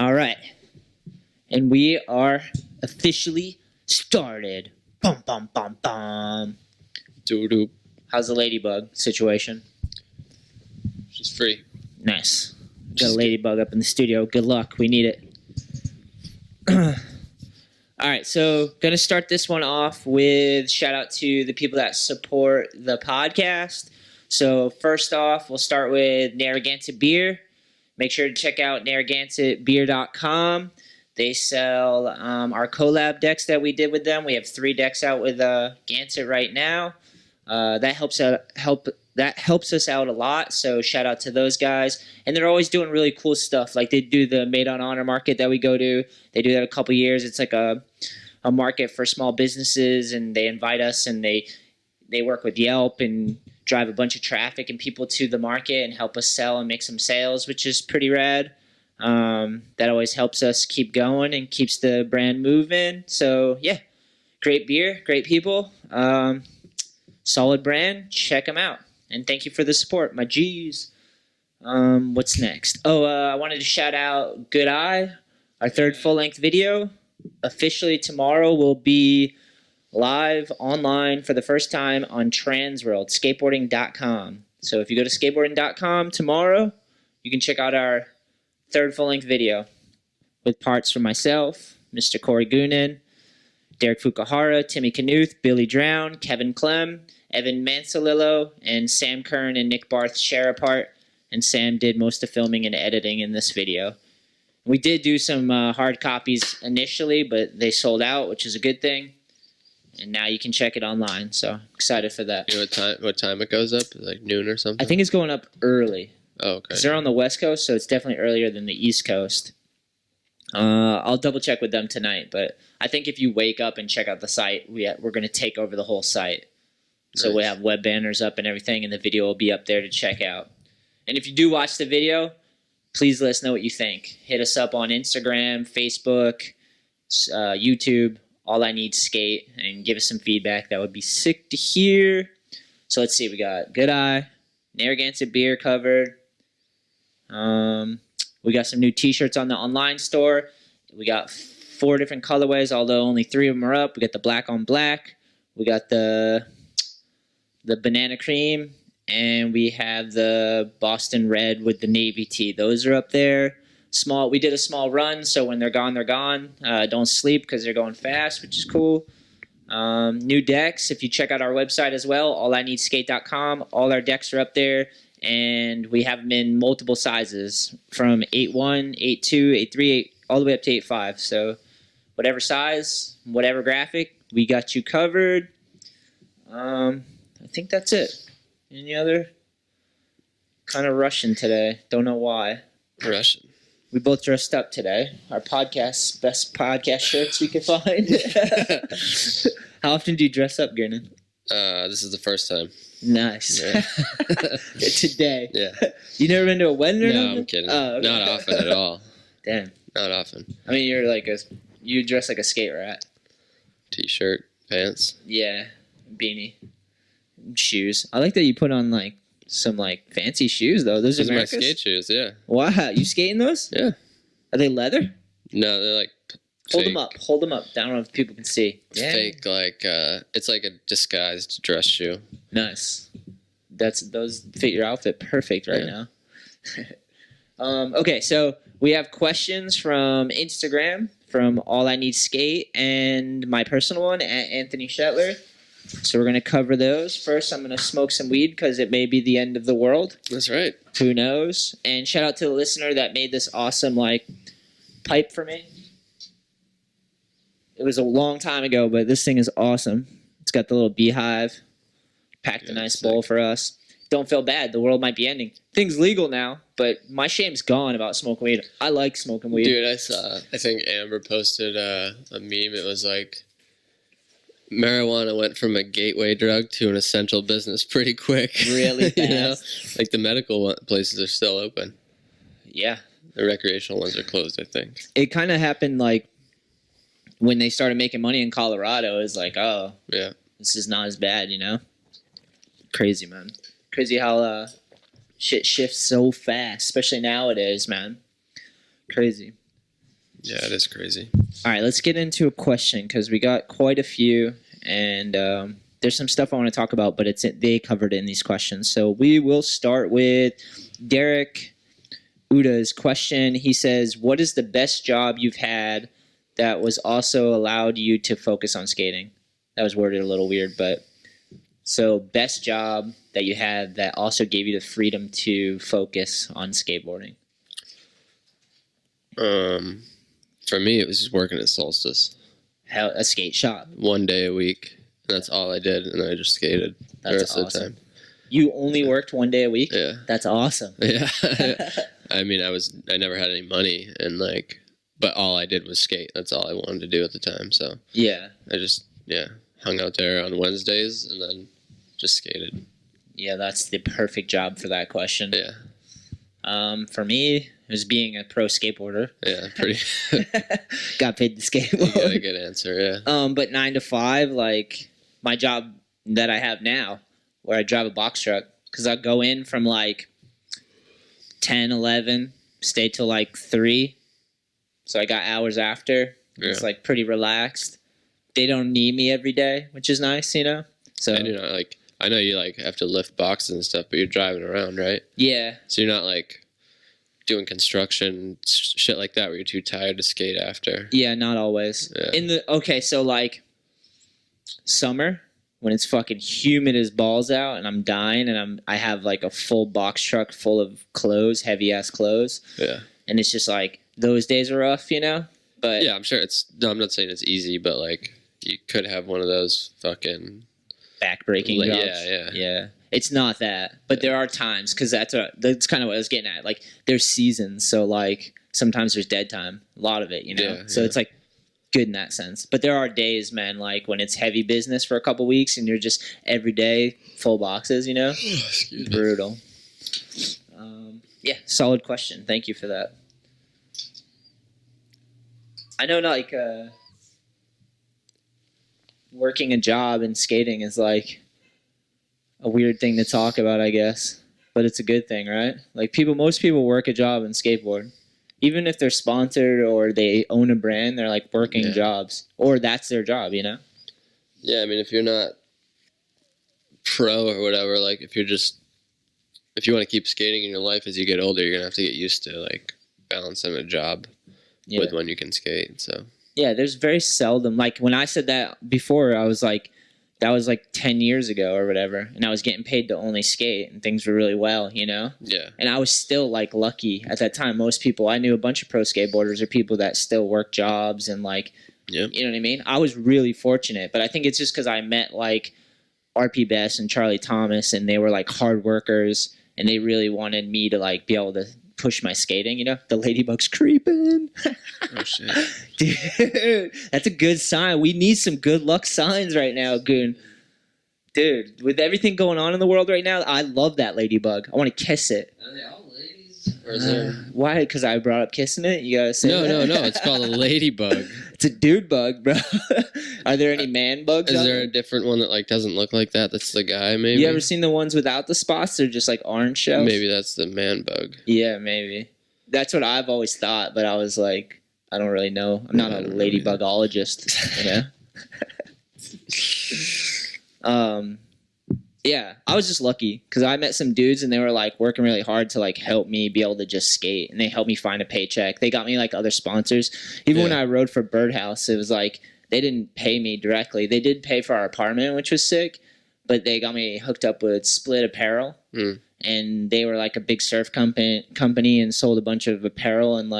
All right. And we are officially started. Bum, bum, bum, bum. Doo-doo. How's the ladybug situation? She's free. Nice. Got a ladybug up in the studio. Good luck. We need it. All right, so going to start this one off with shout out to the people that support the podcast. So first off, we'll start with Narragansett Beer. Make sure to check out narragansettbeer.com. They sell our collab decks that we did with them. We have 3 decks out with Gansett right now. That helps us out a lot. So shout out to those guys. And they're always doing really cool stuff. Like they do the Made on Honor market that we go to. They do that a couple years. It's like a market for small businesses, and they invite us, and they work with Yelp and drive a bunch of traffic and people to the market and help us sell and make some sales, which is pretty rad. That always helps us keep going and keeps the brand moving. So yeah, great beer, great people, solid brand. Check them out. And thank you for the support, my G's. What's next? I wanted to shout out Good Eye, our 3rd full-length video. Officially tomorrow will be live online for the first time on Transworld, skateboarding.com. So if you go to skateboarding.com tomorrow, you can check out our 3rd full-length video with parts from myself, Mr. Corey Goonan, Derek Fukuhara, Timmy Knuth, Billy Drown, Kevin Clem, Evan Mansalillo, and Sam Kern and Nick Barth share a part, and Sam did most of filming and editing in this video. We did do some hard copies initially, but they sold out, which is a good thing. And now you can check it online, so excited for that. You know what time it goes up? Like noon or something? I think it's going up early. Oh, okay. Because they're on the West Coast, so it's definitely earlier than the East Coast. I'll double check with them tonight, but I think if you wake up and check out the site, we're going to take over the whole site. So Nice. we have web banners up and everything, and the video will be up there to check out. And if you do watch the video, please let us know what you think. Hit us up on Instagram, Facebook, YouTube, ALLiNEEDSKATE, and give us some feedback. That would be sick to hear. So let's see. We got Good Eye, Narragansett Beer covered. We got some new T-shirts on the online store. We got 4 different colorways, although only 3 of them are up. We got the black on black. We got the banana cream, and we have the Boston red with the navy tee. Those are up there. We did a small run, so when they're gone, they're gone. Don't sleep because they're going fast, which is cool. New decks, if you check out our website as well, ALLiNEEDSKATE.com, all our decks are up there, and we have them in multiple sizes, from 8.1, 8.2, 8.3, all the way up to 8.5. So whatever size, whatever graphic, we got you covered. I think that's it. Any other? Kind of rushing today. Don't know why. Russian. We both dressed up today. Our best podcast shirts we could find. How often do you dress up, Gernan? This is the first time. Nice. Yeah. Today. Yeah. You never been to a wedding or No, nothing? I'm kidding. Oh, okay. Not often at all. Damn. Not often. I mean, you dress like a skate rat. T-shirt, pants. Yeah. Beanie. Shoes. I like that you put on some fancy shoes though. Those These are are my America's? skate shoes, yeah. Wow, you skating those? Yeah. Are they leather? No, they're like Hold fake, them up. Hold them up. I don't know if people can see. Yeah. fake, it's like a disguised dress shoe. Nice. Those fit your outfit perfect right now. Okay, so we have questions from Instagram from ALLiNEEDSKATE and my personal one at Anthony Shetler. So we're going to cover those. First, I'm going to smoke some weed because it may be the end of the world. That's right. Who knows? And shout out to the listener that made this awesome pipe for me. It was a long time ago, but this thing is awesome. It's got the little beehive. Packed a nice bowl for us. Don't feel bad. The world might be ending. Things legal now, but my shame's gone about smoking weed. I like smoking weed. Dude, I think Amber posted a meme. It was like, marijuana went from a gateway drug to an essential business pretty quick. Really fast. You know? Like the medical places are still open. Yeah. The recreational ones are closed, I think. It kind of happened when they started making money in Colorado. It was oh, yeah, this is not as bad, Crazy, man. Crazy how shit shifts so fast, especially nowadays, man. Crazy. Yeah, it is crazy. All right, let's get into a question because we got quite a few, and there's some stuff I want to talk about, but they covered it in these questions. So we will start with Derek Uda's question. He says, what is the best job you've had that was also allowed you to focus on skating? That was worded a little weird, but so best job that you had that also gave you the freedom to focus on skateboarding. For me, it was just working at Solstice. Hell, a skate shop. 1 day a week. And that's all I did, and I just skated the rest of the time. You only worked 1 day a week? Yeah. That's awesome. Yeah. I mean, I never had any money, and but all I did was skate. That's all I wanted to do at the time. So yeah, I just hung out there on Wednesdays and then just skated. Yeah, that's the perfect job for that question. Yeah. For me, it was being a pro skateboarder. Yeah, pretty. Got paid to skateboard. You got a good answer, yeah. But 9 to 5, like my job that I have now, where I drive a box truck, because I'll go in from 10, 11, stay till 3. So I got hours after. Yeah. It's pretty relaxed. They don't need me every day, which is nice, So and I know you have to lift boxes and stuff, but you're driving around, right? Yeah. So you're not doing construction shit like that where you're too tired to skate after. Yeah, not always. Yeah. So summer when it's fucking humid as balls out and I'm dying and I have a full box truck full of clothes, heavy ass clothes. Yeah. And it's just those days are rough, But yeah, I'm sure I'm not saying it's easy, but you could have one of those fucking back-breaking jobs. Yeah. It's not that, but there are times because that's kind of what I was getting at. There's seasons, so sometimes there's dead time, a lot of it, Yeah, so it's good in that sense. But there are days, man, when it's heavy business for a couple weeks and you're just every day full boxes, Brutal. Yeah, solid question. Thank you for that. I know, working a job and skating is a weird thing to talk about, I guess, but it's a good thing, right? Most people work a job and skateboard, even if they're sponsored or they own a brand. They're working jobs, or that's their job, Yeah, I mean, if you're not pro or whatever, if you want to keep skating in your life as you get older, you're gonna have to get used to balancing a job with when you can skate. So yeah, there's very seldom when I said that before, I was that was 10 years ago or whatever, and I was getting paid to only skate and things were really well, Yeah. And I was still lucky at that time. Most people, I knew a bunch of pro skateboarders or people that still work jobs and you know what I mean? I was really fortunate, but I think it's just because I met RP Best and Charlie Thomas, and they were hard workers, and they really wanted me to be able to push my skating, The ladybug's creeping. Oh, shit. Dude, that's a good sign. We need some good luck signs right now, Goon. Dude, with everything going on in the world right now, I love that ladybug. I want to kiss it. Are they all ladies? Or is there... Why? Because I brought up kissing it? You gotta say No. It's called a ladybug. It's a dude bug, bro. Are there any man bugs? Is there a different one that doesn't look like that? That's the guy, maybe? You ever seen the ones without the spots? They're just orange shells? Maybe that's the man bug. Yeah, maybe. That's what I've always thought, but I was I don't really know. I'm not a ladybugologist, Yeah, I was just lucky because I met some dudes and they were working really hard to help me be able to just skate, and they helped me find a paycheck. They got me other sponsors. Even when I rode for Birdhouse, it was they didn't pay me directly. They did pay for our apartment, which was sick, but they got me hooked up with Split Apparel, and they were a big surf company and sold a bunch of apparel, and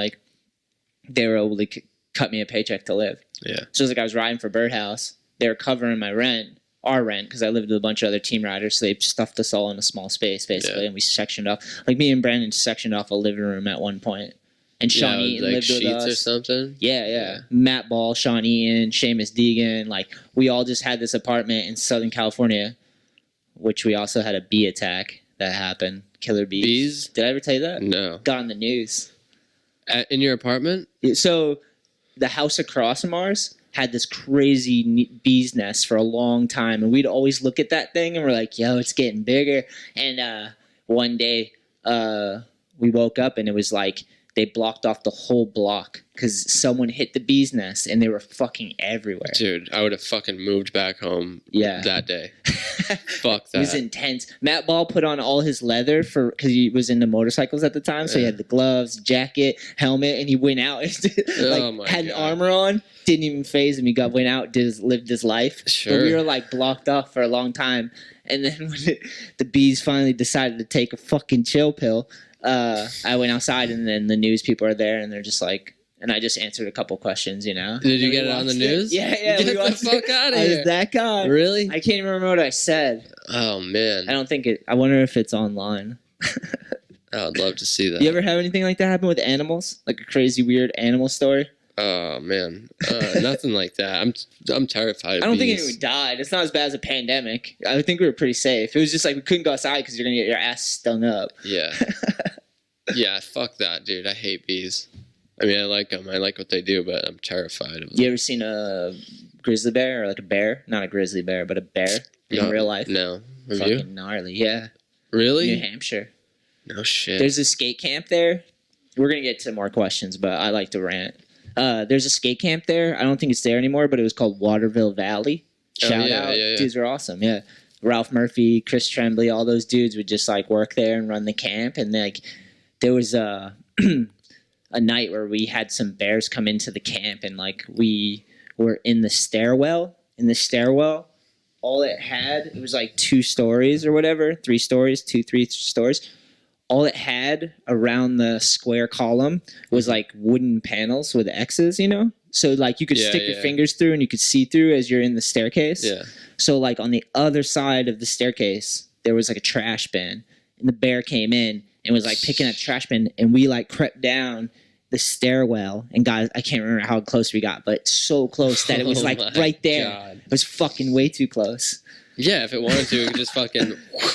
they were able to cut me a paycheck to live. Yeah. So it was I was riding for Birdhouse. They were covering my rent. Our rent, because I lived with a bunch of other team riders, so they stuffed us all in a small space, basically, and we sectioned off. Me and Brandon sectioned off a living room at one point. And Sean Eaton lived with us. Sheets or something? Yeah. Matt Ball, Sean Eaton, Seamus Deegan. We all just had this apartment in Southern California, which we also had a bee attack that happened. Killer bees. Bees? Did I ever tell you that? No. Got on the news. In your apartment? So the house across from ours had this crazy bee's nest for a long time, and we'd always look at that thing and we're yo, it's getting bigger. And one day we woke up and it was they they blocked off the whole block because someone hit the bee's nest and they were fucking everywhere. Dude, I would have fucking moved back home that day. Fuck that. It was intense. Matt Ball put on all his leather because he was into motorcycles at the time. So he had the gloves, jacket, helmet, and he went out and had an armor on. Didn't even phase him. He went out, lived his life. Sure. But we were like blocked off for a long time. And then when the bees finally decided to take a fucking chill pill, I went outside and then the news people are there and they're just like, and I just answered a couple questions, you know. Did you get it on the news? Yeah. Get the fuck out of here. I was that guy. Really? I can't even remember what I said. Oh, man. I don't think I wonder if it's online. I would love to see that. You ever have anything like that happen with animals? Like a crazy, weird animal story? Oh, man. Nothing like that. I'm terrified of I don't think bees. anyone died. It's not as bad as a pandemic. I think we were pretty safe. It was just like we couldn't go outside because you're going to get your ass stung up. Yeah. Yeah, fuck that, dude. I hate bees. I mean, I like them. I like what they do, but I'm terrified of them. You ever seen a grizzly bear or like a bear? Not a grizzly bear, but a bear in real life? No. Have Fucking you? gnarly, yeah. Really? New Hampshire. No shit. There's a skate camp there. We're going to get to more questions, but I like to rant. There's a skate camp there. I don't think it's there anymore, but it was called Waterville Valley. Shout out. Yeah. Dudes are awesome, yeah. Ralph Murphy, Chris Tremblay, all those dudes would just like work there and run the camp. And like there was a night where we had some bears come into the camp and like we were in the stairwell. All it was like 2 stories or whatever, 3 stories, 3 stories. All it had around the square column was like wooden panels with X's, you know? So like you could stick your fingers through and you could see through as you're in the staircase. Yeah. So like on the other side of the staircase, there was like a trash bin and the bear came in and was like picking at the trash bin and we like crept down the stairwell and got, I can't remember how close we got, but so close that it was like right there. God. It was fucking way too close. Yeah, if it wanted to, it could just fucking...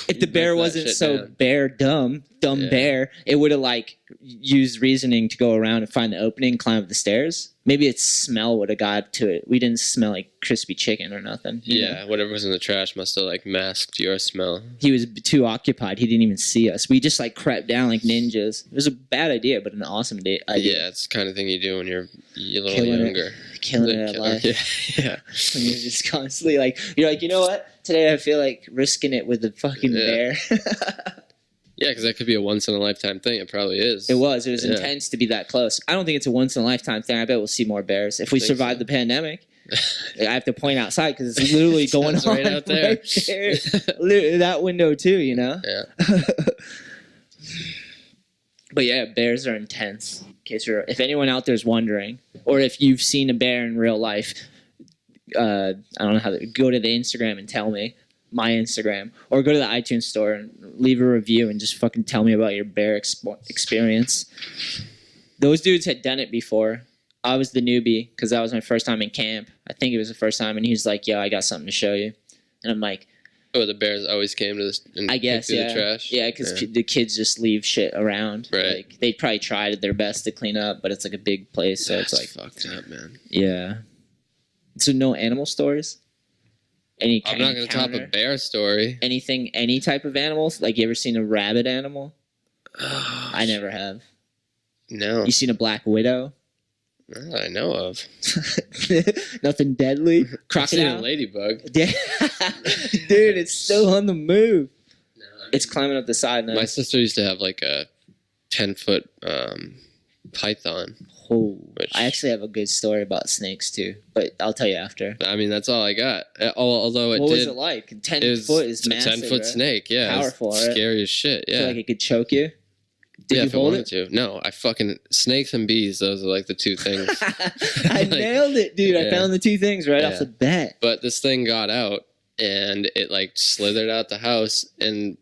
If the bear wasn't so down. dumb bear, it would have like used reasoning to go around and find the opening, climb up the stairs. Maybe its smell would have got to it. We didn't smell like crispy chicken or nothing. Yeah, whatever was in the trash must have like masked your smell. He was too occupied. He didn't even see us. We just like crept down like ninjas. It was a bad idea, but an awesome idea. Yeah, it's the kind of thing you do when you're a little younger. Killing it at life. Yeah. When you're just constantly like, you're like, you know what? Today I feel like risking it with the fucking bear. Yeah, because that could be a once-in-a-lifetime thing. It probably is. It was intense to be that close. I don't think it's a once-in-a-lifetime thing. I bet we'll see more bears. If we survive the pandemic, I have to point outside because it's literally going on right out there. Right there. That window too, you know? Yeah. But yeah, bears are intense. In case if anyone out there is wondering, or if you've seen a bear in real life, I don't know how to go to the Instagram and tell me. My Instagram, or go to the iTunes store and leave a review and just fucking tell me about your bear experience. Those dudes had done it before. I was the newbie because that was my first time in camp. I think it was the first time, and he was like, "Yo, I got something to show you," and I'm like, "Oh, the bears always came to this and I guess, picked through the trash." Yeah, because the kids just leave shit around. Right. Like they probably tried their best to clean up, but it's like a big place, so That's it's like fucked up, man. Yeah. So no animal stories. I'm not going to top a bear story. Anything, any type of animals? Like, you ever seen a rabid animal? I never have. No. You seen a black widow? Not I know of. Nothing deadly? Crocodile? I've seen a ladybug. Yeah. Dude, it's still on the move. No, it's climbing up the side now. My sister used to have like a 10-foot python. Oh, I actually have a good story about snakes too, but I'll tell you after. I mean, that's all I got. Although what was it like? 10 foot is massive. 10-foot right? snake, yeah. Powerful, right? Scary as shit, yeah. Feel like it could choke you? Did you if hold I wanted to. No, I fucking... Snakes and bees, those are like the 2 things. I nailed it, dude. I found the 2 things right off the bat. But this thing got out, and it like slithered out the house, and...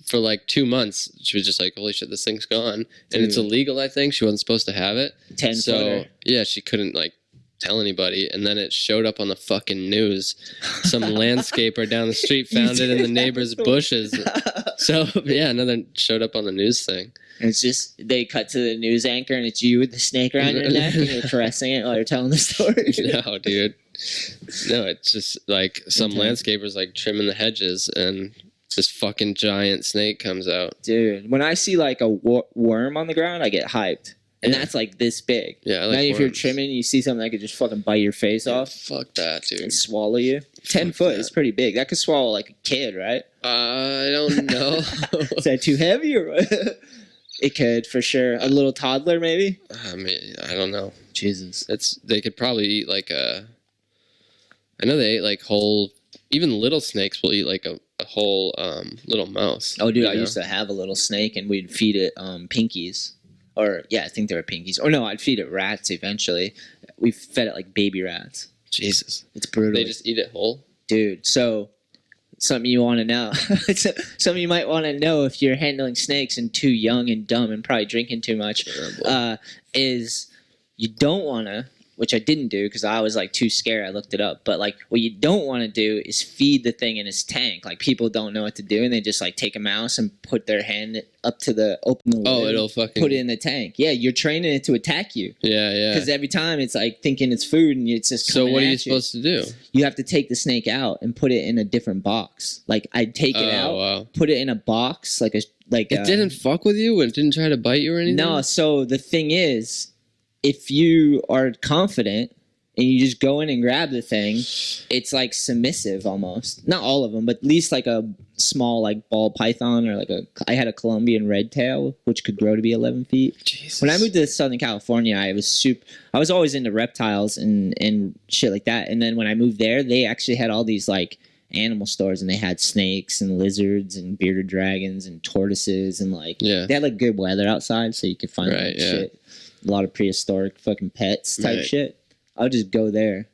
For like 2 months, she was just like, "Holy shit, this thing's gone!" And it's illegal. I think she wasn't supposed to have it. 10 So footer. yeah, she couldn't like tell anybody. And then it showed up on the fucking news. Some landscaper down the street found it in the neighbor's bushes. So yeah, another showed up on the news thing. And it's just they cut to the news anchor, and it's you with the snake around your neck, and you're caressing it while you're telling the story. No, dude. No, it's just like some landscapers like trimming the hedges and. this fucking giant snake comes out. Dude, when I see like a worm on the ground, I get hyped. And that's like this big. Yeah, I like Imagine if you're worms. trimming and you see something that could just fucking bite your face off Fuck that, dude. and swallow you. 10 foot is pretty big. That could swallow like a kid, right? I don't know. Is that too heavy or what? It could, for sure. A little toddler, maybe? I mean, I don't know. Jesus. They could probably eat like a... I know they ate like whole... Even little snakes will eat like a whole little mouse. Oh, dude, I used to have a little snake and we'd feed it pinkies. Or, yeah, I think they were pinkies. Or no, I'd feed it rats eventually. We fed it like baby rats. Jesus. It's brutal. They just eat it whole? Dude, so something you want to know. Something you might want to know if you're handling snakes and too young and dumb and probably drinking too much is you don't want to, which I didn't do because I was like too scared. I looked it up. But like what you don't want to do is feed the thing in its tank. Like people don't know what to do and they just like take a mouse and put their hand up to open the lid. Oh, it'll fucking... Put it in the tank. Yeah, you're training it to attack you. Yeah, yeah. Because every time it's like thinking it's food and it's just coming So what are at you supposed to do? You have to take the snake out and put it in a different box. Like I'd take it out, wow. put it in a box, it didn't fuck with you? It didn't try to bite you or anything? No. So the thing is, if you are confident and you just go in and grab the thing, it's like submissive almost. Not all of them, but at least like a small like ball python or I had a Colombian red tail, which could grow to be 11 feet. Jesus. When I moved to Southern California, I was always into reptiles and shit like that. And then when I moved there, they actually had all these like animal stores and they had snakes and lizards and bearded dragons and tortoises and they had like good weather outside so you could find shit. A lot of prehistoric fucking pets type shit. I would just go there.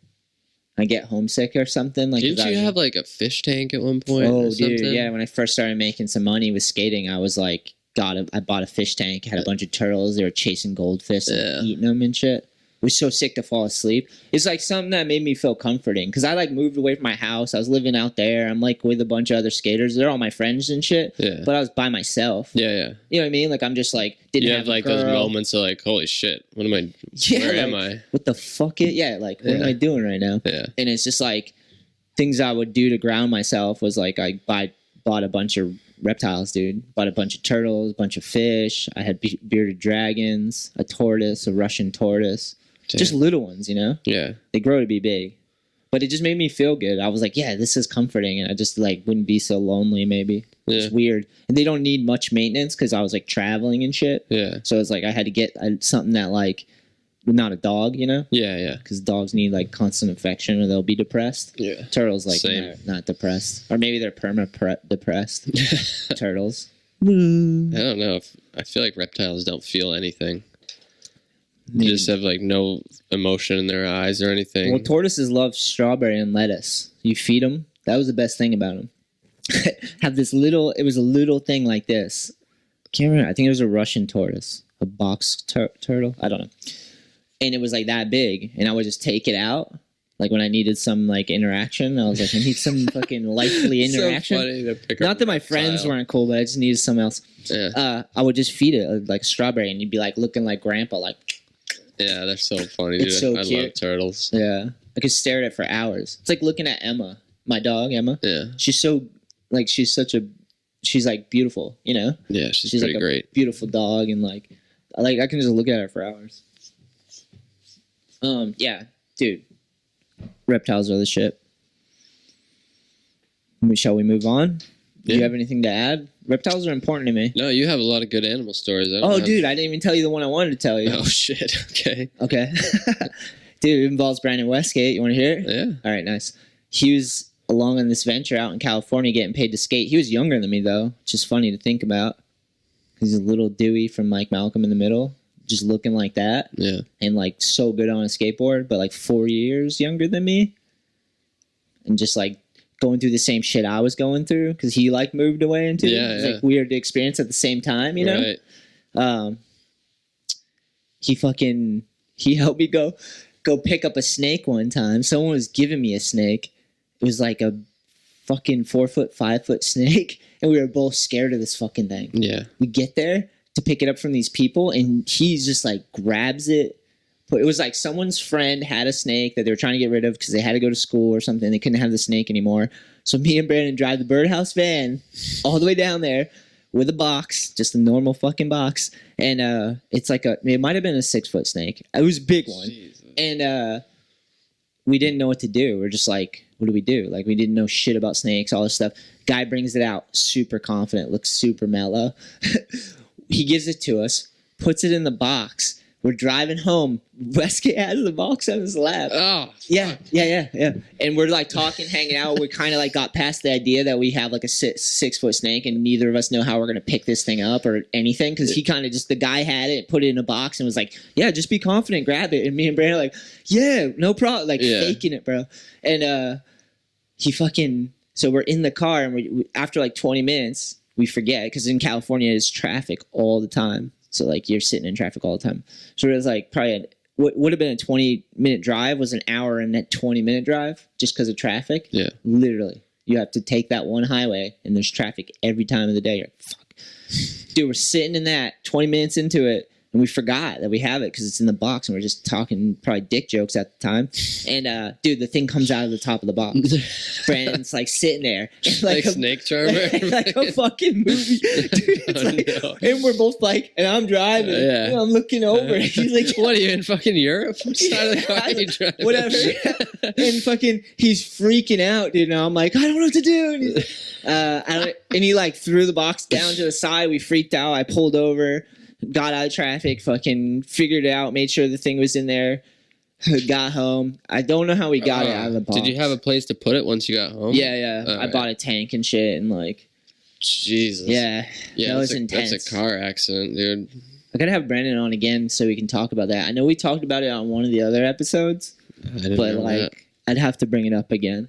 I get homesick or something. Didn't you have like a fish tank at one point? Oh, or something? dude, yeah. When I first started making some money with skating, I was like, I bought a fish tank. Had a bunch of turtles. They were chasing goldfish and eating them and shit. It was so sick to fall asleep. It's like something that made me feel comforting because I like moved away from my house. I was living out there. I'm like with a bunch of other skaters. They're all my friends and shit. Yeah. But I was by myself. Yeah, yeah. You know what I mean? Like I'm just like didn't have like those moments of like, holy shit, what am I? Yeah, where am I? What the fuck? What am I doing right now? Yeah. And it's just like things I would do to ground myself was like I bought a bunch of reptiles, dude. Bought a bunch of turtles, a bunch of fish. I had bearded dragons, a tortoise, a Russian tortoise. Damn. Just little ones, you know? Yeah. They grow to be big. But it just made me feel good. I was like, yeah, this is comforting. And I just like wouldn't be so lonely maybe. Yeah. It's weird. And they don't need much maintenance because I was like traveling and shit. Yeah. So it's like I had to get something that like, not a dog, you know? Yeah, yeah. Because dogs need like constant affection or they'll be depressed. Yeah. Turtles like not depressed. Or maybe they're depressed. Turtles. I don't know. I feel like reptiles don't feel anything. They just have like no emotion in their eyes or anything. Well, tortoises love strawberry and lettuce. You feed them. That was the best thing about them. Have this little. It was a little thing like this. Can't remember. I think it was a Russian tortoise, a box turtle. I don't know. And it was like that big, and I would just take it out. Like when I needed some like interaction, I was like, I need some fucking lively interaction. So funny to pick Not that my friends weren't cool, but I just needed something else. Yeah. I would just feed it like strawberry, and you'd be like looking like grandpa, like. Yeah, they're so funny, dude. It's so I cute. love turtles. Yeah. I could stare at it for hours. It's like looking at Emma, my dog, Emma. Yeah. She's so, like, she's like beautiful, you know? Yeah, she's pretty like great. A beautiful dog, and like I can just look at her for hours. Yeah, dude. Reptiles are the shit. Shall we move on? Do you have anything to add? Reptiles are important to me. No, you have a lot all of good stories. Dude, I didn't even tell you the one I wanted to tell you. Oh, shit. Okay. Okay. Dude, it involves Brandon Westgate. You want to hear it? Yeah. All right, nice. He was along on this venture out in California getting paid to skate. He was younger than me, though, which is funny to think about. He's a little Dewey from like Malcolm in the Middle, just looking like that. Yeah. And like so good on a skateboard, but like 4 years younger than me. And just like going through the same shit I was going through because he like moved away into it. It's like weird to experience at the same time, you know? Right. He helped me go pick up a snake one time. Someone was giving me a snake. It was like a fucking 4 foot, 5 foot snake. And we were both scared of this fucking thing. Yeah. We get there to pick it up from these people and he just like grabs it, It was like someone's friend had a snake that they were trying to get rid of because they had to go to school or something. They couldn't have the snake anymore. So me and Brandon drive the birdhouse van all the way down there with a box, just a normal fucking box. And it's like it might have been a 6-foot snake. It was a big one. Jesus. And we didn't know what to do. We're just like, what do we do? Like, we didn't know shit about snakes, all this stuff. Guy brings it out, super confident, looks super mellow. He gives it to us, puts it in the box. We're driving home. Westgate has the box on his lap. Oh, yeah. And we're like talking, hanging out. We kind of like got past the idea that we have like a 6-foot snake, and neither of us know how we're gonna pick this thing up or anything. Because he kind of just, the guy had it, put it in a box, and was like, "Yeah, just be confident, grab it." And me and Brandon are like, "Yeah, no problem," like faking it, bro. And he fucking. So we're in the car, and we after like 20 minutes, we forget because in California there's traffic all the time. So, like, you're sitting in traffic all the time. So it was, like, probably what would have been a 20-minute drive was an hour and that 20-minute drive just because of traffic. Yeah. Literally. You have to take that one highway, and there's traffic every time of the day. You're like, fuck. Dude, we're sitting in that 20 minutes into it, and we forgot that we have it because it's in the box, and we're just talking probably dick jokes at the time. And, dude, the thing comes out of the top of the box. Brandon's, like, sitting there. Like a snake charmer? Like a fucking movie. Dude, it's no. And we're both like, and I'm driving. And I'm looking over. And he's like, what are you in fucking Europe? Which side of the car are you driving? Whatever. And fucking, he's freaking out, dude. And I'm like, I don't know what to do. And, and he, like, threw the box down to the side. We freaked out. I pulled over. Got out of traffic, fucking figured it out, made sure the thing was in there, got home. I don't know how we got it out of the box. Did you have a place to put it once you got home? Yeah. I bought a tank and shit and like... Jesus. Yeah, that was intense. That's a car accident, dude. I gotta have Brandon on again so we can talk about that. I know we talked about it on one of the other episodes, but like, I'd have to bring it up again.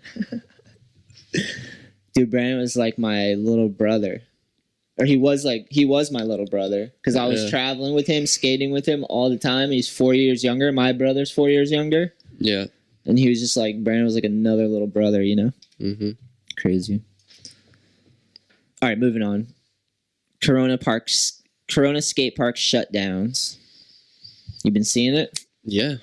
Dude, Brandon was like my little brother. Or he was my little brother because I was traveling with him, skating with him all the time. He's 4 years younger. My brother's 4 years younger. Yeah. And he was just like, Brandon was like another little brother, you know? Mm-hmm. Crazy. All right, moving on. Corona skate park shutdowns. You been seeing it? Yeah.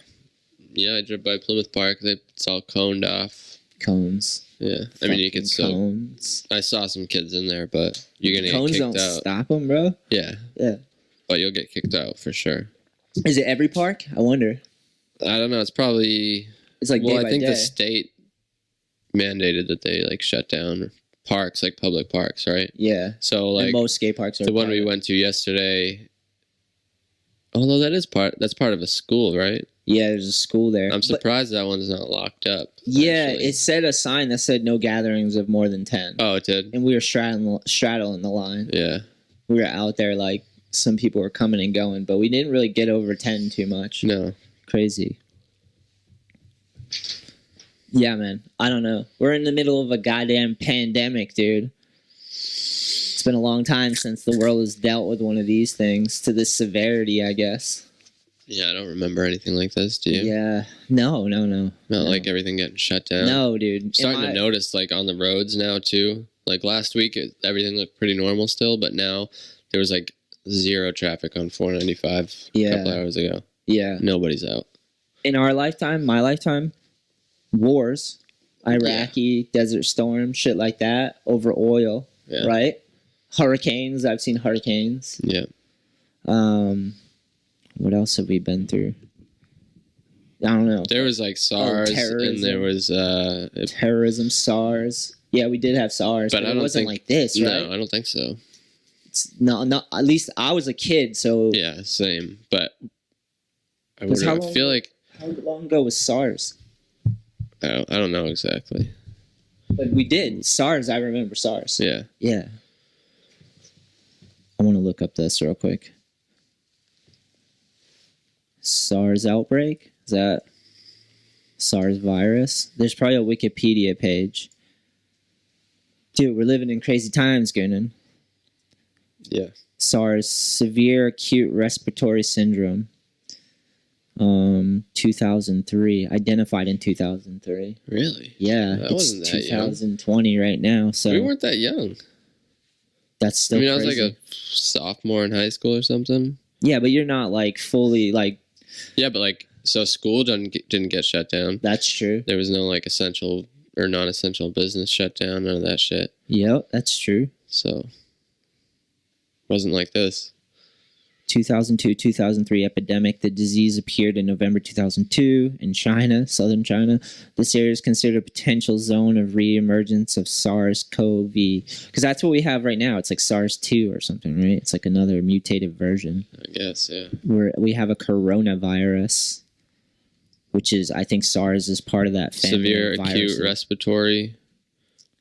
Yeah, I drove by Plymouth Park. It's all coned off. Cones. Yeah, I mean, you can still... Cones. I saw some kids in there, but you're going to get kicked out. Cones don't stop them, bro. Yeah. Yeah. But you'll get kicked out for sure. Is it every park? I wonder. I don't know. It's probably... It's like day by I think day. the state mandated that they, like, shut down parks, like public parks, right? Yeah. So, like... And most skate parks are the one we went to yesterday... Although that's part of a school, right? Yeah, there's a school there. I'm surprised that one's not locked up. Yeah, actually. It said a sign that said no gatherings of more than 10. Oh, it did? And we were straddling the line. Yeah. We were out there like some people were coming and going, but we didn't really get over 10 too much. No. Crazy. Yeah, man. I don't know. We're in the middle of a goddamn pandemic, dude. It's been a long time since the world has dealt with one of these things to this severity, I guess. Yeah, I don't remember anything like this, do you? Yeah. No. Not like everything getting shut down. No, dude. I'm starting to notice, like, on the roads now, too. Like, last week, everything looked pretty normal still, but now there was, like, zero traffic on 495 a couple hours ago. Yeah. Nobody's out. In our lifetime, my lifetime, wars, Iraqi, Desert Storm, shit like that, over oil, right? Hurricanes. I've seen hurricanes. Yeah. What else have we been through? I don't know. There was like SARS, and there was terrorism, SARS. Yeah, we did have SARS, but it wasn't like this, right? No, I don't think so. No. At least I was a kid, so yeah, same. But I feel like how long ago was SARS? I don't know exactly. But we did SARS. I remember SARS. Yeah. Yeah. I want to look up this real quick. SARS outbreak? Is that SARS virus? There's probably a Wikipedia page. Dude, we're living in crazy times, Goonan. Yeah. SARS, severe acute respiratory syndrome. 2003. Identified in 2003. Really? Yeah. That wasn't that 2020 young. right now. So we weren't that young. That's still I crazy. was like a sophomore in high school or something. Yeah, but you're not like fully like... Yeah, but like So school didn't get shut down. That's true. There was no like essential or non-essential business shut down. None of that shit. Yep, that's true. So wasn't like this. 2002-2003 epidemic. The disease appeared in November 2002 in China, southern China. This area is considered a potential zone of re-emergence of SARS-CoV. Because that's what we have right now. It's like SARS-2 or something, right? It's like another mutated version. I guess, yeah. We have a coronavirus, which is, I think SARS is part of that family. Severe of acute viruses. respiratory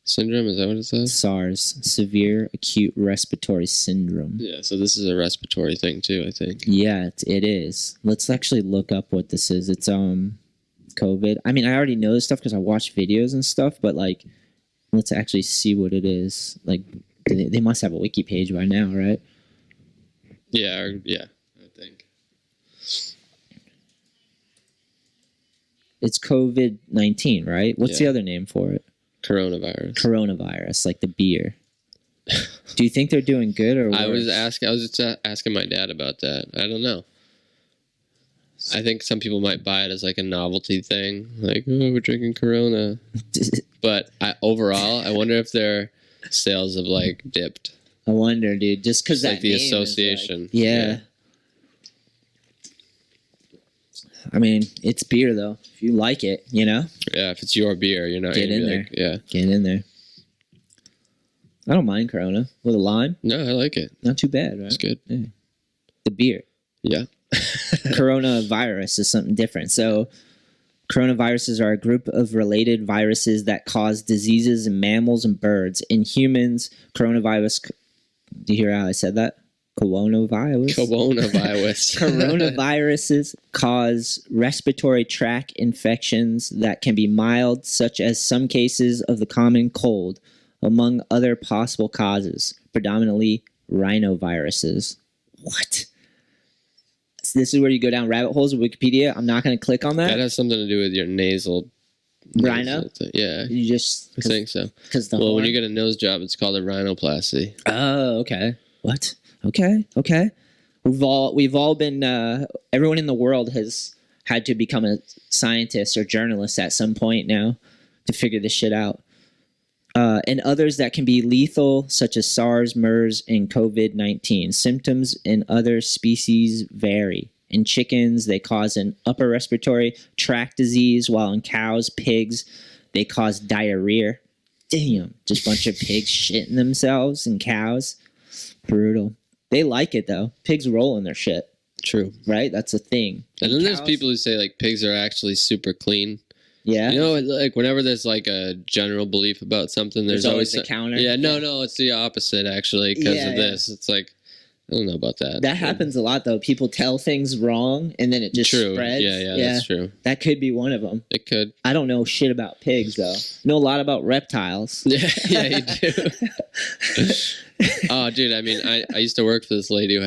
syndrome, is that what it says? SARS, severe acute respiratory syndrome. Yeah, so this is a respiratory thing too, I think. Yeah, it is. Let's actually look up what this is. It's COVID. I mean, I already know this stuff because I watch videos and stuff, but like, let's actually see what it is. Like, they must have a wiki page by now, right? Yeah, I think. It's COVID-19, right? What's the other name for it? Coronavirus, like the beer. Do you think they're doing good or worse? I was just asking my dad about that. I don't know. I think some people might buy it as like a novelty thing, like, oh, we're drinking Corona. But overall, I wonder if their sales have like dipped. I wonder, dude. Just because that like the name is, association. like, yeah. I mean, it's beer though. If you like it, you know. Yeah, if it's your beer, you're not Get in there. like, yeah. Get in there. I don't mind Corona with a lime. No, I like it. Not too bad, right? It's good. Yeah. The beer. Yeah. Coronavirus is something different. So, coronaviruses are a group of related viruses that cause diseases in mammals and birds. In humans, coronavirus. Do you hear how I said that? Coronaviruses cause respiratory tract infections that can be mild, such as some cases of the common cold, among other possible causes, predominantly rhinoviruses. What? So this is where you go down rabbit holes of Wikipedia. I'm not going to click on that. That has something to do with your nasal. Rhino? Yeah. You just... I think so. Well, when you get a nose job, it's called a rhinoplasty. Oh, okay. What? Okay. We've all been. Everyone in the world has had to become a scientist or journalist at some point now to figure this shit out. And others that can be lethal, such as SARS, MERS, and COVID-19. Symptoms in other species vary. In chickens, they cause an upper respiratory tract disease, while in cows, pigs, they cause diarrhea. Damn, just a bunch of pigs shitting themselves and cows. Brutal. They like it though. Pigs roll in their shit. True. Right? That's a thing. And then there's people who say like pigs are actually super clean. Yeah. You know, like whenever there's like a general belief about something, there's always a counter. Yeah, no, it's the opposite actually because of this. It's like, I don't know about that. That happens a lot though. People tell things wrong and then it just spreads. Yeah, that's true. That could be one of them. It could. I don't know shit about pigs though. Know a lot about reptiles. Yeah, you do. Oh, dude, I mean, I used to work for this lady who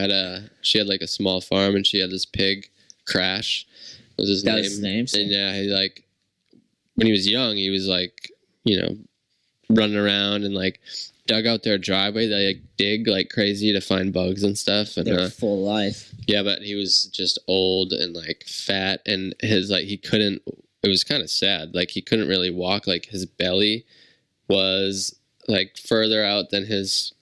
she had like a small farm and she had this pig, Crash was his name. His name. And yeah, he like, when he was young, he was like, you know, running around and like dug out their driveway. They like dig like crazy to find bugs and stuff. And they're full life. Yeah, but he was just old and like fat and his like, it was kind of sad. Like he couldn't really walk. Like his belly was like further out than his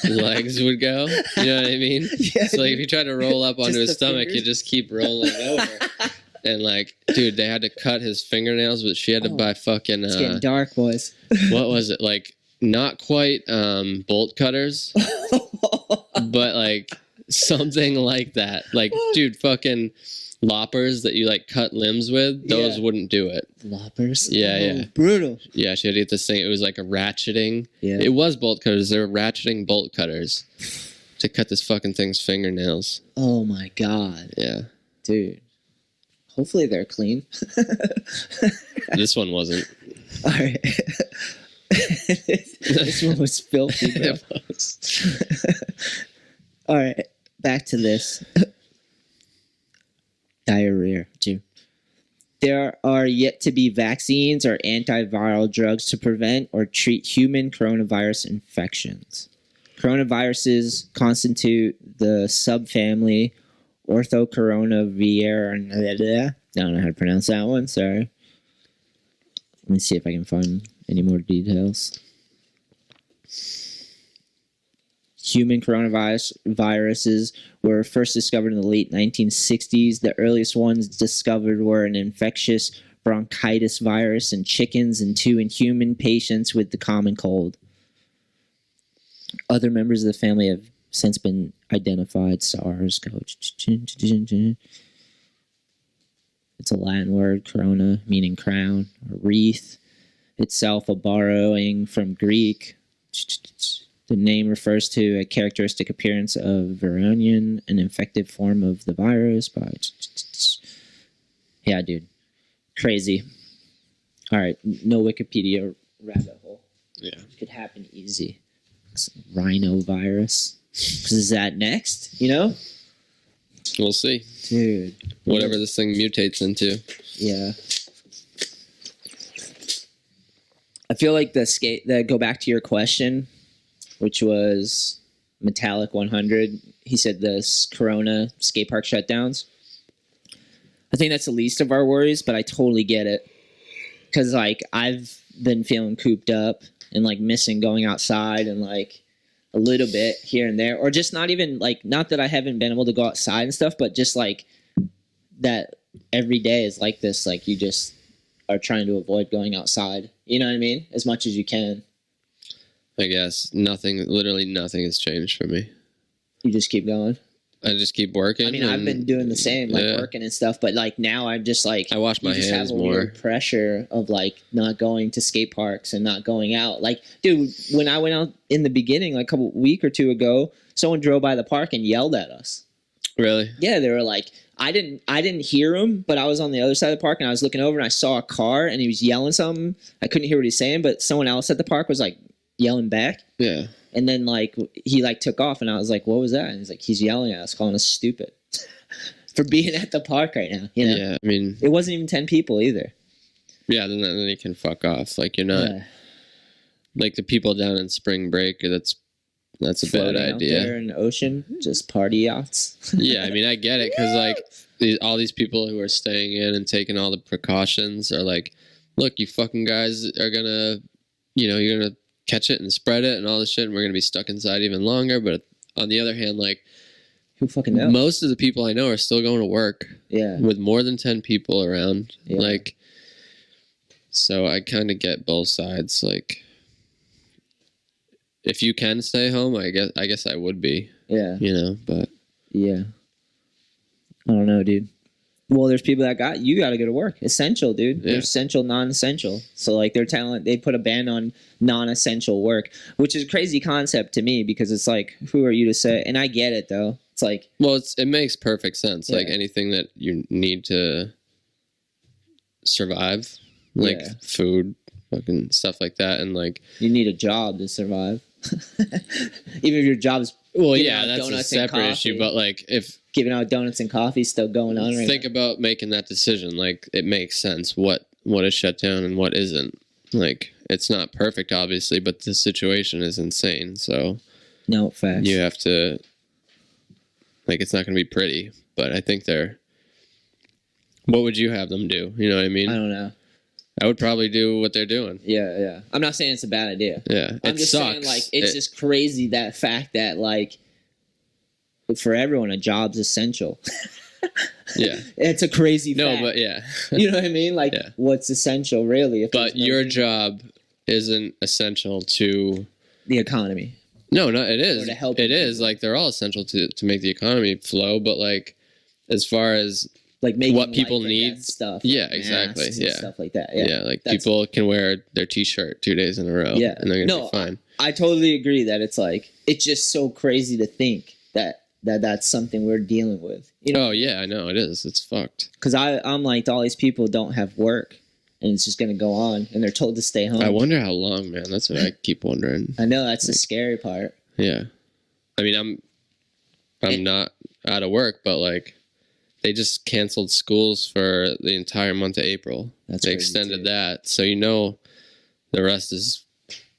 legs would go. You know what I mean? Yeah. So like if you try to roll up onto his stomach, you just keep rolling over. And like, dude, they had to cut his fingernails, but she had to buy fucking. It's getting dark, boys. What was it like? Not quite bolt cutters, but like something like that. Like, dude, fucking loppers that you like cut limbs with. Those wouldn't do it. Loppers. Yeah. Brutal. Yeah, she had to get this thing. It was like a ratcheting. Yeah. It was bolt cutters. They were ratcheting bolt cutters to cut this fucking thing's fingernails. Oh my god. Yeah. Dude. Hopefully they're clean. This one wasn't. All right. This one was filthy, bro. It was. All right. Back to this. Diarrhea, too. There are yet to be vaccines or antiviral drugs to prevent or treat human coronavirus infections. Coronaviruses constitute the subfamily Orthocoronavirinae I don't know how to pronounce that one. Sorry. Let me see if I can find any more details. Human coronaviruses were first discovered in the late 1960s. The earliest ones discovered were an infectious bronchitis virus in chickens and 2 in human patients with the common cold. Other members of the family have since been identified. SARS-CoV. It's a Latin word, corona, meaning crown, or wreath. Itself a borrowing from Greek. The name refers to a characteristic appearance of Veronian, an infective form of the virus. Yeah, dude. Crazy. All right, no Wikipedia rabbit hole. Yeah. It could happen easy. Rhinovirus. Is that next, you know? We'll see. Dude. Whatever this thing mutates into. Yeah. I feel like go back to your question, which was Metallic 100. He said this Corona skate park shutdowns. I think that's the least of our worries, but I totally get it. Because, like, I've been feeling cooped up and, like, missing going outside and, like, a little bit here and there. Or just not even, like, not that I haven't been able to go outside and stuff, but just, like, that every day is like this. Like, you just are trying to avoid going outside. You know what I mean? As much as you can. I guess literally nothing has changed for me. You just keep going. I just keep working. I mean, I've been doing the same, like working and stuff, but like now I'm just like I wash my hands more. Weird pressure of like not going to skate parks and not going out. Like, dude, when I went out in the beginning, like a week or two ago, someone drove by the park and yelled at us. Really? Yeah, they were like, I didn't hear him, but I was on the other side of the park and I was looking over and I saw a car and he was yelling something. I couldn't hear what he was saying, but someone else at the park was like yelling back. Yeah. And then, like, he, like, took off, and I was like, what was that? And he's like, he's yelling at us, calling us stupid for being at the park right now, you know? Yeah, I mean... It wasn't even 10 people either. Yeah, then you can fuck off. Like, you're not... Like, the people down in spring break, that's a bad idea. Out there in the ocean, just party yachts. Yeah, I mean, I get it, because, like, all these people who are staying in and taking all the precautions are like, look, you fucking guys are gonna... You know, you're gonna catch it and spread it and all this shit, and we're gonna be stuck inside even longer. But on the other hand, like, who fucking knows? Most of the people I know are still going to work. Yeah. With more than 10 people around. Yeah. Like, so I kind of get both sides. Like, if you can stay home, I guess I would be. Yeah. You know, but yeah. I don't know, dude. Well, there's people that you got to go to work. Essential, dude. Yeah. There's essential, non-essential. So, like, they put a ban on non-essential work, which is a crazy concept to me because it's like, who are you to say? And I get it, though. It's like... Well, it makes perfect sense. Yeah. Like, anything that you need to survive, like food, fucking stuff like that, and, like... You need a job to survive. Even if your job's... Well, yeah, that's a separate issue, but, like, if... Giving out donuts and coffee still going on right now. Think about making that decision. Like, it makes sense what is shut down and what isn't. Like, it's not perfect, obviously, but the situation is insane. So, no, facts. You have to, like, it's not going to be pretty, but I think what would you have them do? You know what I mean? I don't know. I would probably do what they're doing. Yeah, yeah. I'm not saying it's a bad idea. Yeah, I'm just saying, like, it's just crazy that fact that, like, for everyone, a job's essential. Yeah. It's a crazy fact. No, but yeah. You know what I mean? Like, what's essential, really? But your job isn't essential to... the economy. No, it is. Or to help it is. Like, they're all essential to make the economy flow, but, like, as far as... Like, making what people need stuff. Yeah, exactly. Yeah. Stuff like that. Yeah, like, people can wear their t-shirt 2 days in a row. Yeah. And they're going to be fine. I totally agree that it's, like, it's just so crazy to think that's something we're dealing with. You know? Oh, yeah, I know. It is. It's fucked. Because I'm like, all these people don't have work, and it's just going to go on, and they're told to stay home. I wonder how long, man. That's what I keep wondering. I know. That's the scary part. Yeah. I mean, I'm not out of work, but, like, they just canceled schools for the entire month of April. They extended that. So, the rest is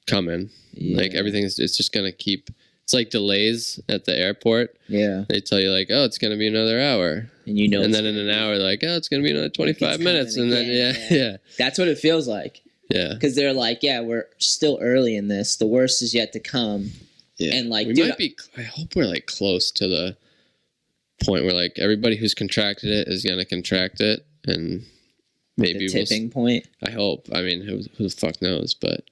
coming. Yeah. Like, it's just going to keep It's like delays at the airport. Yeah. They tell you like, oh, it's gonna be another hour, And you know, and then in an hour, they're like, oh, it's gonna be another 25 minutes, and then yeah. That's what it feels like. Yeah. Because they're like, yeah, we're still early in this. The worst is yet to come. Yeah. And like, we might be. I hope we're like close to the point where like everybody who's contracted it is gonna contract it, and maybe the tipping point. I hope. I mean, who the fuck knows? But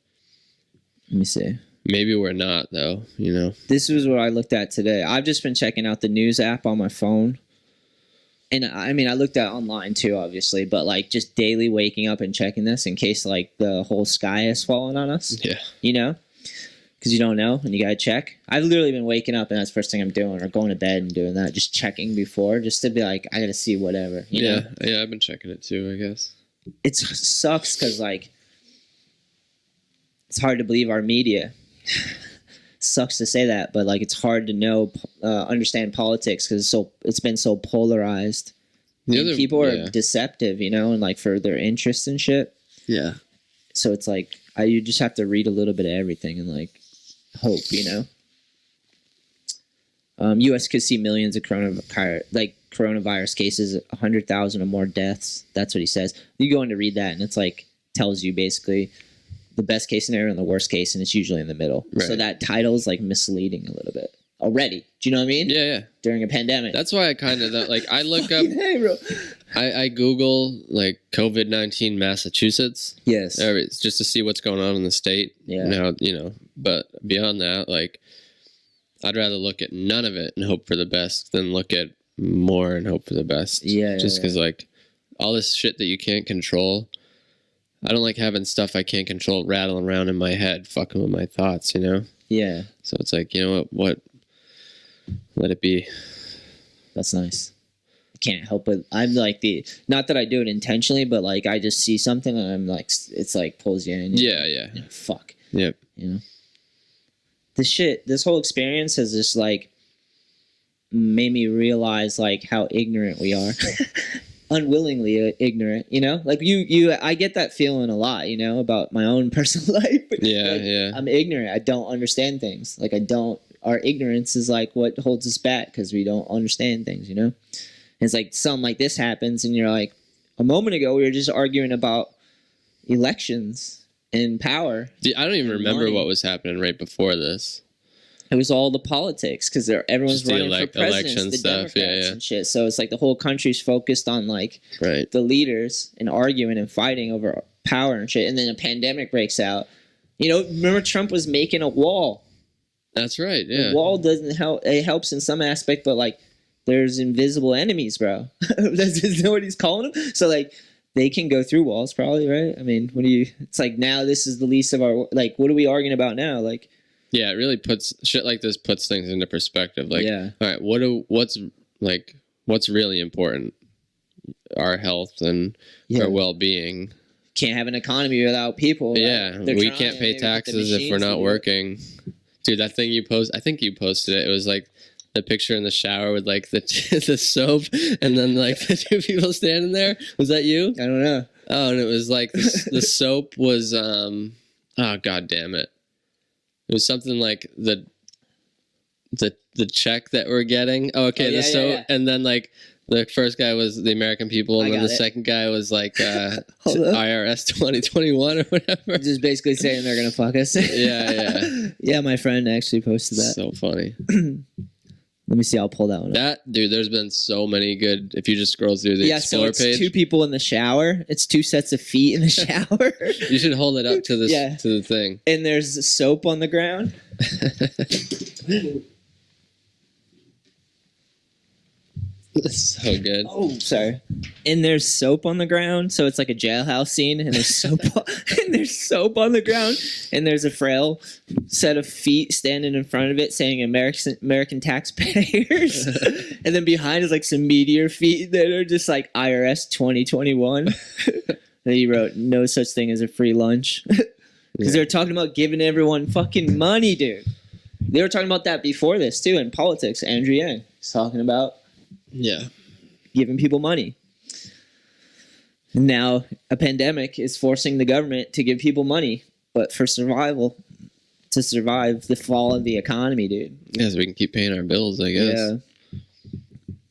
let me see. Maybe we're not, though, you know? This was what I looked at today. I've just been checking out the news app on my phone. And I mean, I looked at online too, obviously, but like just daily waking up and checking this in case like the whole sky has fallen on us. Yeah. You know? Because you don't know and you got to check. I've literally been waking up and that's the first thing I'm doing, or going to bed and doing that, just checking before, just to be like, I got to see whatever. You know? Yeah, I've been checking it too, I guess. It sucks because like, it's hard to believe our media. Sucks to say that, but like it's hard to understand politics because it's been so polarized. People are deceptive, you know, and like for their interests and shit. Yeah. So it's like you just have to read a little bit of everything and like hope, you know. U.S. could see millions of coronavirus cases, 100,000 or more deaths. That's what he says. You go in to read that, and it's like tells you basically the best case scenario and the worst case, and it's usually in the middle. Right. So that title is like misleading a little bit already. Do you know what I mean? Yeah. During a pandemic. That's why I kind of like I look up. Hey, bro. I Google like COVID-19 Massachusetts. Yes. Just to see what's going on in the state. Yeah. Now, you know, but beyond that, like, I'd rather look at none of it and hope for the best than look at more and hope for the best. Yeah. Just because like all this shit that you can't control. I don't like having stuff I can't control rattling around in my head, fucking with my thoughts, you know? Yeah. So it's like, you know what? Let it be. That's nice. I can't help it. I'm like not that I do it intentionally, but like I just see something and I'm like, it's like pulls you in. Yeah. You know, fuck. Yep. You know? This whole experience has just like made me realize like how ignorant we are. Unwillingly ignorant, you know, like I get that feeling a lot, you know, about my own personal life. Yeah. I'm ignorant. I don't understand things. Like our ignorance is like what holds us back because we don't understand things, you know. And it's like something like this happens and you're like, a moment ago we were just arguing about elections and power. I don't even remember what was happening right before this. It was all the politics because everyone's running for presidents, election the stuff, Democrats and shit. So it's like the whole country's focused on like the leaders and arguing and fighting over power and shit. And then a pandemic breaks out. You know, remember Trump was making a wall. That's right. Yeah, the wall doesn't help. It helps in some aspect, but like there's invisible enemies, bro. That's what he's calling them. So like they can go through walls, probably, right? I mean, it's like now this is the least of our like. What are we arguing about now? Like. Yeah, it really puts shit like this puts things into perspective. Like, all right, what's really important? Our health and our well-being. Can't have an economy without people. Yeah, we can't pay taxes if we're not working. Dude, that thing you post, I think you posted it. It was like the picture in the shower with like the soap and then like the two people standing there. Was that you? I don't know. Oh, and it was like the soap was oh god damn it. It was something like the check that we're getting. Oh, okay, soap, and then like the first guy was the American people, and then the second guy was like IRS 2021 or whatever. Just basically saying they're gonna fuck us. Yeah. My friend actually posted that. So funny. Let me see. I'll pull that one up. Dude, there's been so many good. If you just scroll through the Explore page, two people in the shower. It's two sets of feet in the shower. You should hold it up to this to the thing. And there's soap on the ground. That's so good. Oh, sorry. And there's soap on the ground, so it's like a jailhouse scene. And there's soap, and there's soap on the ground, and there's a frail set of feet standing in front of it, saying American taxpayers. And then behind is like some meteor feet that are just like IRS 2021. And he wrote, "No such thing as a free lunch," because they're talking about giving everyone fucking money, dude. They were talking about that before this too in politics. Andrew Yang was talking about. Yeah. Giving people money. Now, a pandemic is forcing the government to give people money, but for survival. to survive the fall of the economy, dude. Yeah, so we can keep paying our bills, I guess. Yeah.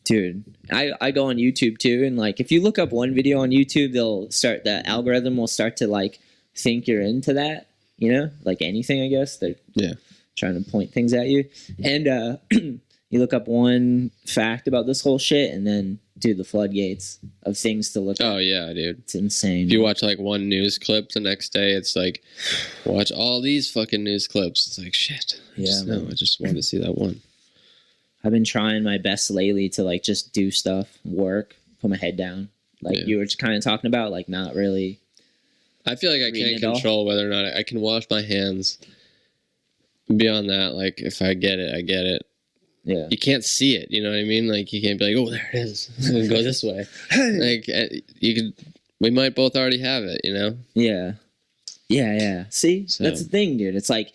Dude, I go on YouTube too, and like if you look up one video on YouTube, the algorithm will start to like think you're into that, you know, like anything, I guess. They're trying to point things at you. And you look up one fact about this whole shit, and then, dude, the floodgates of things to look at. Oh, yeah, dude. It's insane. If you watch like one news clip, the next day it's like, watch all these fucking news clips. It's like, shit. I just wanted to see that one. I've been trying my best lately to like just do stuff, work, put my head down. Like you were just kind of talking about, like not really. I feel like I can't control whether or not I can wash my hands. Beyond that, like if I get it, I get it. Yeah. You can't see it, you know what I mean? Like you can't be like, oh, there it is. Go this way. Like you could. We might both already have it, you know? Yeah. Yeah. See, that's the thing, dude. It's like.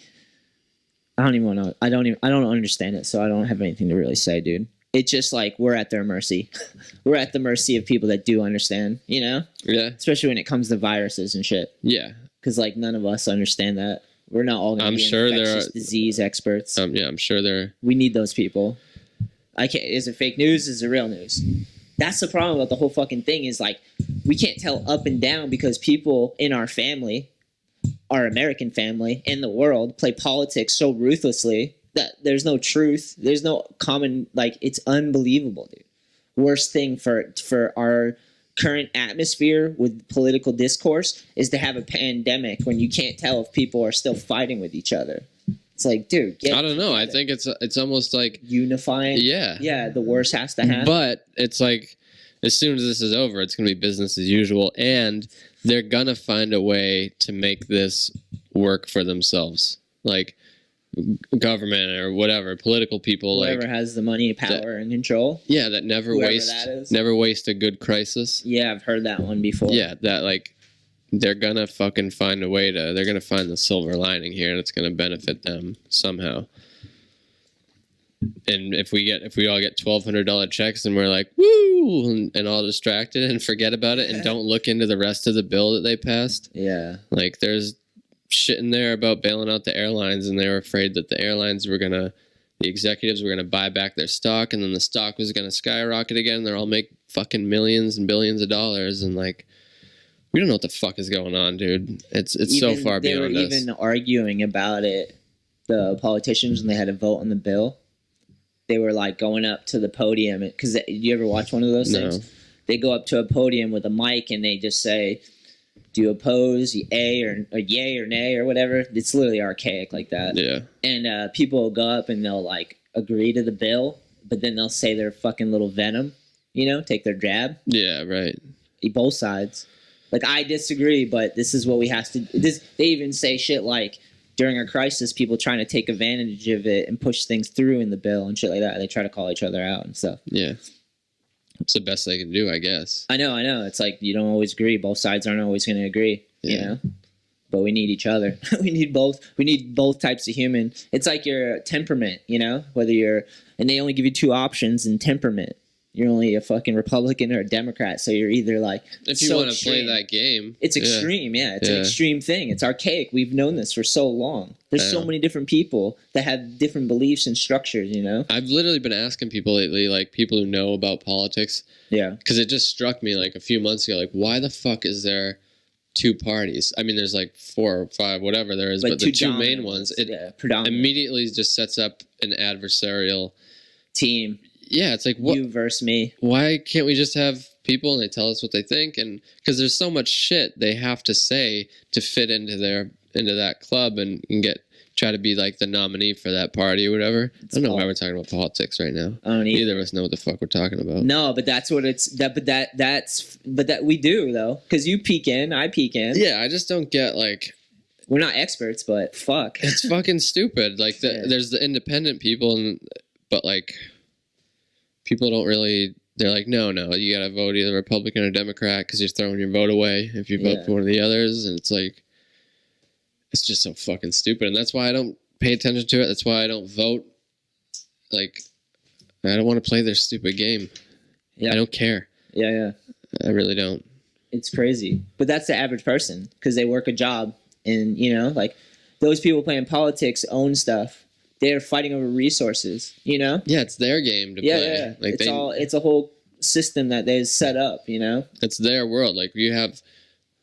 I don't even want to. I don't understand it, so I don't have anything to really say, dude. It's just like we're at their mercy. We're at the mercy of people that do understand, you know? Yeah. Especially when it comes to viruses and shit. Yeah. Because like none of us understand that. We're not all going to be infectious disease experts. Yeah, I'm sure there. We need those people. Is it fake news? Is it real news? That's the problem about the whole fucking thing. Is like we can't tell up and down because people in our family. Our American family in the world play politics so ruthlessly that there's no truth. There's no common, like, it's unbelievable, dude. Worst thing for our current atmosphere with political discourse is to have a pandemic when you can't tell if people are still fighting with each other. It's like, dude, I don't know. I think it's almost like unifying. Yeah. Yeah. The worst has to happen. But it's like, as soon as this is over, it's going to be business as usual. And they're going to find a way to make this work for themselves. Like government or whatever, political people. Whoever has the money, power, and control. Yeah, that never waste a good crisis. Yeah, I've heard that one before. Yeah, that like they're going to fucking find a way to, they're going to find the silver lining here and it's going to benefit them somehow. And if we all get $1,200 checks and we're like, woo, and all distracted and forget about it and don't look into the rest of the bill that they passed. Yeah. Like there's shit in there about bailing out the airlines and they were afraid that the executives were going to buy back their stock and then the stock was going to skyrocket again. They'll all make fucking millions and billions of dollars. And like, we don't know what the fuck is going on, dude. It's so far beyond us. They were even arguing about it, the politicians, when they had a vote on the bill. They were like going up to the podium because you ever watch one of those things? They go up to a podium with a mic and they just say, "Do you oppose yay or nay or whatever?" It's literally archaic like that. Yeah. And people will go up and they'll like agree to the bill, but then they'll say their fucking little venom, you know, take their jab. Yeah, right. Both sides. Like I disagree, but this is what we have to. They even say shit like. During a crisis, people trying to take advantage of it and push things through in the bill and shit like that. They try to call each other out and stuff. Yeah. It's the best they can do, I guess. I know. It's like you don't always agree. Both sides aren't always going to agree, you know? But we need each other. We need both. We need both types of human. It's like your temperament, you know? And they only give you two options in temperament. You're only a fucking Republican or a Democrat, so you're either like if you want to play that game. It's extreme, It's an extreme thing. It's archaic. We've known this for so long. There's so many different people that have different beliefs and structures, you know? I've literally been asking people lately, like people who know about politics. Yeah. Because it just struck me like a few months ago, like why the fuck is there two parties? I mean, there's like 4 or 5, whatever there is, but the two main ones, it immediately just sets up an adversarial team. Yeah, it's like what you versus me. Why can't we just have people and they tell us what they think? And because there's so much shit they have to say to fit into that club and try to be like the nominee for that party or whatever. I don't know why we're talking about politics right now. I don't either. Neither of us know what the fuck we're talking about. No, but that's what it's that we do though, because you peek in, I peek in. Yeah, I just don't get like. We're not experts, but fuck, it's fucking stupid. Like there's the independent people, but like. People don't really, they're like, no, you got to vote either Republican or Democrat because you're throwing your vote away if you vote for one of the others. And it's like, it's just so fucking stupid. And that's why I don't pay attention to it. That's why I don't vote. Like, I don't want to play their stupid game. Yeah. I don't care. Yeah. I really don't. It's crazy. But that's the average person because they work a job and, you know, like those people playing politics own stuff. They're fighting over resources, you know? Yeah, it's their game to Yeah, play. yeah. Like It's a whole system that they set up, you know? It's their world. Like you have.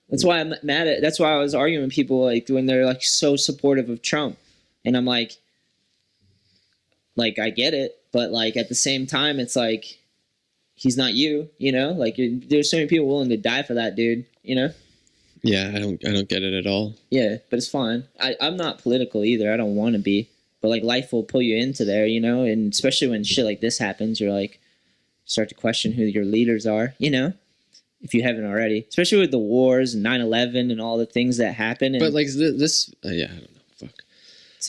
That's why I'm mad at. That's why I was arguing with people like when they're like so supportive of Trump, and I'm like I get it, but like at the same time, it's like he's not you, you know? Like there's so many people willing to die for that dude, you know? Yeah, I don't get it at all. Yeah, but it's fine. I'm not political either. I don't want to be. But like life will pull you into there, you know? And especially when shit like this happens, you're like start to question who your leaders are, you know? If you haven't already. Especially with the wars and 9/11 and all the things that happen. And but like this yeah, I don't know. Fuck.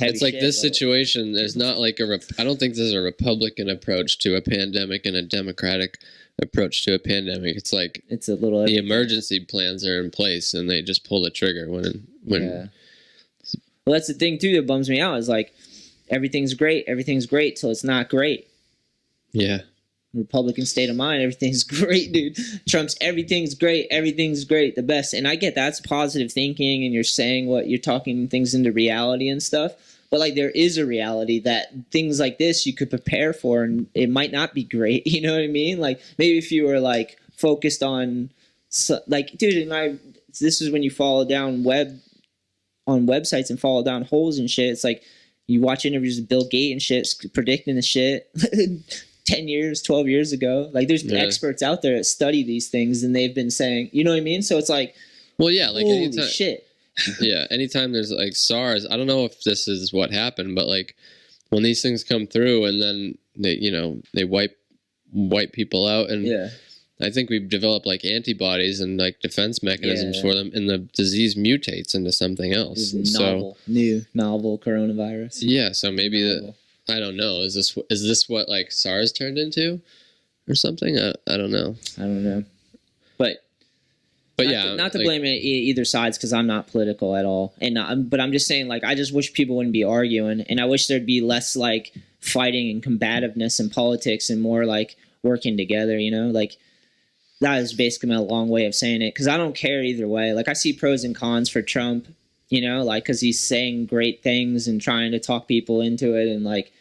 It's like this situation, there's not like I don't think there's a Republican approach to a pandemic and a Democratic approach to a pandemic. It's like it's a little the emergency plans are in place and they just pull the trigger when yeah. Well, that's the thing too that bums me out is like everything's great till it's not great. Yeah. Republican state of mind, everything's great, dude. Trump's everything's great, the best. And I get that's positive thinking and you're saying what you're talking things into reality and stuff. But like there is a reality that things like this you could prepare for and it might not be great. You know what I mean? Like maybe if you were like focused on like, dude, this is when you follow down websites and follow down holes and shit. It's like you watch interviews with Bill Gates and shit predicting the shit 10 years, 12 years ago. Like there's experts out there that study these things and they've been saying, you know what I mean? So it's like, well, yeah, like holy anytime, shit. Yeah, anytime there's like SARS, I don't know if this is what happened, but like when these things come through and then they wipe people out, and yeah. I think we've developed like antibodies and like defense mechanisms for them, and the disease mutates into something else. Novel coronavirus. Yeah, so maybe I don't know. Is this what like SARS turned into, or something? I don't know. But not to blame either sides because I'm not political at all, but I'm just saying like I just wish people wouldn't be arguing, and I wish there'd be less like fighting and combativeness in politics and more like working together. You know, like that is basically my long way of saying it because I don't care either way. Like I see pros and cons for Trump, you know, like because he's saying great things and trying to talk people into it and like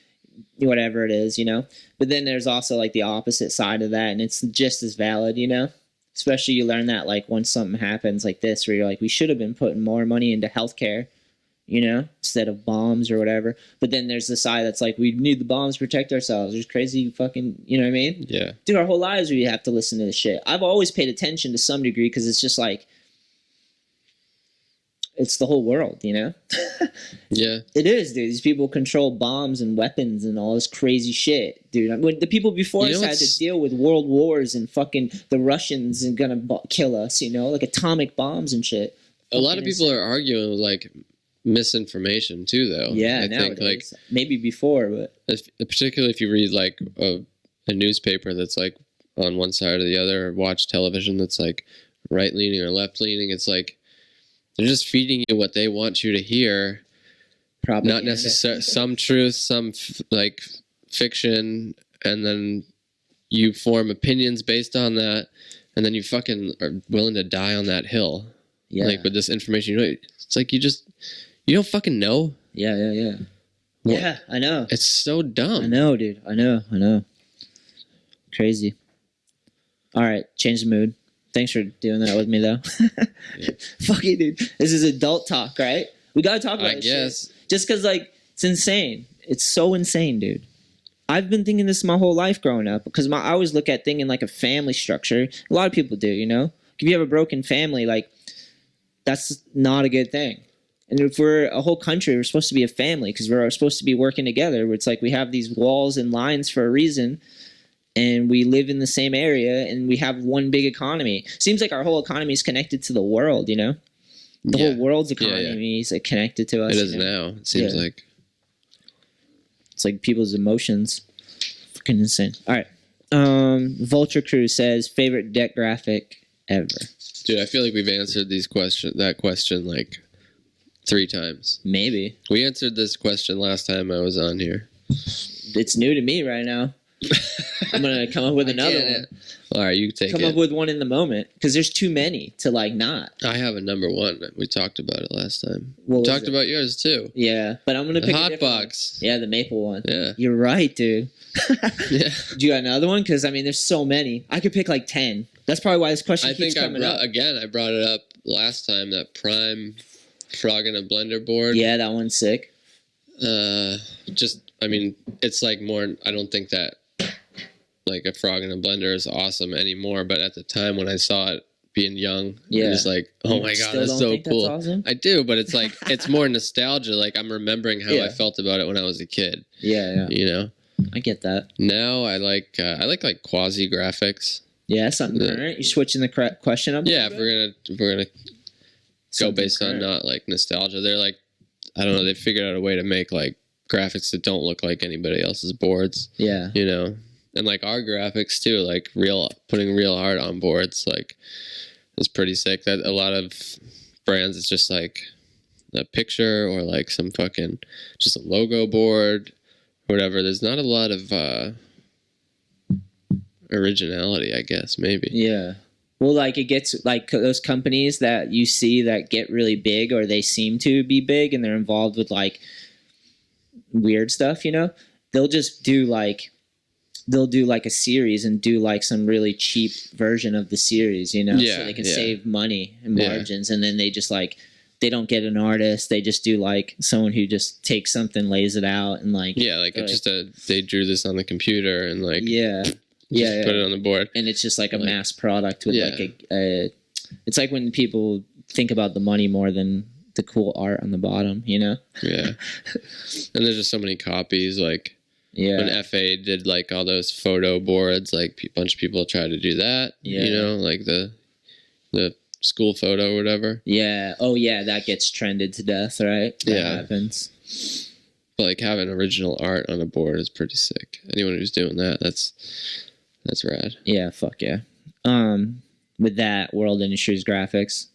whatever it is, you know. But then there's also like the opposite side of that, and it's just as valid, you know. Especially you learn that like once something happens like this where you're like, we should have been putting more money into healthcare, you know, instead of bombs or whatever. But then there's the side that's like, we need the bombs to protect ourselves. There's crazy fucking, you know what I mean? Yeah. Dude, our whole lives we have to listen to this shit. I've always paid attention to some degree because it's just like, it's the whole world, you know? Yeah. It is, dude. These people control bombs and weapons and all this crazy shit, dude. I mean, the people before us had to deal with world wars and fucking the Russians are gonna kill us, you know? Like atomic bombs and shit. A lot of people are arguing with like misinformation too, though. Yeah, I think like maybe before, but particularly if you read like a newspaper that's like on one side or the other, or watch television that's like right leaning or left leaning, it's like they're just feeding you what they want you to hear. Probably not necessarily some truth, some like fiction, and then you form opinions based on that, and then you fucking are willing to die on that hill. Yeah. Like with this information, it's like you don't fucking know. Yeah. Well, yeah, I know. It's so dumb. I know, dude. I know. Crazy. All right, change the mood. Thanks for doing that with me, though. Fuck it, dude. This is adult talk, right? We gotta talk about this shit. Just because, like, it's insane. It's so insane, dude. I've been thinking this my whole life growing up because I always look at things in, like, a family structure. A lot of people do, you know? If you have a broken family, like, that's not a good thing. And if we're a whole country, we're supposed to be a family because we're supposed to be working together. It's like we have these walls and lines for a reason. And we live in the same area, and we have one big economy. Seems like our whole economy is connected to the world, you know? The whole world's economy is like, connected to us. It is now, it seems like. It's like people's emotions. Fucking insane. All right. Vulture Crew says, favorite deck graphic ever. Dude, I feel like we've answered that question like 3 times. Maybe. We answered this question last time I was on here. It's new to me right now. I'm gonna come up with another one. All right, you take it. Come up with one in the moment because there's too many to like not. I have a number one. We talked about it last time. What We was talked it? about yours too. Yeah, but I'm gonna The pick a hot different one. box. Yeah, the maple one. Yeah. You're right, dude. Yeah. Do you got another one? Because I mean, there's so many. I could pick like 10. That's probably why this question I keeps think coming up. I brought it up last time. That prime frog in a blender board. Yeah, that one's sick. I mean, it's like more. I don't think that like a frog in a blender is awesome anymore. But at the time when I saw it, being young, Yeah. it was like, oh my god, Still that's don't so think cool. That's awesome? I do, but it's like it's more nostalgia. Like I'm remembering how Yeah. I felt about it when I was a kid. Yeah. You know. I get that. Now I like quasi graphics. Yeah, something current. You're switching the question up. Yeah, if we're gonna go Something based on current. not like nostalgia, they're like, I don't know, they figured out a way to make like graphics that don't look like anybody else's boards. Yeah. You know, and like our graphics too, like putting real art on boards, like is pretty sick. That a lot of brands, it's just like a picture or like some fucking just a logo board or whatever. There's not a lot of originality, I guess, maybe. Yeah. Well, like it gets like those companies that you see that get really big or they seem to be big and they're involved with like weird stuff, you know, they'll do like a series and do like some really cheap version of the series, you know, Yeah, so they can yeah. save money and Yeah. margins. And then they just like, they don't get an artist. They just do like someone who just takes something, lays it out and like, Yeah, like it's just they drew this on the computer and like yeah. just put it on the board. And it's just like a Like, mass product with yeah. like a it's like when people think about the money more than the cool art on the bottom, you know? Yeah. And there's just so many copies. Like Yeah. when FA did like all those photo boards, like a bunch of people tried to do that. Yeah. You know, like the school photo or whatever. Yeah. Oh yeah, that gets trended to death, right? That Yeah. happens. But like having original art on a board is pretty sick. Anyone who's doing that, that's rad. Yeah, fuck yeah. With that, World Industries graphics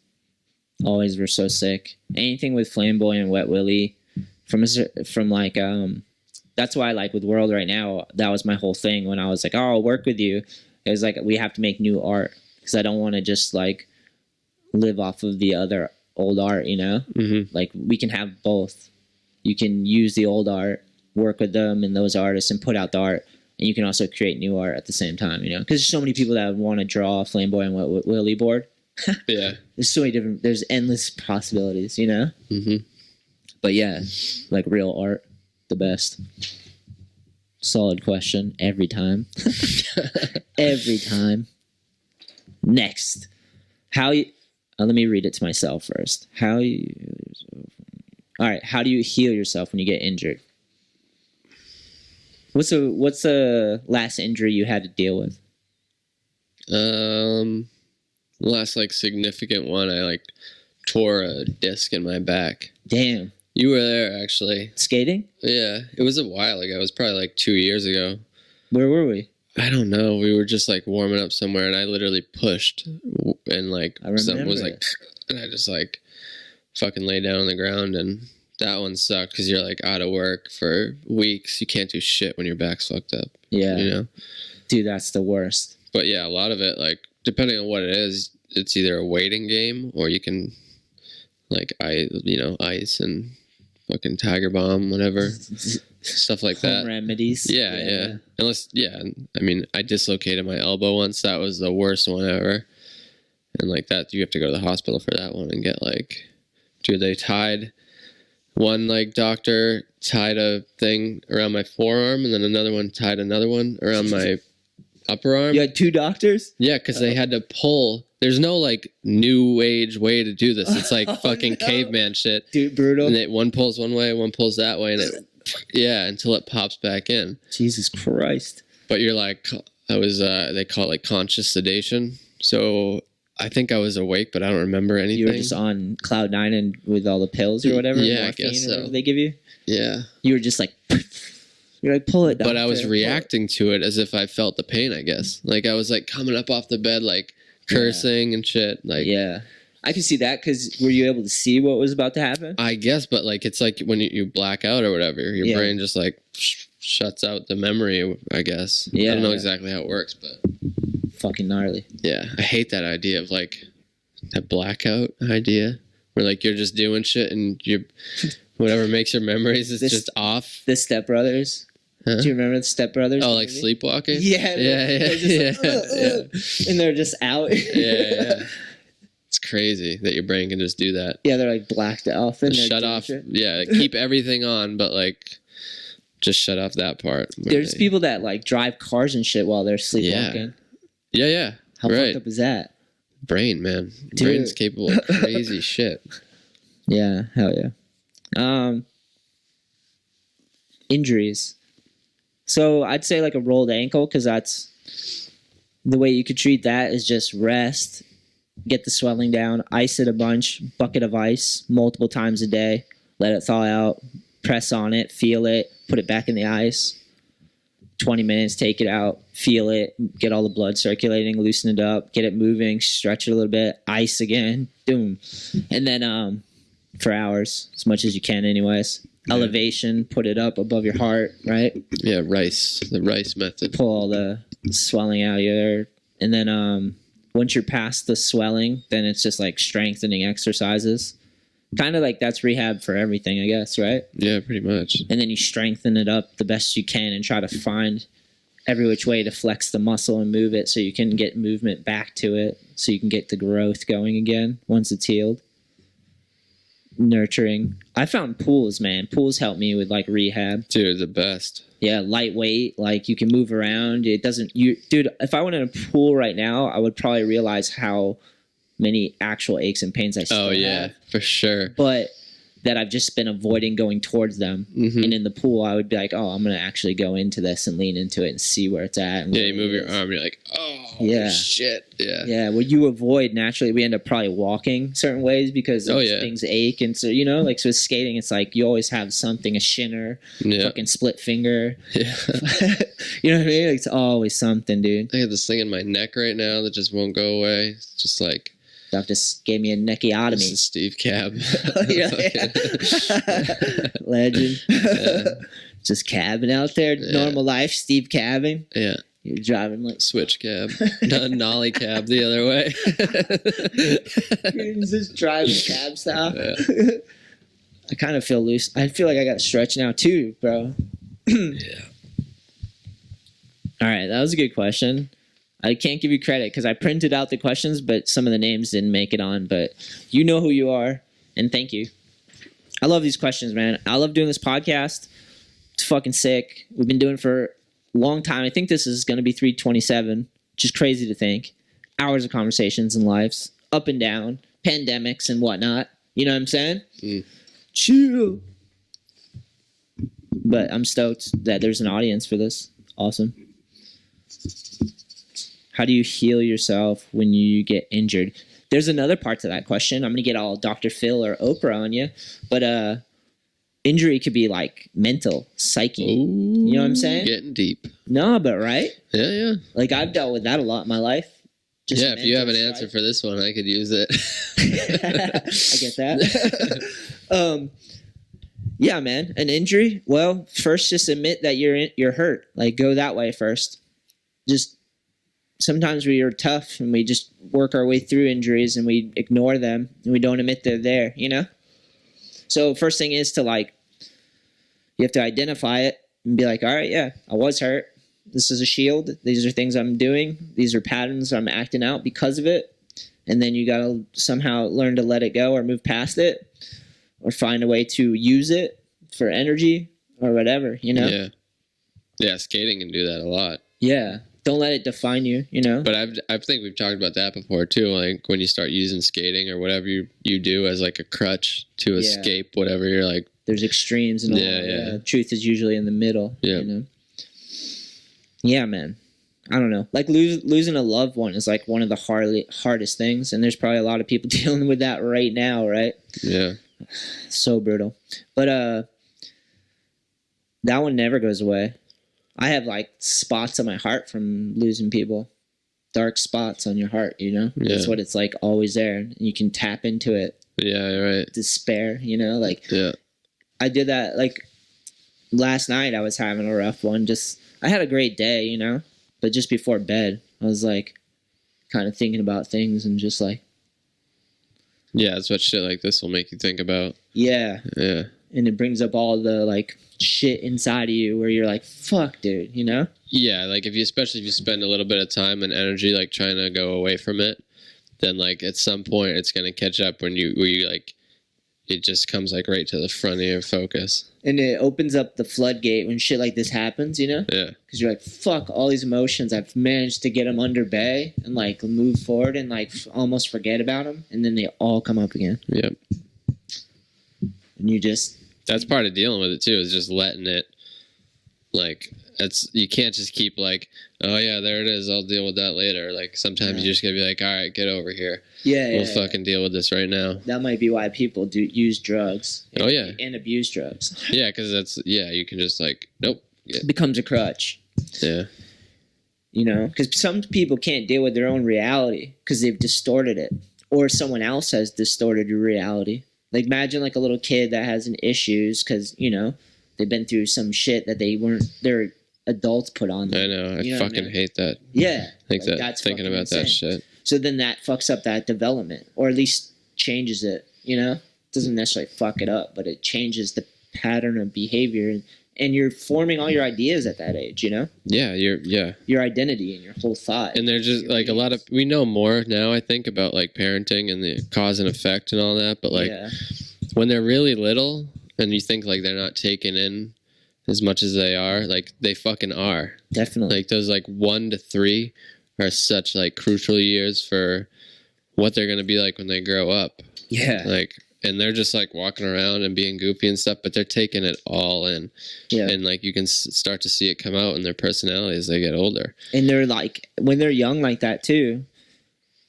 always were so sick. Anything with Flamboy and Wet Willy from like that's why like with World right now, that was my whole thing when I was like, oh, I'll work with you. It was like we have to make new art because I don't want to just like live off of the other old art, you know? Mm-hmm. Like we can have both. You can use the old art, work with them and those artists and put out the art. And you can also create new art at the same time, you know? Because there's so many people that want to draw a Flamboy and Wet Willy board. Yeah. There's so many different, there's endless possibilities, you know? Mm-hmm. But yeah, like real art, the best. Solid question every time. Every time. Next. Let me read it to myself first. All right, how do you heal yourself when you get injured? What's the last injury you had to deal with? Last like significant one, I like tore a disc in my back. Damn. You were there actually. Skating? Yeah, it was a while ago. It was probably like 2 years ago. Where were we? I don't know. We were just like warming up somewhere, and I literally pushed, and like I something was remember like, and I just like fucking lay down on the ground, and that one sucked because you're like out of work for weeks. You can't do shit when your back's fucked up. Yeah. You know. Dude, that's the worst. But yeah, a lot of it, like depending on what it is, it's either a waiting game or you can like ice and fucking Tiger Bomb, whatever. Stuff like Home that. remedies. Yeah. I mean, I dislocated my elbow once. That was the worst one ever. And like that, you have to go to the hospital for that one and get like, dude, they tied one like doctor tied a thing around my forearm and then another one tied another one around my upper arm. You had two doctors? Yeah, because they had to pull. There's no like new age way to do this. It's like fucking caveman shit. Dude, brutal. And one pulls one way, one pulls that way, and until it pops back in. Jesus Christ. But you're like, they call it like conscious sedation. So I think I was awake, but I don't remember anything. You were just on cloud nine and with all the pills or whatever. Yeah, I morphine guess or so. whatever they give you. Yeah. You were just like, you're like, pull it. But I was doctor, reacting to it as if I felt the pain, I guess. Like I was like coming up off the bed, like cursing and shit. Like yeah. I can see that because were you able to see what was about to happen? I guess, but like it's like when you black out or whatever, your brain just like shuts out the memory, I guess. Yeah, I don't know yeah. exactly how it works, but Fucking gnarly. yeah, I hate that idea of like that blackout idea where like you're just doing shit and you whatever makes your memories is just off. The Step Brothers. Huh? Do you remember the Step Brothers? Oh, like sleepwalking? Yeah. Yeah. Just like, and they're just out. Yeah. It's crazy that your brain can just do that. Yeah, they're like blacked off. And Shut off. Shit. Yeah, keep everything on, but like just shut off that part. There's people that like drive cars and shit while they're sleepwalking. Yeah. How fucked up is that? Brain, man. Dude. Brain's capable of crazy shit. Yeah, hell yeah. Injuries. So I'd say like a rolled ankle, because that's the way you could treat that is just rest, get the swelling down, ice it a bunch, bucket of ice multiple times a day, let it thaw out, press on it, feel it, put it back in the ice, 20 minutes, take it out, feel it, get all the blood circulating, loosen it up, get it moving, stretch it a little bit, ice again, boom. And then for hours, as much as you can anyways. Elevation, put it up above your heart, right? Yeah, the rice method. Pull all the swelling out of there. And then once you're past the swelling, then it's just like strengthening exercises. Kind of like that's rehab for everything, I guess, right? Yeah, pretty much. And then you strengthen it up the best you can and try to find every which way to flex the muscle and move it so you can get movement back to it, so you can get the growth going again once it's healed. Nurturing. I found pools, man. Pools help me with like rehab. Dude, the best. Yeah, lightweight. Like you can move around. It doesn't. Dude. If I went in a pool right now, I would probably realize how many actual aches and pains I still have. For sure. But that I've just been avoiding going towards them. Mm-hmm. And in the pool, I would be like, oh, I'm gonna actually go into this and lean into it and see where it's at. And you move your arm. And you're like, oh, shit. Yeah. Yeah. What you avoid naturally, we end up probably walking certain ways because things ache, and so like so with skating, it's like you always have something, a shinner, fucking split finger. Yeah. You know what I mean? Like, it's always something, dude. I have this thing in my neck right now that just won't go away. It's just like. Doctor gave me a neckiotomy. This is Steve Cab. Legend. Yeah. Just cabbing out there, normal life, Steve cabbing. Yeah. You're driving like switch cab, not nollie cab the other way. You're just driving cab style. Yeah. I kind of feel loose. I feel like I got to stretch now too, bro. Yeah. All right, that was a good question. I can't give you credit because I printed out the questions, but some of the names didn't make it on. But you know who you are, and thank you. I love these questions, man. I love doing this podcast. It's fucking sick. We've been doing it for a long time. I think this is going to be 327, which is crazy to think. Hours of conversations and lives, up and down, pandemics and whatnot. You know what I'm saying? Chill. But I'm stoked that there's an audience for this. Awesome. How do you heal yourself when you get injured? There's another part to that question. I'm going to get all Dr. Phil or Oprah on you. But injury could be like mental, psyche. Ooh, you know what I'm saying? Getting deep. No, but right? Yeah. Like I've dealt with that a lot in my life. Just if you have an answer for this one, I could use it. I get that. Yeah, man. An injury? Well, first just admit that you're hurt. Like go that way first. Just sometimes we are tough and we just work our way through injuries and we ignore them and we don't admit they're there, you know? So first thing is to like, you have to identify it and be like, all right, yeah, I was hurt. This is a shield. These are things I'm doing. These are patterns I'm acting out because of it. And then you got to somehow learn to let it go or move past it or find a way to use it for energy or whatever, you know? Yeah. Yeah, skating can do that a lot. Yeah. Don't let it define you, you know? But I think we've talked about that before too. Like when you start using skating or whatever you do as like a crutch to escape whatever, you're like. There's extremes and all. Yeah. Truth is usually in the middle. Yeah. You know? Yeah, man. I don't know. Like losing a loved one is like one of the hardest things. And there's probably a lot of people dealing with that right now, right? Yeah. So brutal. But that one never goes away. I have like spots on my heart from losing people. Dark spots on your heart, you know? Yeah. That's what it's like, always there. And you can tap into it. Yeah, right. Despair, you know? Like, yeah. I did that, like, last night I was having a rough one. I had a great day, you know, but just before bed, I was like kind of thinking about things and just like, Yeah, that's what shit like this will make you think about. yeah. Yeah. And it brings up all the like shit inside of you where you're like, fuck, dude, you know? Yeah, like especially if you spend a little bit of time and energy like trying to go away from it, then like at some point it's gonna catch up where you like it just comes like right to the front of your focus. And it opens up the floodgate when shit like this happens, you know? Yeah. Because you're like, fuck, all these emotions, I've managed to get them under bay and like move forward and like almost forget about them, and then they all come up again. Yep. And you just... That's part of dealing with it too, is just letting it, like, you can't just keep like, oh yeah, there it is, I'll deal with that later. Like sometimes you just gotta be like, all right, get over here. We'll fucking deal with this right now. That might be why people do use drugs. And abuse drugs. Yeah, because you can just like, nope. It becomes a crutch. Yeah. You know, because some people can't deal with their own reality because they've distorted it, or someone else has distorted your reality. Like imagine like a little kid that has an issues because, you know, they've been through some shit that their adults put on them. I know. I fucking hate that. Yeah. Like that. That's thinking about insane. That shit. So then that fucks up that development, or at least changes it, you know? Doesn't necessarily fuck it up, but it changes the pattern of behavior. And you're forming all your ideas at that age, you know? Yeah, your identity and your whole thought. And they're just like we know more now, I think, about like parenting and the cause and effect and all that. But like when they're really little and you think like they're not taking in as much as they are, like they fucking are. Definitely. Like those like 1 to 3 are such like crucial years for what they're going to be like when they grow up. Yeah. Like, and they're just like walking around and being goofy and stuff, but they're taking it all in. Yeah. And like you can start to see it come out in their personality as they get older. And they're like, when they're young like that too,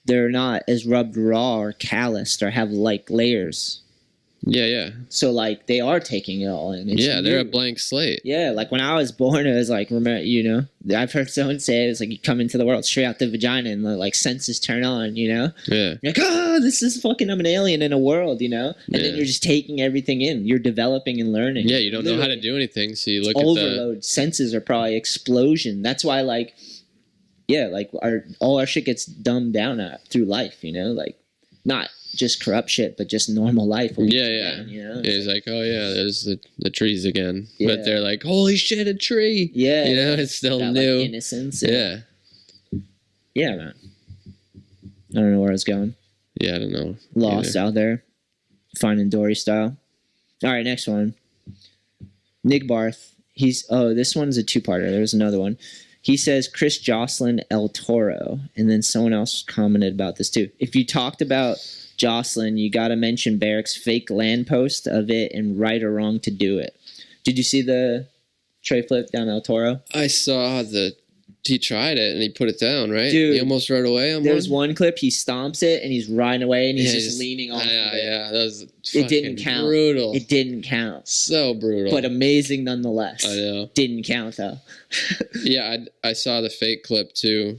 they're not as rubbed raw or calloused or have like layers. Yeah. So like they are taking it all in. They're a blank slate. Yeah, like when I was born, it was like, remember, you know, I've heard someone say it was like you come into the world straight out the vagina and the like senses turn on, you know? Yeah. You're like, oh, this is fucking, I'm an alien in a world, you know? And then you're just taking everything in. You're developing and learning. Yeah, you don't know how to do anything, so you look overload. Senses are probably explosion. That's why like, like all our shit gets dumbed down through life, you know? Like not just corrupt shit, but just normal life. Down, you know? It's like, oh yeah, there's the trees again. Yeah. But they're like, holy shit, a tree. Yeah. You know, it's still that, new. Like, innocence. Yeah. Yeah, man. I don't know where I was going. Yeah, I don't know. Lost out there. Finding Dory style. All right, next one. Nick Barth. This one's a two-parter. There was another one. He says Chris Jocelyn El Toro. And then someone else commented about this too. If you talked about Jocelyn, you got to mention Barrick's fake land post of it and right or wrong to do it. Did you see the tray flip down El Toro? I saw he tried it and he put it down, right? Dude, he almost rode away on there's one clip, he stomps it and he's riding away and he's just leaning off of it. Yeah, that was it didn't count. Brutal. It didn't count. So brutal. But amazing nonetheless. I know. Didn't count though. Yeah, I saw the fake clip too.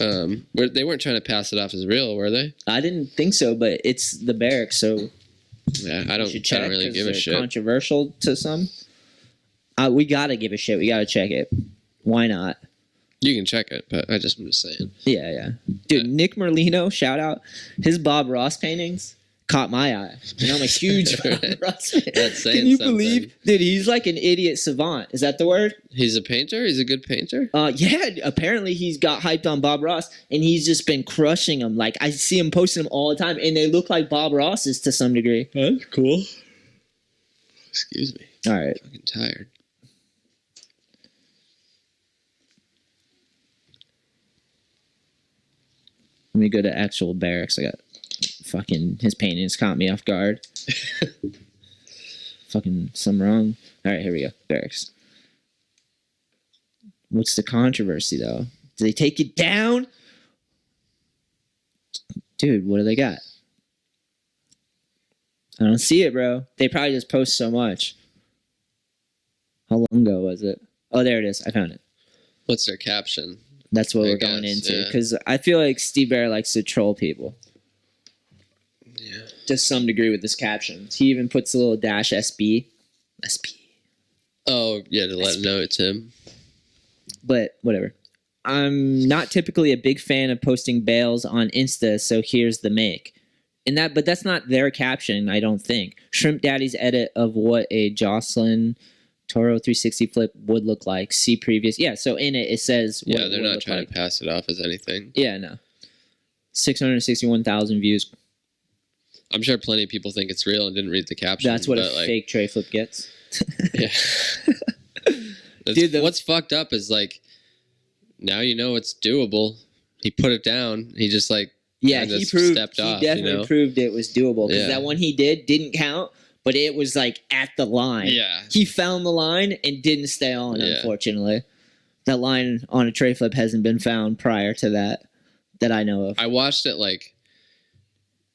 They weren't trying to pass it off as real, were they? I didn't think so, but it's the Barrick, so yeah, I don't really give a shit. Controversial to some. We gotta give a shit. We gotta check it. Why not? You can check it, but I'm just saying. Yeah. Dude, Nick Merlino, shout out. His Bob Ross paintings caught my eye. And I'm a huge Bob Ross fan. That's saying Can you something. believe? Dude, he's like an idiot savant. Is that the word? He's a painter? He's a good painter? Yeah, apparently he's got hyped on Bob Ross, and he's just been crushing them. Like, I see him posting them all the time, and they look like Bob Ross's to some degree. That's cool. Excuse me. All right. I'm fucking tired. Let me go to actual Barracks. I got fucking his paintings caught me off guard. Fucking something wrong. All right, here we go. Barracks. What's the controversy though? Do they take it down? Dude, what do they got? I don't see it, bro. They probably just post so much. How long ago was it? Oh, there it is. I found it. What's their caption? That's what we're going into. Because I feel like Steve Bear likes to troll people. Yeah. To some degree with his captions. He even puts a little dash SB. SB. Oh, yeah, to let him know it's him. But whatever. I'm not typically a big fan of posting bails on Insta, so here's the make. But that's not their caption, I don't think. Shrimp Daddy's edit of what a Jocelyn Toro 360 flip would look like. See previous. Yeah, so in it says what Yeah, they're not trying to pass it off as anything. Yeah, no. 661,000 views. I'm sure plenty of people think it's real and didn't read the caption. That's what a fake tray flip gets. Yeah. Dude, what's fucked up is like, now you know it's doable. He put it down. He just like he definitely proved it was doable because that one he didn't count, but it was like at the line. Yeah, he found the line and didn't stay on. Unfortunately, that line on a tray flip hasn't been found prior to that I know of. I watched it like,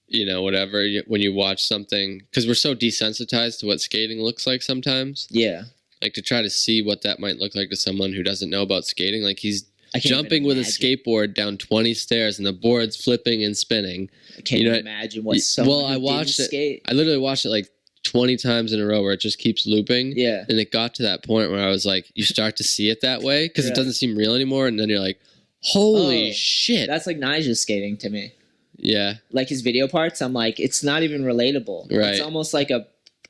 whatever, when you watch something, because we're so desensitized to what skating looks like sometimes. Yeah, like to try to see what that might look like to someone who doesn't know about skating. Like he's jumping with a skateboard down 20 stairs and the board's flipping and spinning. I can't even imagine what someone Well, I watched it. I literally watched it like 20 times in a row where it just keeps looping. Yeah. And it got to that point where I was like, you start to see it that way because it doesn't seem real anymore. And then you're like, holy shit. That's like Nigel's skating to me. Yeah. Like his video parts, I'm like, it's not even relatable. Right. It's almost like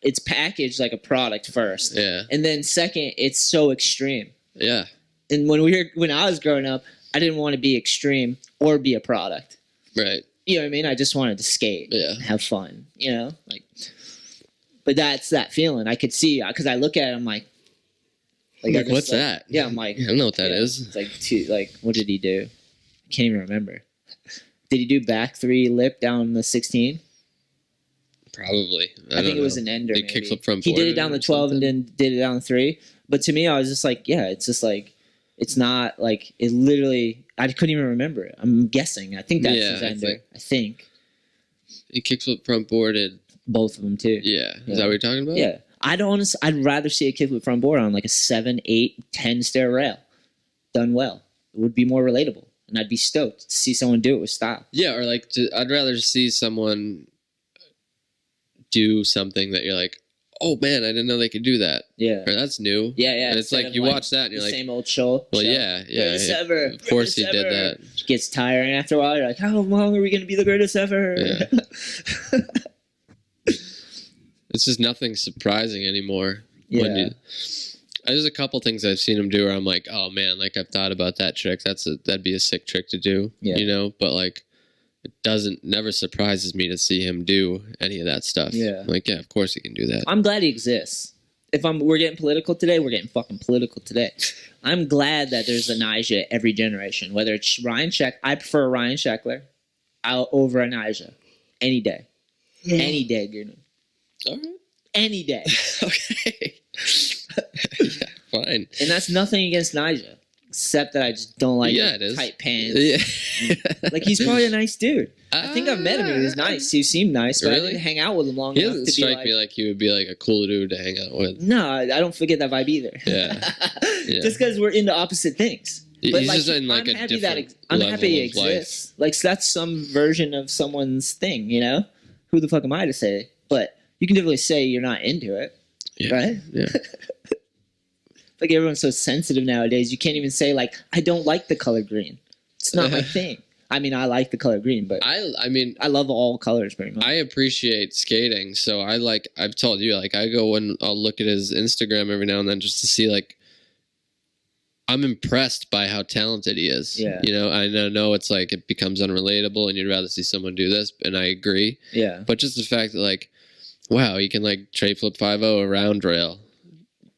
it's packaged like a product first. Yeah. And then second, it's so extreme. Yeah. And when I was growing up, I didn't want to be extreme or be a product. Right. You know what I mean? I just wanted to skate and have fun, like, but that's that feeling I could see because I look at it, I'm like what's that? Yeah. I'm like, I don't know what that is. It's like, what did he do? I can't even remember. Did he do back 3 lip down the 16? Probably. I think it was an ender. He kickflip from he did it down the 12 and then did it down the 3. But to me, I was just like, yeah, it's just like, it's not like it literally. I couldn't even remember it. I'm guessing. I think that's his ender. I think he kickflip front boarded both of them too. Yeah, is that what you're talking about? Yeah, I'd rather see a kickflip front board on like a 7, 8, 10 stair rail, done well. It would be more relatable, and I'd be stoked to see someone do it with style. Yeah, or like I'd rather see someone do something that you're like, oh man, I didn't know they could do that. Yeah. Or that's new. Yeah, yeah. And it's like you watch that and you're like, same old show. Well, yeah. Of course he did that. It gets tiring after a while. You're like, how long are we going to be the greatest ever? Yeah. It's just nothing surprising anymore. Yeah. There's a couple things I've seen him do where I'm like, oh man, like I've thought about that trick. That'd be a sick trick to do. Yeah. But like, it never surprises me to see him do any of that stuff. Yeah. Like, yeah, of course he can do that. I'm glad he exists. We're getting political today, we're getting fucking political today. I'm glad that there's a Nyjah every generation. Whether it's Ryan Sheckler, I prefer Ryan Sheckler over a Nyjah. Any day. Yeah. Any day, Gordon. All right. Any day. Okay. Yeah, fine. And that's nothing against Nyjah. Except that I just don't like tight pants. Yeah. Like, he's probably a nice dude. I think I've met him. He was nice. He seemed nice, but I didn't hang out with him long enough to be like... He doesn't strike me like he would be like a cool dude to hang out with. No, I don't forget that vibe either. Yeah. Just because we're into opposite things. But he's just in like a different I'm happy he exists. Like, so that's some version of someone's thing, Who the fuck am I to say? But you can definitely say you're not into it, right? Yeah. Like, everyone's so sensitive nowadays. You can't even say, like, I don't like the color green. It's not my thing. I mean, I like the color green, but I mean, I love all colors pretty much. I appreciate skating, so I've told you, like, I go and I'll look at his Instagram every now and then just to see, like, I'm impressed by how talented he is. Yeah. I know it's like it becomes unrelatable and you'd rather see someone do this, and I agree. Yeah. But just the fact that, like, wow, he can, like, tray flip 5-0 around rail.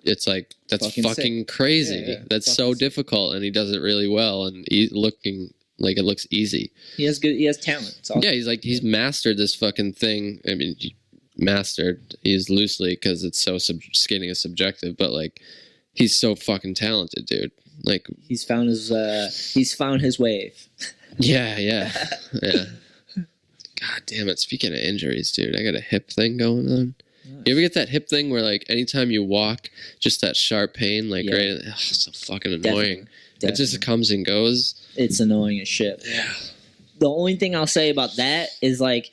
It's like, that's fucking crazy. Yeah, that's so difficult, and he does it really well, and looking like it looks easy. He has talent. Yeah, he's mastered this fucking thing. I mean, he's loosely because it's so skating is subjective, but like, he's so fucking talented, dude. Like, he's found his wave. Yeah. God damn it! Speaking of injuries, dude, I got a hip thing going on. You ever get that hip thing where, like, anytime you walk, just that sharp pain, like, right? It's so fucking annoying. Definitely. It just comes and goes. It's annoying as shit. Yeah. The only thing I'll say about that is, like,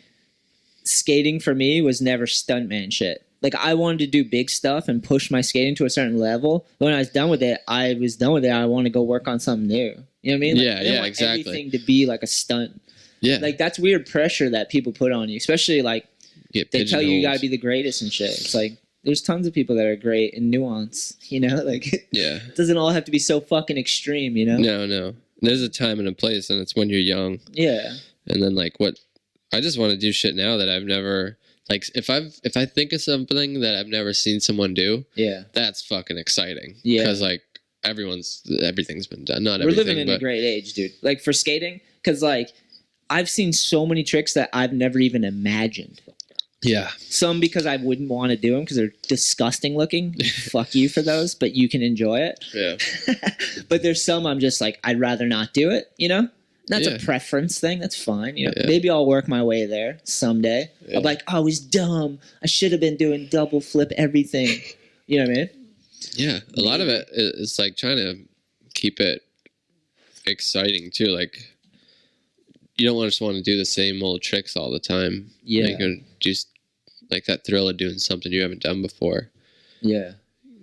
skating for me was never stuntman shit. like I wanted to do big stuff and push my skating to a certain level. But when I was done with it, I want to go work on something new. You know what I mean? Like, Yeah, I didn't want exactly. everything to be like a stunt. Yeah. Like that's weird pressure that people put on you, especially like Get they tell you pigeonholed. gotta be the greatest and shit. It's like there's tons of people that are great in nuance, you know? Like Yeah. it doesn't all have to be so fucking extreme, you know? No. There's a time and a place, and it's when you're young. Yeah. And then like what I just want to do shit now that I've never like if I think of something that I've never seen someone do, Yeah. that's fucking exciting. Yeah. Because like everything's been done. Not We're everything, living in but a great age, dude. Like for skating, because like I've seen so many tricks that I've never even imagined. yeah. Some because I wouldn't want to do them because they're disgusting looking. Fuck you for those, but you can enjoy it. Yeah. But there's some I'm just like, I'd rather not do it, you know? That's Yeah. a preference thing. That's fine. You know, Yeah. maybe I'll work my way there someday. Yeah. I'm like, oh, I was dumb. I should have been doing double flip everything. You know what I mean? Yeah. A lot of it is like trying to keep it exciting too. Like you don't just want to do the same old tricks all the time. Yeah. Like, or just like that thrill of doing something you haven't done before. Yeah.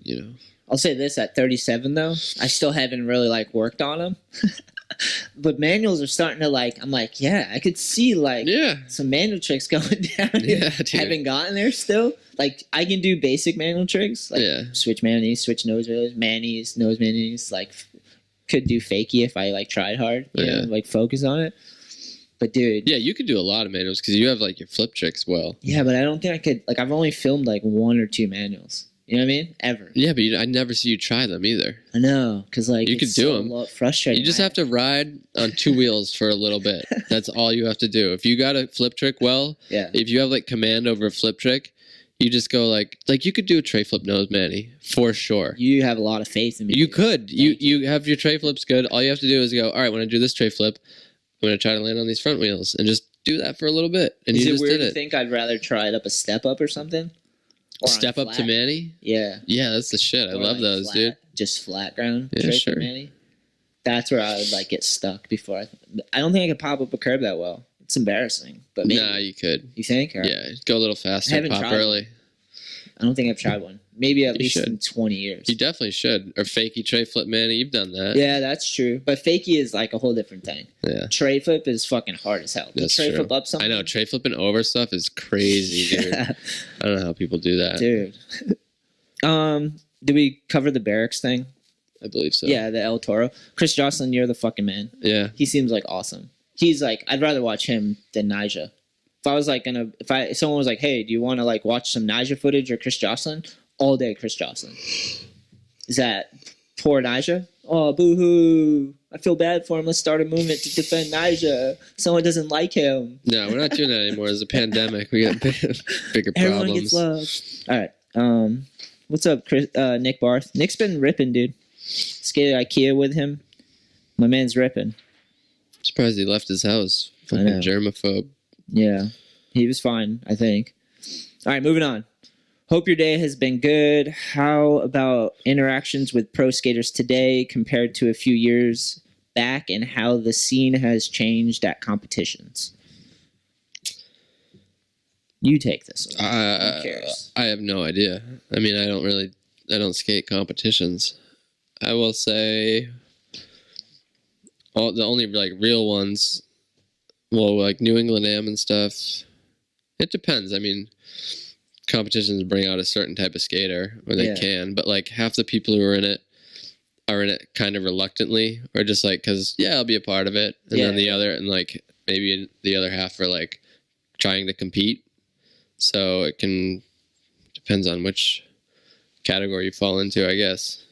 You know. I'll say this, at 37 though, I still haven't really like worked on them. But manuals are starting to like, I'm like, yeah, I could see like Yeah. some manual tricks going down. Yeah, dude. Haven't gotten there still. Like I can do basic manual tricks, like Yeah. switch manis, switch nose manis, nose manis. Like could do fakie if I like tried hard, you know, like focus on it. But dude, Yeah, you could do a lot of manuals because you have like your flip tricks well. yeah, but I don't think I could. Like I've only filmed like 1 or 2 manuals. You know what I mean? Ever. Yeah, but I never see you try them either. I know, because like You it's could do so 'em. frustrating. You just have to ride on 2 wheels for a little bit. That's all you have to do. If you got a flip trick well, Yeah. if you have like command over a flip trick, you just go like you could do a tray flip nose manny for sure. You have a lot of faith in me. You dude. could. You have your tray flips good. All you have to do is go, all right, when I do this tray flip, I'm going to try to land on these front wheels and just do that for a little bit. And Is you it just weird did to it. think I'd rather try it up a step up or something? Or on Step up to flat? manny? Yeah. Yeah, that's the shit. I Or, love like, those, flat, dude. Just flat ground. Yeah, tray sure. flip manny. That's where I would like get stuck before. I don't think I could pop up a curb that well. It's embarrassing, but maybe. Nah, you could. You think? Or, Yeah, go a little faster, haven't pop tried early. I don't think I've tried one. Maybe at You least should. in 20 years. You definitely should. Or fakey tray flip manny. You've done that. Yeah, that's true. But fakie is like a whole different thing. Yeah. Tray flip is fucking hard as hell. To That's tray true. flip up I something. know. Tray flipping over stuff is crazy, dude. I don't know how people do that. Dude. Did we cover the barracks thing? I believe so. Yeah, the El Toro. Chris Jocelyn, you're the fucking man. Yeah. He seems like awesome. He's like, I'd rather watch him than Nija. If I was like if someone was like, hey, do you want to like watch some Nija footage or Chris Jocelyn? All day Chris Jocelyn. Is that poor Nija? Oh, boo-hoo. I feel bad for him. Let's start a movement to defend Nija. Someone doesn't like him. No, we're not doing that anymore. It's a pandemic. We got bigger Everyone problems. gets love. All right. What's up, Chris, Nick Barth? Nick's been ripping, dude. Skated Ikea with him. My man's ripping. Surprised he left his house. I know. Fucking germaphobe. Yeah. He was fine, I think. All right, moving on. Hope your day has been good. How about interactions with pro skaters today compared to a few years back, and how the scene has changed at competitions? You take this one. Who cares? I have no idea. I mean, I don't skate competitions. I will say the only like real ones, well, like New England Am and stuff. It depends. I mean, competitions bring out a certain type of skater, or they can, but like half the people who are in it kind of reluctantly, or just like, cause I'll be a part of it. And then maybe the other half are like trying to compete. So it depends on which category you fall into, I guess.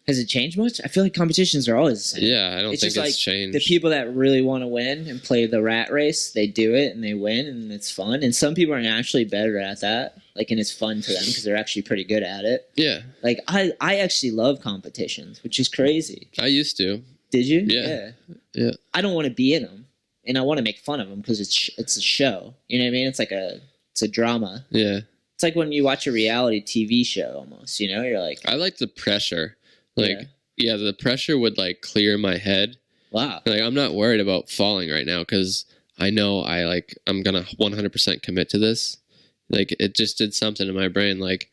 Has it changed much? I feel like competitions are always the same. Yeah, I don't think just it's like changed. the people that really want to win and play the rat race, they do it and they win and it's fun. And some people are naturally better at that, like, and it's fun to them because they're actually pretty good at it. Yeah. Like I actually love competitions, which is crazy. I used to. Did you? Yeah. I don't want to be in them, and I want to make fun of them because it's a show. You know what I mean? It's a drama. Yeah. It's like when you watch a reality TV show almost. You know, you're like, I like the pressure. Like, yeah, the pressure would like clear my head. wow. Like, I'm not worried about falling right now because I know I'm gonna 100% commit to this, Like it just did something to my brain. Like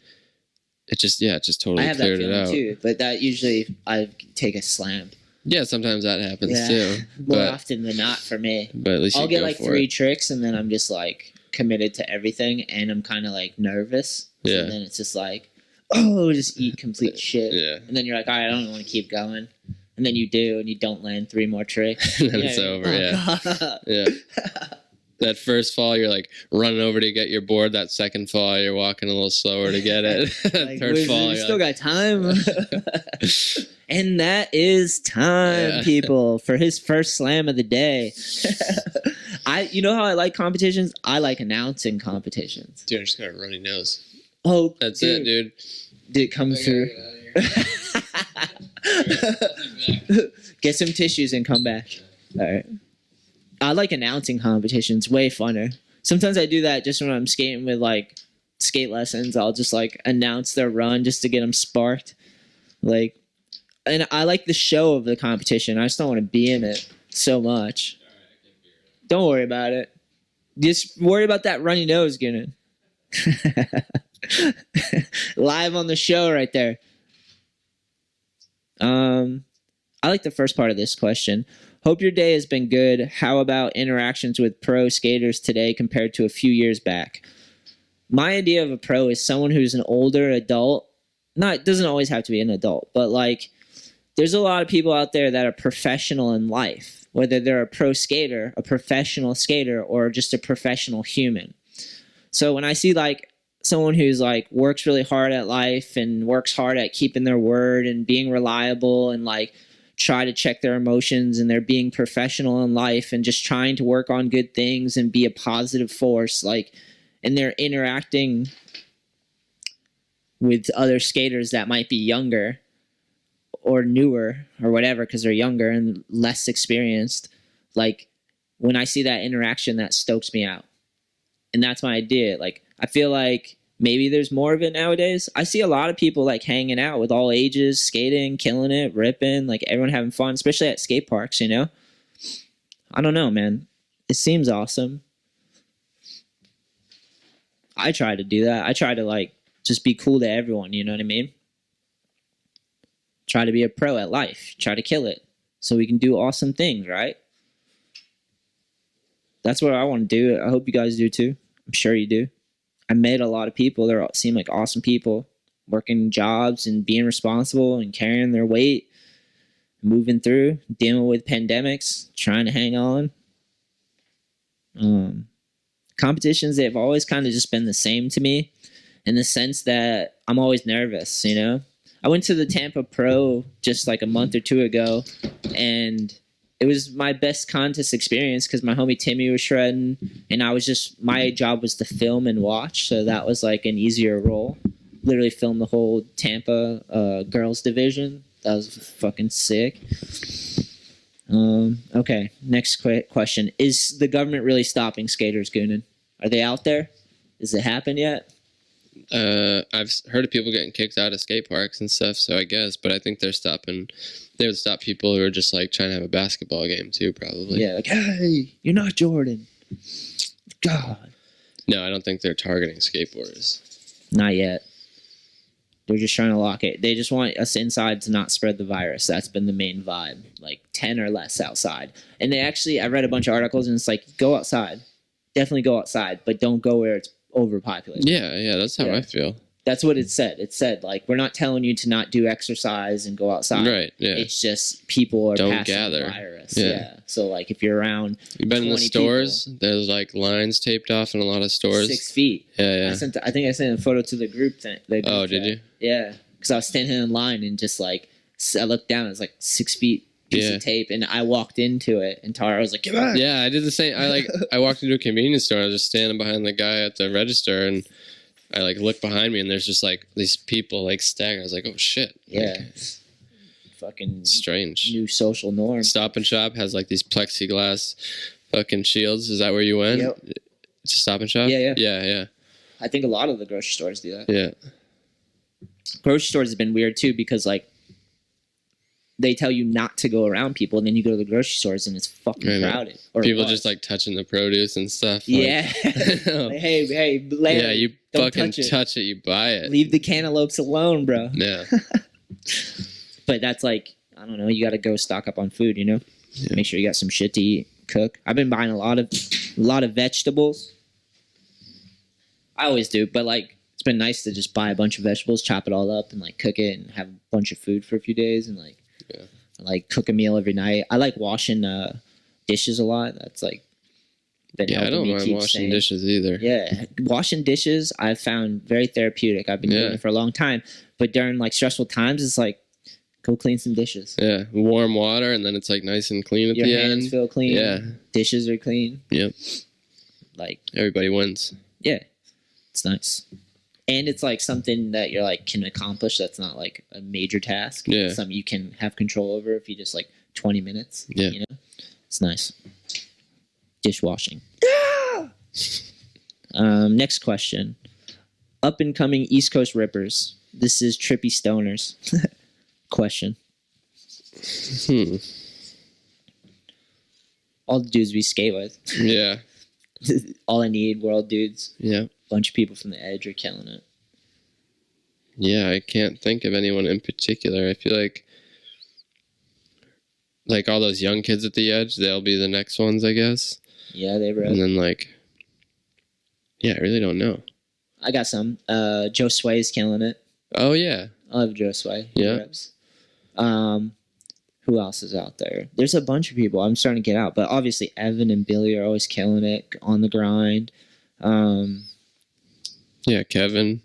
it just totally I have that cleared it feeling out. too, but that usually I take a slam. Yeah, sometimes that happens too. More But often than not for me. at least I'll you get go like for 3 it. tricks and then I'm just like committed to everything and I'm kind of like nervous. So Yeah. then it's just like, oh, just eat complete shit. Yeah. And then you're like, all right, I don't want to keep going. And then you do and you don't land 3 more tricks. And then You know it's what I mean? over. Oh, Yeah. God. Yeah. That first fall, you're like running over to get your board. That second fall, you're walking a little slower to get it. Like, Third fall, we you're still like, got time. And that is time, Yeah. people, for his first slam of the day. You know how I like competitions? I like announcing competitions. dude, I just got a runny nose. Oh, That's dude. it, dude. Did it come through? Get some tissues and come back. All right. I like announcing competitions. Way funner. Sometimes I do that just when I'm skating with like skate lessons. I'll just like announce their run just to get them sparked. Like, and I like the show of the competition. I just don't want to be in it so much. Don't worry about it. Just worry about that runny nose, Goonan. Live on the show right there. I like the first part of this question. Hope your day has been good. How about interactions with pro skaters today compared to a few years back? My idea of a pro is someone who's an older adult. Not doesn't always have to be an adult, but like there's a lot of people out there that are professional in life, whether they're a pro skater, a professional skater, or just a professional human. So when I see like someone who's like works really hard at life and works hard at keeping their word and being reliable and like try to check their emotions and they're being professional in life and just trying to work on good things and be a positive force, like, and they're interacting with other skaters that might be younger or newer or whatever because they're younger and less experienced. Like when I see that interaction, that stokes me out. And that's my idea. Like I feel like maybe there's more of it nowadays. I see a lot of people like hanging out with all ages, skating, killing it, ripping, like everyone having fun, especially at skate parks, you know? I don't know, man. It seems awesome. I try to do that. I try to like just be cool to everyone, you know what I mean? Try to be a pro at life. Try to kill it so we can do awesome things, right? That's what I want to do. I hope you guys do too. I'm sure you do. I met a lot of people. They seem like awesome people, working jobs and being responsible and carrying their weight, moving through, dealing with pandemics, trying to hang on. Competitions, they've always kind of just been the same to me in the sense that I'm always nervous, you know? I went to the Tampa Pro just like a month or 2 ago, and it was my best contest experience because my homie Timmy was shredding, and my job was to film and watch, so that was like an easier role. Literally filmed the whole Tampa girls division. That was fucking sick. Okay, next question. Is the government really stopping skaters, Goonan? Are they out there? Has it happened yet? I've heard of people getting kicked out of skate parks and stuff, so I guess, but I think they would stop people who are just like trying to have a basketball game too, probably. Yeah, like, hey, you're not Jordan. God. No, I don't think they're targeting skateboarders. Not yet. They're just trying to lock it. They just want us inside to not spread the virus. That's been the main vibe. Like 10 or less outside. And I read a bunch of articles and it's like, go outside. Definitely go outside, but don't go where it's overpopulated. Yeah, that's how I feel. That's what it said. It said, like, we're not telling you to not do exercise and go outside. Right, yeah. It's just people are Don't passing gather. the virus. Yeah. So, like, if you're around You've been in the 20 stores, people, there's, like, lines taped off in a lot of stores. 6 feet. Yeah. I think I sent a photo to the group. Oh, did you? Yeah. Because I was standing in line and just, like, I looked down. It was, like, 6 feet piece of tape. And I walked into it. And Tara was like, get back. Yeah, I did the same. I walked into a convenience store. And I was just standing behind the guy at the register. And I like look behind me and there's just like these people like staggering. I was like, oh shit. Yeah. Like, fucking strange. New social norm. Stop and Shop has like these plexiglass fucking shields. Is that where you went? Yep. It's a Stop and Shop? Yeah. I think a lot of the grocery stores do that. Yeah. Grocery stores have been weird too because like they tell you not to go around people, and then you go to the grocery stores and it's fucking crowded. Or people just like touching the produce and stuff. Yeah. Like, hey, Larry, yeah, you don't fucking touch it, you buy it. Leave the cantaloupes alone, bro. Yeah. But that's like, I don't know, you got to go stock up on food, you know? Yeah. Make sure you got some shit to eat, cook. I've been buying a lot of vegetables. I always do, but like it's been nice to just buy a bunch of vegetables, chop it all up, and like cook it and have a bunch of food for a few days, and like cook a meal every night. I like washing dishes a lot. That's like been I don't mind washing dishes either. Yeah, washing dishes I've found very therapeutic. I've been doing it for a long time, but during like stressful times, it's like go clean some dishes. Yeah, warm water, and then it's like nice and clean at the end. Your hands feel clean. Yeah, dishes are clean. Yep. Like everybody wins. Yeah, it's nice, and it's like something that you're like can accomplish. That's not like a major task. Yeah, it's something you can have control over if you just like 20 minutes. Yeah, you know, it's nice. Dishwashing. Next question. Up and coming East Coast rippers. This is Trippy Stoners. Question. All the dudes we skate with. Yeah. All I Need, World Dudes. Yeah. Bunch of people from the Edge are killing it. Yeah, I can't think of anyone in particular. I feel like all those young kids at the Edge, they'll be the next ones, I guess. Yeah, they were. And then like, yeah, I really don't know. I got some. Joe Sway's killing it. Oh yeah, I love Joe Sway. Yeah. Who else is out there? There's a bunch of people. I'm starting to get out, but obviously Evan and Billy are always killing it on the grind. Yeah, Kevin.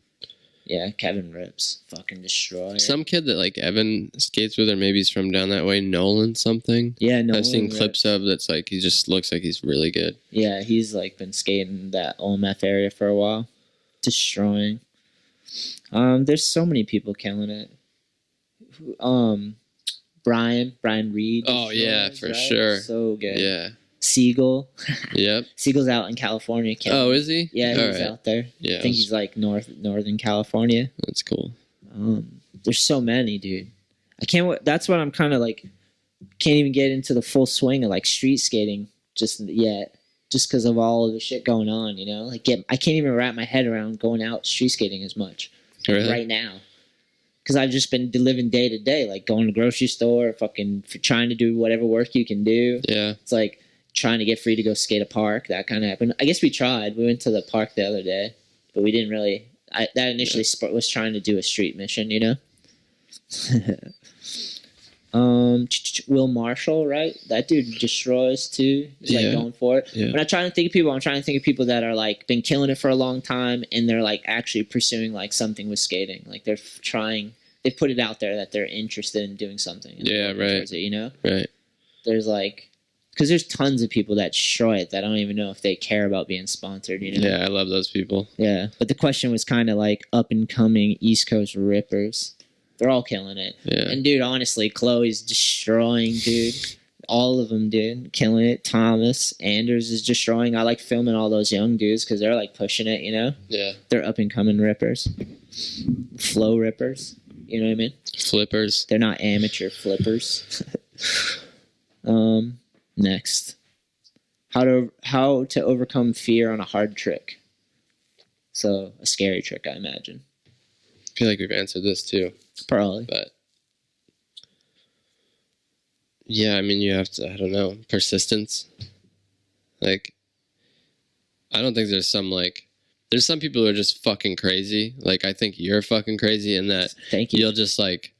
Yeah, Kevin rips. Fucking destroy. Some kid that like Evan skates with, or maybe he's from down that way, Nolan something. Yeah, Nolan. I've seen clips of that's like he just looks like he's really good. Yeah, he's like been skating that OMF area for a while. Destroying. There's so many people killing it. Brian Reed. Oh yeah, for sure. So good. Yeah. Siegel. Yep. Siegel's out in California. Oh, is he? Yeah, he's out there. Yeah. I think he's like Northern California. That's cool. There's so many, dude. I can't. That's what I'm kind of like. Can't even get into the full swing of like street skating just yet, just because of all of the shit going on. You know, like I can't even wrap my head around going out street skating as much right now. Because I've just been living day to day, like going to the grocery store, fucking trying to do whatever work you can do. Yeah. It's like trying to get free to go skate a park. That kind of happened. I guess we tried. We went to the park the other day, but we didn't really. That initially was trying to do a street mission, you know? Will Marshall, right? That dude destroys too. He's like going for it. Yeah. When I'm trying to think of people, I'm trying to think of people that are like been killing it for a long time, and they're like actually pursuing like something with skating. Like they're trying. They put it out there that they're interested in doing something. Yeah, right. It, you know, right. There's like, because there's tons of people that destroy it that I don't even know if they care about being sponsored. You know? Yeah, I love those people. Yeah, but the question was kind of like up and coming East Coast rippers. They're all killing it. Yeah. And dude, honestly, Chloe's destroying, dude. All of them, dude, killing it. Thomas, Anders is destroying. I like filming all those young dudes because they're like pushing it, you know? Yeah. They're up and coming rippers. Flow rippers. You know what I mean? Flippers. They're not amateur flippers. Next. How to overcome fear on a hard trick. So, a scary trick, I imagine. I feel like we've answered this too. Probably. But yeah, I mean, you have to, I don't know, persistence. Like, I don't think there's some people who are just fucking crazy. Like, I think you're fucking crazy in that Thank you. You'll just like,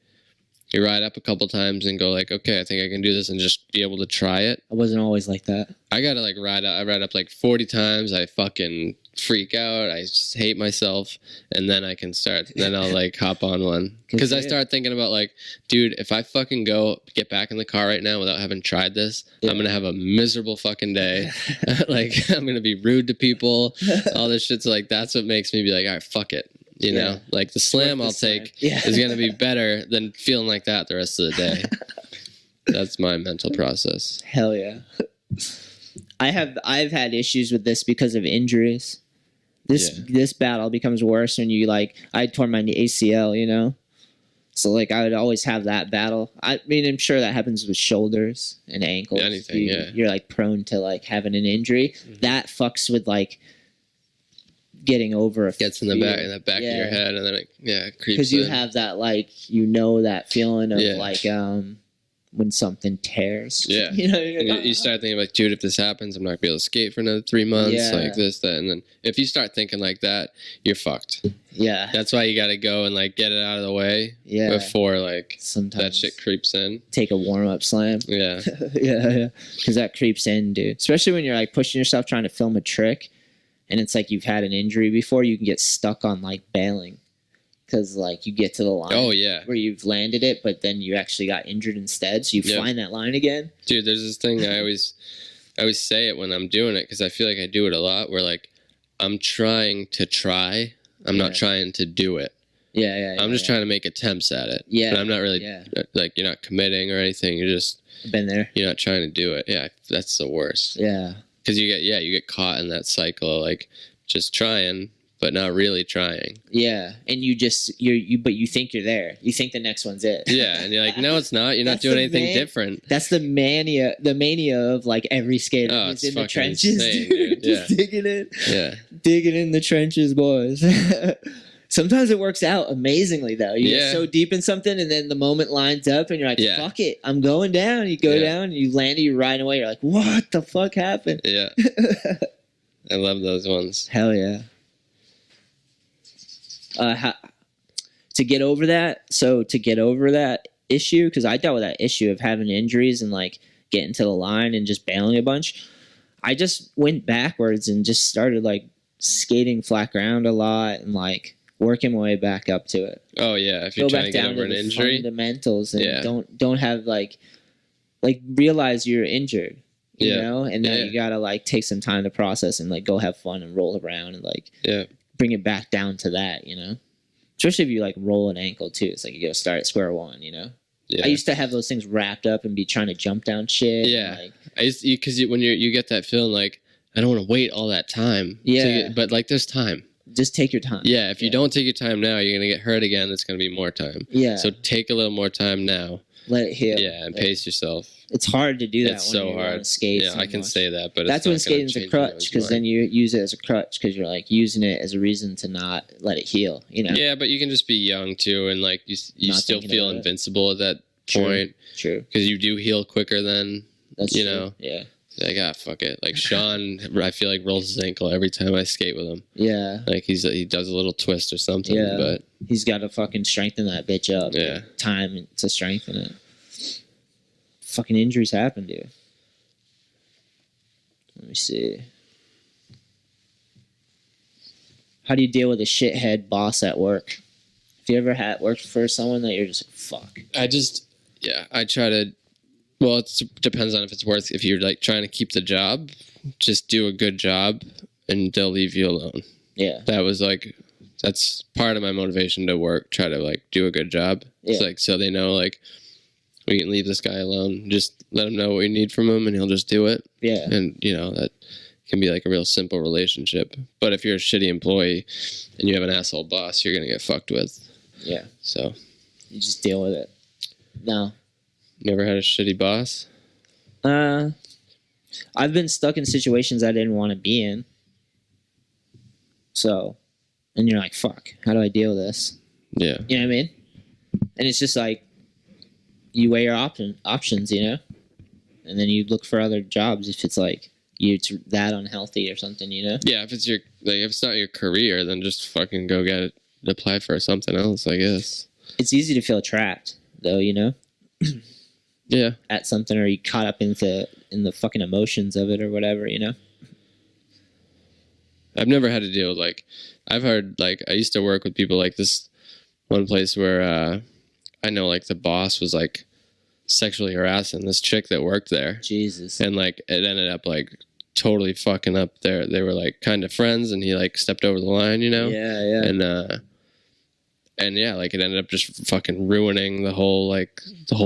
you ride up a couple times and go like, okay, I think I can do this, and just be able to try it. I wasn't always like that. I gotta like I ride up like 40 times. I fucking freak out. I just hate myself, and then I can start. Then I'll like hop on one because I start thinking about like, dude, if I fucking get back in the car right now without having tried this, I'm gonna have a miserable fucking day. Like I'm gonna be rude to people. All this shit's like that's what makes me be like, all right, fuck it. You know, like the slam I'll take is going to be better than feeling like that the rest of the day. That's my mental process. Hell yeah. I've had issues with this because of injuries. This battle becomes worse when you like, I tore my ACL, you know? So like I would always have that battle. I mean, I'm sure that happens with shoulders and ankles. Anything, yeah. You're like prone to like having an injury. Mm-hmm. That fucks with like getting over a Gets in the back of your head, and then it creeps because you have that like that feeling of like when something tears. Yeah. You start thinking like, dude, if this happens, I'm not gonna be able to skate for another 3 months, like this, that, and then if you start thinking like that, you're fucked. Yeah. That's why you got to go and like get it out of the way before like sometimes that shit creeps in. Take a warm up slam. Yeah. yeah. Because that creeps in, dude. Especially when you're like pushing yourself trying to film a trick, and it's like you've had an injury before, you can get stuck on like bailing. Because like you get to the line where you've landed it, but then you actually got injured instead, so you find that line again. Dude, there's this thing I always say it when I'm doing it, because I feel like I do it a lot, where like I'm trying to try, I'm not trying to do it. I'm just trying to make attempts at it. But I'm not really like, you're not committing or anything. You're just been there. You're not trying to do it. Yeah, that's the worst. Yeah, because you get caught in that cycle of like just trying, but not really trying. Yeah, and but you think you're there. You think the next one's it. Yeah, and you're like, no, it's not. You're not doing anything different. That's the mania of like every skater who's in the trenches, insane, dude. Just digging in. Yeah, digging in the trenches, boys. Sometimes it works out amazingly, though. You get so deep in something, and then the moment lines up, and you're like, fuck it, I'm going down. You go down, and you land, and you ride away. You're like, what the fuck happened? Yeah. I love those ones. Hell yeah. To get over that issue, because I dealt with that issue of having injuries and like getting to the line and just bailing a bunch, I just went backwards and just started like skating flat ground a lot and like working my way back up to it. Oh yeah, if you're trying to get over an injury, fundamentals, and don't have like realize you're injured, you know, and then you gotta like take some time to process and like go have fun and roll around and like bring it back down to that, you know. Especially if you like roll an ankle too, it's like you gotta start at square one, you know. I used to have those things wrapped up and be trying to jump down shit. Yeah, like, I used because when you get that feeling like I don't want to wait all that time. But like there's time. Just take your time. Yeah, if you don't take your time now, you're gonna get hurt again. It's gonna be more time. Yeah. So take a little more time now. Let it heal. Yeah, and pace yourself. It's hard to do that. It's when so you're hard. On skate I can say that, but that's when skating's a crutch, because then you use it as a crutch because you're like using it as a reason to not let it heal. You know. Yeah, but you can just be young too, and like you still feel invincible at that point. True. Because you do heal quicker than you know. Yeah. Like, fuck it. Like Sean, I feel like rolls his ankle every time I skate with him. Yeah. Like he does a little twist or something. Yeah. But he's got to fucking strengthen that bitch up. Yeah. Time to strengthen it. Fucking injuries happen, dude. Let me see. How do you deal with a shithead boss at work? Have you ever worked for someone that you're just like, fuck? I try to. Well, it depends on if you're like trying to keep the job, just do a good job and they'll leave you alone. Yeah. That's part of my motivation to work, try to like do a good job. Yeah. It's like, so they know like we can leave this guy alone, just let him know what we need from him and he'll just do it. Yeah. And you know, that can be like a real simple relationship. But if you're a shitty employee and you have an asshole boss, you're going to get fucked with. Yeah. So. You just deal with it. No. Never had a shitty boss? I've been stuck in situations I didn't want to be in. So, and you're like, fuck, how do I deal with this? Yeah. You know what I mean? And it's just like, you weigh your options, you know? And then you look for other jobs if it's like, it's that unhealthy or something, you know? Yeah, if it's not your career, then just fucking go get it, apply for something else, I guess. It's easy to feel trapped, though, you know? Yeah. At something, or you caught up in the fucking emotions of it or whatever, you know? I've never had to deal with like, I've heard like, I used to work with people like this one place where I know like the boss was like sexually harassing this chick that worked there. Jesus. And like it ended up like totally fucking up there. They were like kind of friends and he like stepped over the line, you know? Yeah, yeah. And yeah, like it ended up just fucking ruining the whole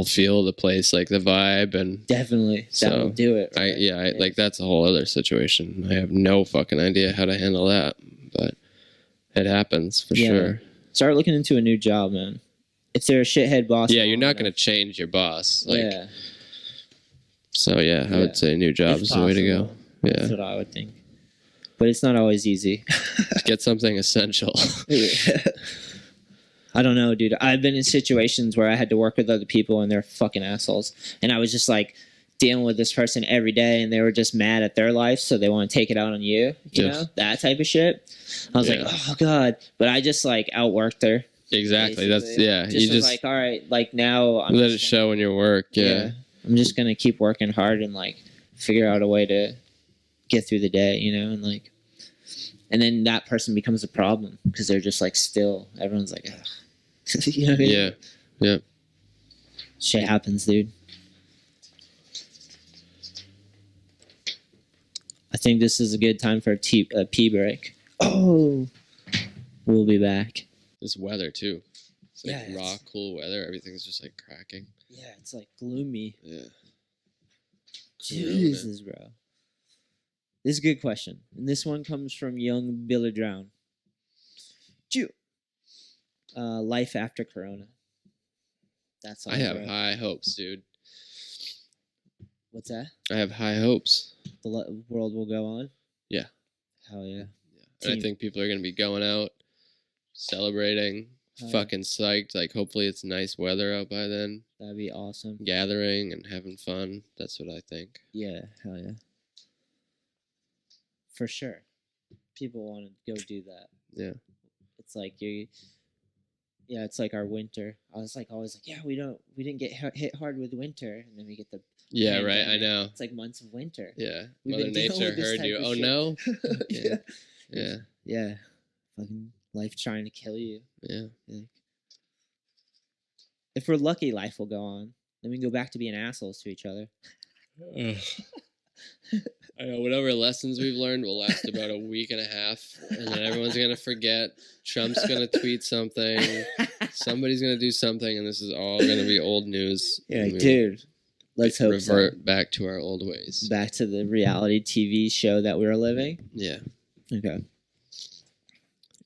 feel of the place, like the vibe, and definitely that will do it. Right? Like that's a whole other situation. I have no fucking idea how to handle that, but it happens for sure. Start looking into a new job, man. if they're a shithead boss. Yeah, you're not going to change your boss. Like, yeah. So yeah, I would say new job is the way to go. Yeah, that's what I would think. But it's not always easy. Get something essential. I don't know, dude. I've been in situations where I had to work with other people and they're fucking assholes, and I was just like dealing with this person every day, and they were just mad at their life, so they want to take it out on you. You know, that type of shit. I was like, oh god, but I just like outworked her. Exactly. Basically. That's you just like, all right, like now I'm let it show in your work. Yeah. I'm just gonna keep working hard and like figure out a way to get through the day, you know, and like, and then that person becomes a problem because they're just like still. Everyone's like, ugh. You know what I mean? Yeah. Shit happens, dude. I think this is a good time for a pee break. Oh, we'll be back. This weather too. It's like raw, cool weather. Everything's just like cracking. Yeah, it's like gloomy. Yeah. Jesus, bro. This is a good question. And this one comes from young Billy Drown. Life after Corona. That's all I have high hopes, dude. What's that? I have high hopes. The world will go on? Yeah. Hell yeah. And I think people are going to be going out, celebrating, fucking psyched. Like, hopefully it's nice weather out by then. That'd be awesome. Gathering and having fun. That's what I think. Yeah, hell yeah. For sure. People want to go do that. Yeah. It's like it's like our winter. I was like always like, yeah, we didn't get hit hard with winter, and then we get the right. I know. It's like months of winter. Yeah, Mother Nature heard you. Oh no. Yeah. Fucking life trying to kill you. Yeah. Like, if we're lucky, life will go on. Then we can go back to being assholes to each other. I know, whatever lessons we've learned will last about a week and a half, and then everyone's going to forget. Trump's going to tweet something. Somebody's going to do something, and this is all going to be old news. Yeah, dude. Let's hope revert back to our old ways. Back to the reality TV show that we were living? Yeah. Okay.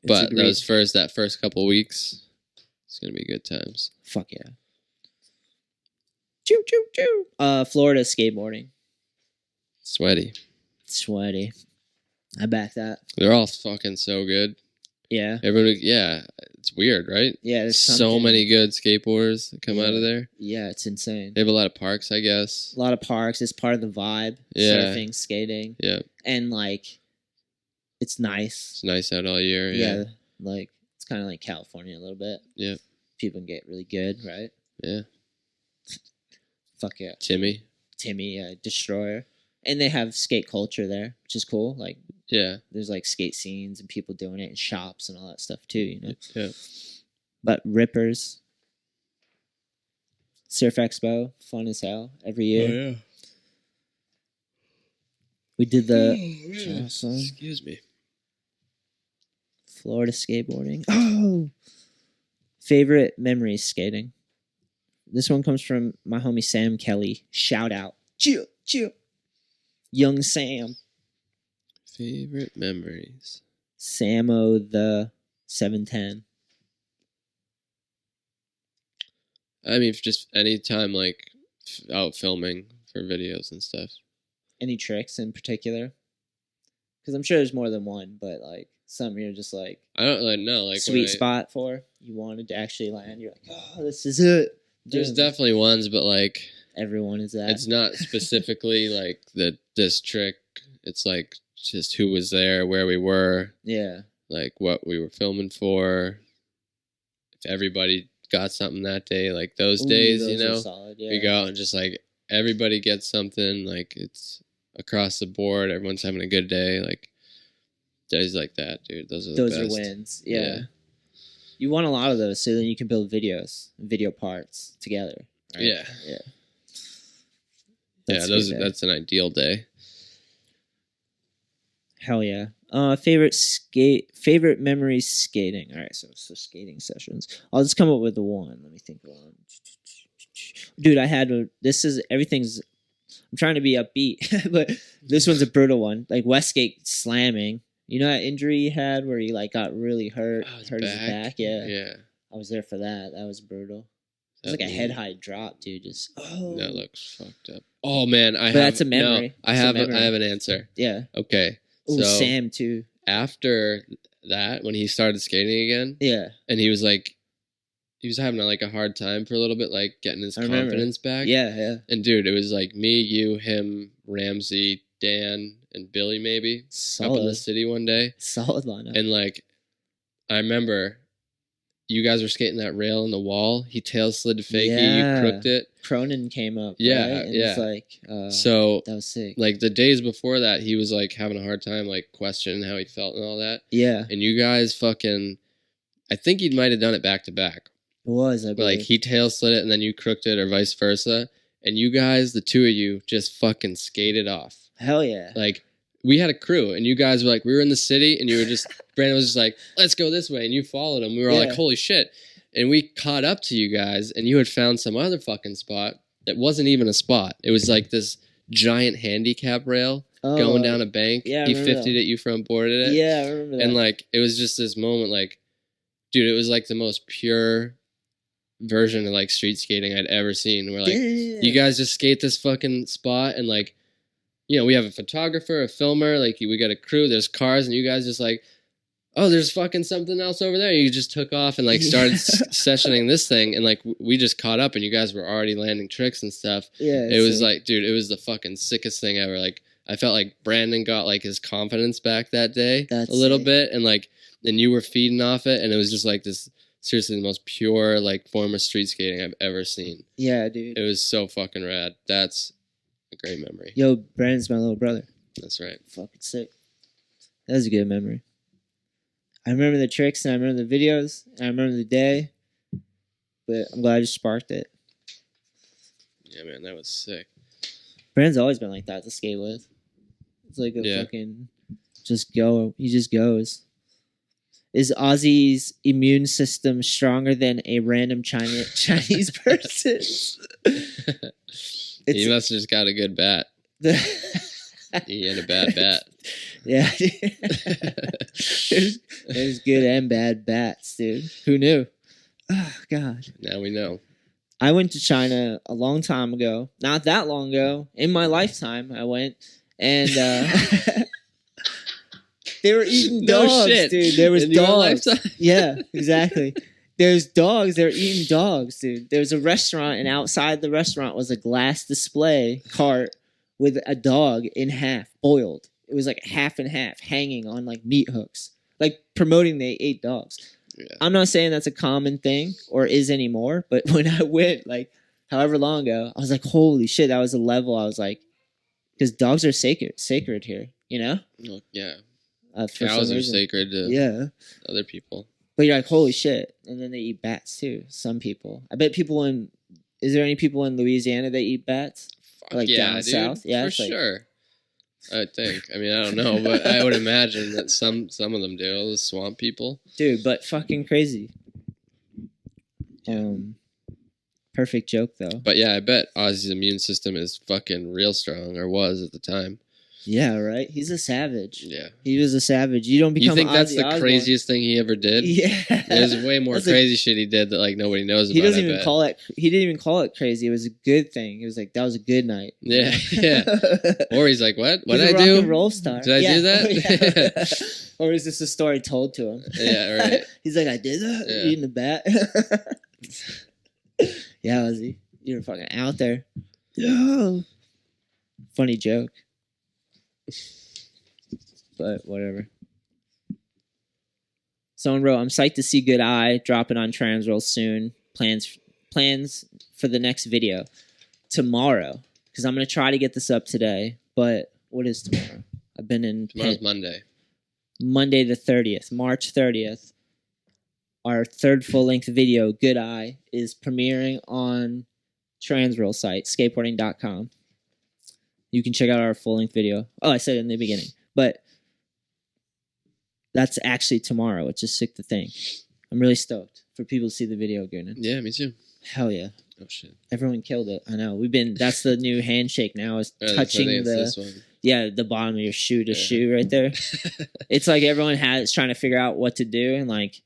But that first couple weeks, it's going to be good times. Fuck yeah. Choo, choo, choo. Florida skateboarding. Sweaty. I back that. They're all fucking so good. Yeah. Everybody, it's weird, right? Yeah, there's so many good skateboarders that come out of there. Yeah, it's insane. They have a lot of parks, I guess. A lot of parks. It's part of the vibe. Yeah. Surfing, skating. Yeah. And like, it's nice. It's nice out all year. Yeah. Like, it's kind of like California a little bit. Yeah. People can get really good, right? Yeah. Fuck yeah. Timmy, Destroyer. And they have skate culture there, which is cool. Like, there's like skate scenes and people doing it in shops and all that stuff too, you know? Yeah. But Rippers, Surf Expo, fun as hell every year. Oh, yeah. We did the... Excuse me. Florida skateboarding. Oh! Favorite memories skating. This one comes from my homie Sam Kelly. Shout out. Chill. Young Sam. Favorite memories. Samo the 710. I mean, just any time, like, out filming for videos and stuff. Any tricks in particular? Because I'm sure there's more than one, but, like, something you're just, like... I don't really know. Like, sweet spot for. You wanted to actually land. You're like, oh, this is it. There's definitely ones, but, like... Everyone is that. It's not specifically, like, this trick. It's, like, just who was there, where we were. Yeah. Like, what we were filming for. If everybody got something that day, like, those days, you know? Solid, yeah. We go out and just, like, everybody gets something. Like, it's across the board. Everyone's having a good day. Like, days like that, dude. Those are the best. Those are wins. Yeah. You want a lot of those so then you can build video parts together. Right? Yeah. Yeah. That's an ideal day. Hell yeah. Favorite memories skating. All right, so skating sessions. I'll just come up with the one. Let me think of one. Dude, everything's I'm trying to be upbeat, but this one's a brutal one. Like Westgate slamming. You know that injury he had where he like got really hurt, hurt his back? Yeah. I was there for that. That was brutal. It was like a head high drop, dude. Just That looks fucked up. Oh man, that's a memory. No, I have an answer. Yeah. Okay. Oh, so Sam too. After that, when he started skating again, yeah, and he was having like a hard time for a little bit, like getting his confidence back. Yeah. And dude, it was like me, you, him, Ramsey, Dan, and Billy maybe up in the city one day. Solid lineup. And like, I remember you guys were skating that rail in the wall. He tail slid to fakie. You crooked it. Cronin came up. Yeah, right? And yeah. It's like, so that was sick. Like the days before that, he was like having a hard time, like questioning how he felt and all that. Yeah. And you guys fucking, I think he might have done it back to back. It was, I believe. But like he tail slid it and then you crooked it or vice versa. And you guys, the two of you, just fucking skated off. Hell yeah. Like, we had a crew, and you guys were like, we were in the city, and you were just, Brandon was just like, let's go this way, and you followed him. We were all like, holy shit. And we caught up to you guys, and you had found some other fucking spot that wasn't even a spot. It was like this giant handicap rail going down a bank. Yeah, he 50'd it, you front boarded it. Yeah, I remember that. And like, it was just this moment, like, dude, it was like the most pure version of like street skating I'd ever seen. Where like, you guys just skate this fucking spot, and like, you know, we have a photographer, a filmer, like we got a crew, there's cars, and you guys just like, oh, there's fucking something else over there. You just took off and like started sessioning this thing, and like we just caught up, and you guys were already landing tricks and stuff. Yeah. It was like, dude, it was the fucking sickest thing ever. Like, I felt like Brandon got like his confidence back that day a little bit, and like, and you were feeding off it, and it was just like this, seriously the most pure like form of street skating I've ever seen. Yeah, dude. It was so fucking rad. That's a great memory. Yo, Brandon's my little brother. That's right. Fucking sick. That was a good memory. I remember the tricks, and I remember the videos, and I remember the day. But I'm glad you sparked it. Yeah, man, that was sick. Brandon's always been like that to skate with. It's like a fucking just go. He just goes. Is Ozzy's immune system stronger than a random Chinese person? He must have just got a good bat. He had a bad bat. Yeah. There's good and bad bats, dude. Who knew? Oh, God. Now we know. I went to China a long time ago. Not that long ago. In my lifetime, I went. And they were eating dogs, dude. There was dogs. Yeah, exactly. There's dogs. They were eating dogs, dude. There was a restaurant, and outside the restaurant was a glass display cart with a dog in half, boiled. It was like half and half, hanging on like meat hooks, like promoting they ate dogs. Yeah. I'm not saying that's a common thing or is anymore, but when I went, like, however long ago, I was like, holy shit, that was a level. I was like, because dogs are sacred here, you know? Well, yeah. Cows are sacred to other people. But you're like, holy shit. And then they eat bats too. Some people. I bet people is there any people in Louisiana that eat bats? Like down south? Yeah, for sure. I think. I mean, I don't know, but I would imagine that some of them do. The swamp people. Dude, but fucking crazy. Perfect joke though. But yeah, I bet Ozzy's immune system is fucking real strong, or was at the time. Yeah, right? He's a savage. Yeah. He was a savage. You don't become You think that's Ozzy the Osbourne. Craziest thing he ever did? Yeah. There's way more crazy shit he did that like nobody knows about. He doesn't even call it he didn't even call it crazy. It was a good thing. It was like that was a good night. Yeah. Yeah. Or he's like, what? What did I do? He's a rock and roll star. Did I do that? Or is this a story told to him? Yeah, right. He's like, I did that? Yeah. Eating the bat? Yeah, Ozzy. You were fucking out there. Yo. Funny joke. But whatever. Someone wrote, I'm psyched to see Good Eye dropping on Transworld soon. Plans for the next video. Tomorrow. Because I'm going to try to get this up today. But what is tomorrow? I've been in... Tomorrow's Monday. Monday the 30th. March 30th. Our third full-length video, Good Eye, is premiering on Transworld site, skateboarding.com. You can check out our full-length video. Oh, I said it in the beginning. But... that's actually tomorrow, which is sick to think. I'm really stoked for people to see the video, Goonan. Yeah, me too. Hell yeah. Oh, shit. Everyone killed it. I know. That's the new handshake now, is touching the bottom of your shoe to shoe right there. It's like everyone is trying to figure out what to do. And like,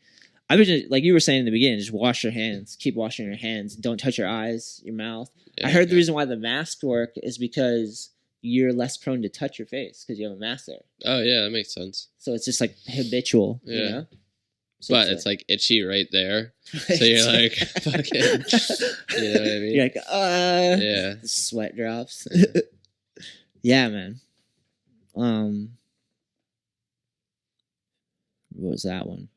I would just, like you were saying in the beginning, just wash your hands. Keep washing your hands. Don't touch your eyes, your mouth. Yeah, I heard the reason why the masks work is because you're less prone to touch your face because you have a mask there. Oh yeah, that makes sense. So it's just like habitual, Yeah. you know? So But it's like itchy right there. So you're like, fucking, you know what I mean? You're like, Yeah. sweat drops. Yeah, man. What was that one?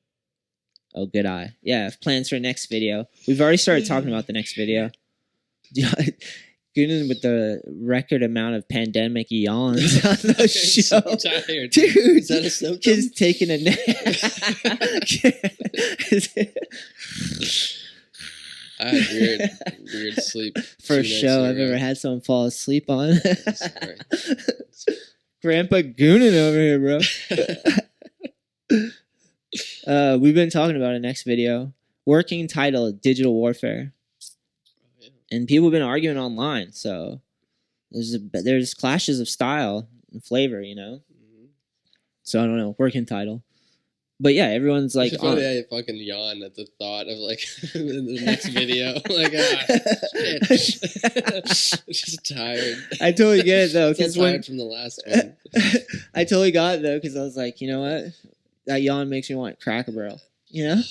Oh, good eye. Yeah, plans for next video. We've already started talking about the next video. Goonan with the record amount of pandemic yawns on the show. So tired. Dude, Is that a symptom? just taking a nap. I had weird sleep. First show I've ever had someone fall asleep on. Sorry. Grandpa Goonan over here, bro. We've been talking about it next video. Working title, Digital Warfare. And people have been arguing online, so there's clashes of style and flavor, you know? So I don't know, working title. But yeah, everyone's like... It's funny how you fucking yawn at the thought of like the next video. Like, shit. Just tired. I totally get it though. Because tired from the last one. I totally got it though, because I was like, you know what? That yawn makes me want Cracker Barrel. You know?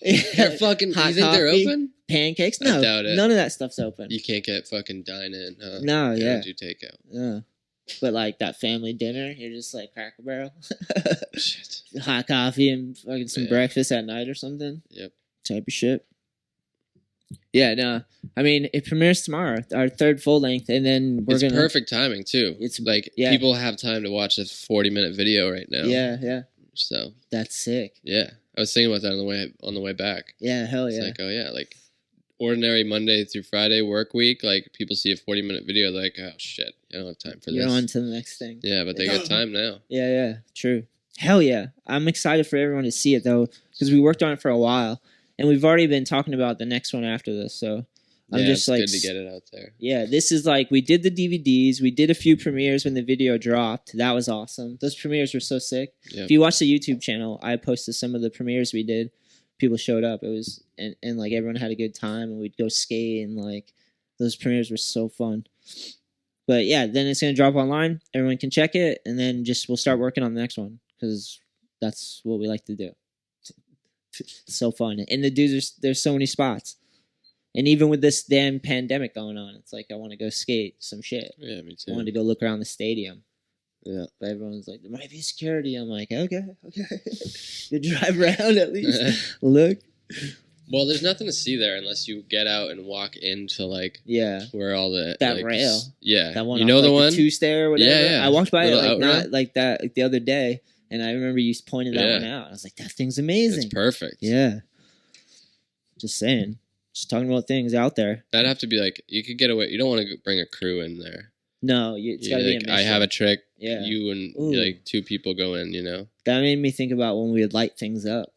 They're fucking... Hot you think coffee, they're open? Pancakes? I No, doubt it. none of that stuff's open. You can't get fucking dine-in, huh? No, You yeah. don't do takeout. Yeah. But like that family dinner, you're just like Cracker Barrel. Shit. Hot coffee and fucking some Yeah. breakfast at night or something. Yep. Type of shit. Yeah, no. I mean, it premieres tomorrow, our third full length, and then we're It's gonna... perfect timing, too. It's- like, yeah. people have time to watch a 40-minute video right now. Yeah, yeah. So, That's sick. yeah. I was thinking about that on the way back. Yeah, hell It's yeah. like, oh, yeah, like, ordinary Monday through Friday work week, like, people see a 40-minute video, they're like, oh, shit, I don't have time for You're this. on to the next thing. Yeah, but they got time now. Yeah, yeah, true. Hell yeah. I'm excited for everyone to see it, though, because we worked on it for a while, and we've already been talking about the next one after this, so I'm Yeah, just it's like... good to get it out there. Yeah, this is like, we did the DVDs, we did a few premieres when the video dropped. That was awesome. Those premieres were so sick. Yep. If you watch the YouTube channel, I posted some of the premieres we did. People showed up. It was, and like everyone had a good time, and we'd go skate, and like those premieres were so fun. But yeah, then it's gonna drop online. Everyone can check it, and then just we'll start working on the next one because that's what we like to do. It's so fun, and the dudes, there's so many spots. And even with this damn pandemic going on, it's like I want to go skate some shit. Yeah, me I too. wanted to go look around the stadium. Yeah. But everyone's like, there might be security. I'm like, okay. You drive around at least. Look. Well, there's nothing to see there unless you get out and walk into, like, Yeah. where all the... That like, rail. Yeah. That one you off, know like, the one? Tuesday or whatever. Yeah, yeah. I walked by it Little like outrail? not like that like the other day, and I remember you pointed that one out. I was like, that thing's amazing. It's perfect. Yeah. Just saying. Just talking about things out there. That'd have to be like, you could get away. You don't want to bring a crew in there. No, it's got to be a like, mission. I have a trick. Yeah. You and Ooh. like 2 people go in, you know? That made me think about when we would light things up.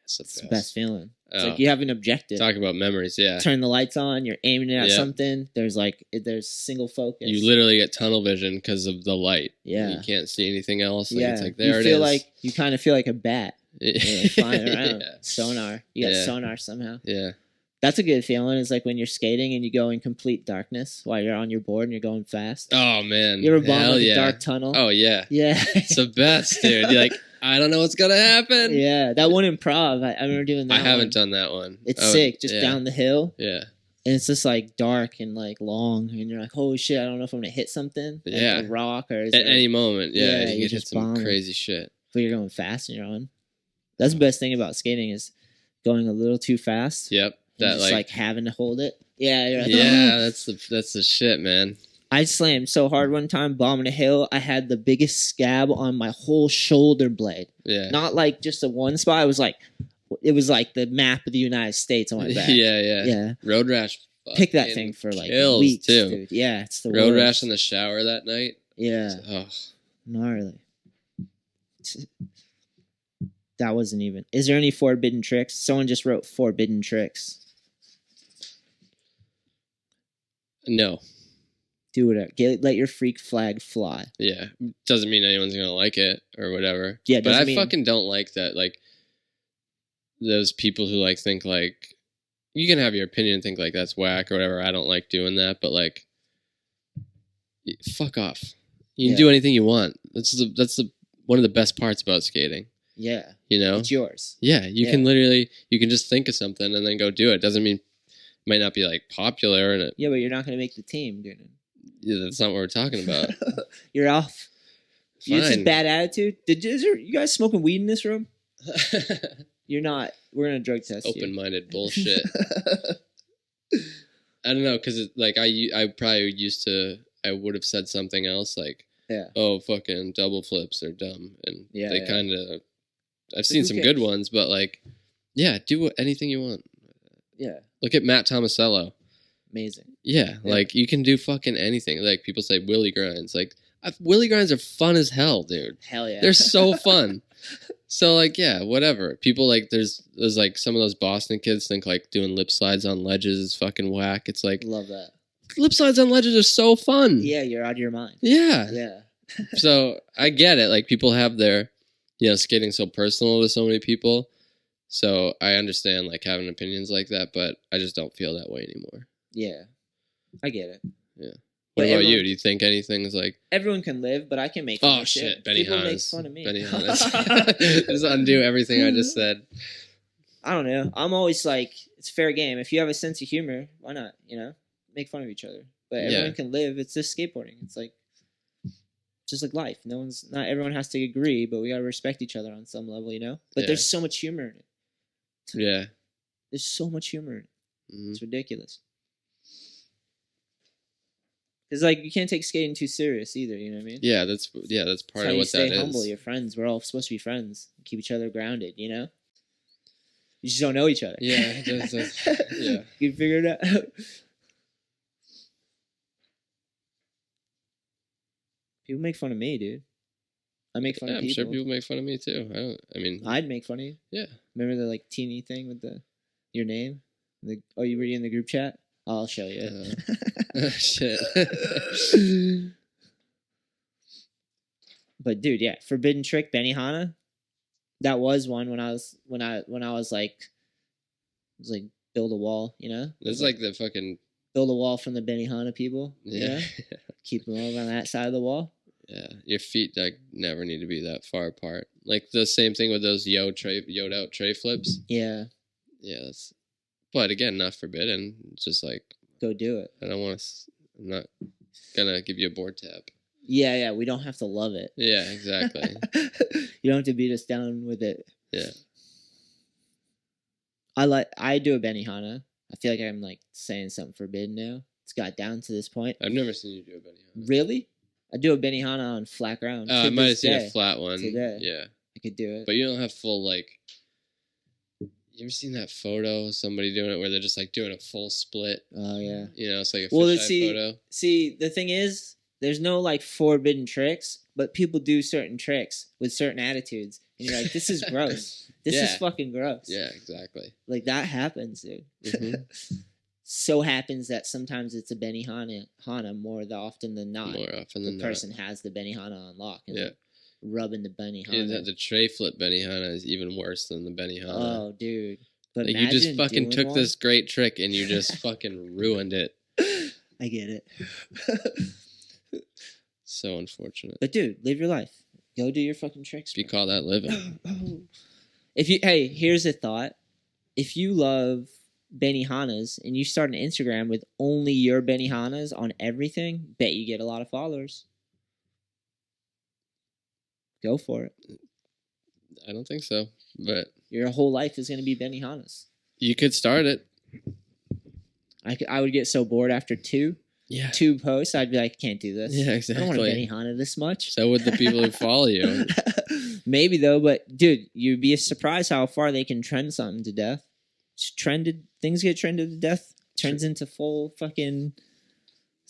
That's It's the best feeling. It's Oh. like you have an objective. Talk about memories, yeah. Turn the lights on. You're aiming it at Yeah. something. There's single focus. You literally get tunnel vision because of the light. Yeah. You can't see anything else. Like, yeah. It's like, there you it feel is. like you kind of feel like a bat. You're like flying around. Yeah. Sonar. You got Yeah. sonar somehow. Yeah. That's a good feeling. It's like when you're skating and you go in complete darkness while you're on your board and you're going fast. Oh, man. You ever bomb Hell like yeah. a dark tunnel? Oh, yeah. Yeah. It's the best, dude. You're like, I don't know what's going to happen. Yeah. That one improv. I remember doing that I haven't one. done that one. It's Oh, sick. Just yeah. down the hill. Yeah. And it's just like dark and like long. And you're like, holy shit, I don't know if I'm going to hit something. Like Yeah. a rock or is At there- any moment, yeah. Yeah, you you're can hit just some bombing. crazy shit. But you're going fast and you're on. That's the best thing about skating is going a little too fast. Yep. And That just like having to hold it. Yeah, you're like, yeah, that's the shit, man. I slammed so hard one time bombing a hill. I had the biggest scab on my whole shoulder blade. Yeah. Not like just a one spot. It was like the map of the United States on my back. yeah. Yeah. Road rash. Pick that fucking thing for like kills, weeks, too. dude. Yeah, it's the Road worst. rash in the shower that night. Yeah, Oh, gnarly. That wasn't even. Is there any forbidden tricks? Someone just wrote forbidden tricks. no. Do it. Let your freak flag fly. Yeah. Doesn't mean anyone's gonna like it or whatever. Yeah, but doesn't I mean- fucking don't like that. Like those people who like think like you can have your opinion and think like that's whack or whatever. I don't like doing that, but like, fuck off. You can do anything you want. That's one of the best parts about skating. Yeah. You know? It's yours. Yeah. You can just think of something and then go do it. Doesn't mean it might not be like popular. Yeah, but you're not going to make the team, dude. Yeah, that's not what we're talking about. You're off. Fine. It's just bad attitude. You guys smoking weed in this room? You're not. We're going to drug test you. Open-minded bullshit. I don't know, because like I probably I would have said something else like, oh, fucking double flips are dumb. And they kind of, I've seen some good ones, but like, yeah, do anything you want. Yeah. Look at Matt Tomasello. Amazing. Yeah, like you can do fucking anything. Like people say willy grinds. Like willy grinds are fun as hell, dude. Hell yeah. They're so fun. So like, yeah, whatever. People like there's like some of those Boston kids think like doing lip slides on ledges is fucking whack. It's like, love that. Lip slides on ledges are so fun. Yeah, you're out of your mind. Yeah. Yeah. So I get it. Like people have their, skating so personal to so many people. So I understand like having opinions like that, but I just don't feel that way anymore. Yeah. I get it. Yeah. What about you? Do you think anything's like... Everyone can live, but I can make fun of shit. Benny People Hannes. make fun of me. Benny Hannes. Just undo everything I just said. I don't know. I'm always like, it's fair game. If you have a sense of humor, why not? Make fun of each other. But everyone can live. It's just skateboarding. It's like, just like life. Not everyone has to agree, but we gotta respect each other on some level, But there's so much humor in it. Yeah. There's so much humor in it. Mm-hmm. It's ridiculous. Because like you can't take skating too serious either. You know what I mean? Yeah, that's part of what that is. Stay humble. You're friends. We're all supposed to be friends. Keep each other grounded. You just don't know each other. Yeah. Yeah. You figure it out. People make fun of me, dude. I make fun of people. I'm sure people make fun of me too. I'd make fun of you. Yeah. Remember the like teeny thing with your name? You were in the group chat? I'll show you. Shit. But dude, yeah, Forbidden Trick, Benihana. That was one when I was like, it was like build a wall, It's like the fucking build a wall from the Benihana people. Yeah. Keep them over on that side of the wall. Yeah, your feet like never need to be that far apart. Like the same thing with those yod out tray flips. Yeah. Yeah, but again, not forbidden. It's just like go do it. I'm not gonna give you a board tap. Yeah, we don't have to love it. Yeah, exactly. You don't have to beat us down with it. Yeah. I do a Benihana. I feel like I'm like saying something forbidden now. It's got down to this point. I've never seen you do a Benihana. Really? I do a Benihana on flat ground. I might have seen a flat one. Today. Yeah. I could do it. But you don't have full like... You ever seen that photo of somebody doing it where they're just like doing a full split? Oh, yeah. It's like a fisheye photo. See, the thing is, there's no like forbidden tricks, but people do certain tricks with certain attitudes. And you're like, this is gross. This is fucking gross. Yeah, exactly. Like that happens, dude. Mm-hmm. So happens that sometimes it's a Benihana more often than not. More often than the person has the Benihana on lock. And rubbing the Benihana. Yeah, the tray flip Benihana is even worse than the Benihana. Oh, dude. But like you just fucking took this great trick and you just fucking ruined it. I get it. So unfortunate. But dude, live your life. Go do your fucking tricks. Do you call that living? Here's a thought. If you love Benihanas and you start an Instagram with only your Benihanas on everything, bet you get a lot of followers. Go for it. I don't think so, but your whole life is going to be Benihanas. You could start it. I would get so bored after two posts. I'd be like, can't do this. Yeah, exactly. I don't want to Benihana this much. So would the people who follow you. Maybe though, but dude, you'd be surprised how far they can trend something to death. Things get trended to death. Turns into full fucking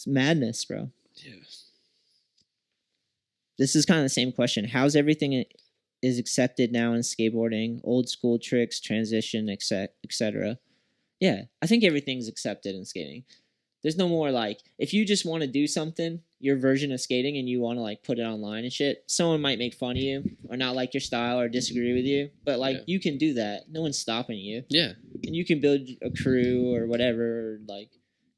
madness, bro. Yeah. This is kind of the same question. How's everything is accepted now in skateboarding? Old school tricks, transition, etc. Yeah, I think everything's accepted in skating. There's no more like if you just want to do something, your version of skating, and you want to like put it online and shit. Someone might make fun of you or not like your style or disagree with you, but like you can do that. No one's stopping you. Yeah. And you can build a crew or whatever, or like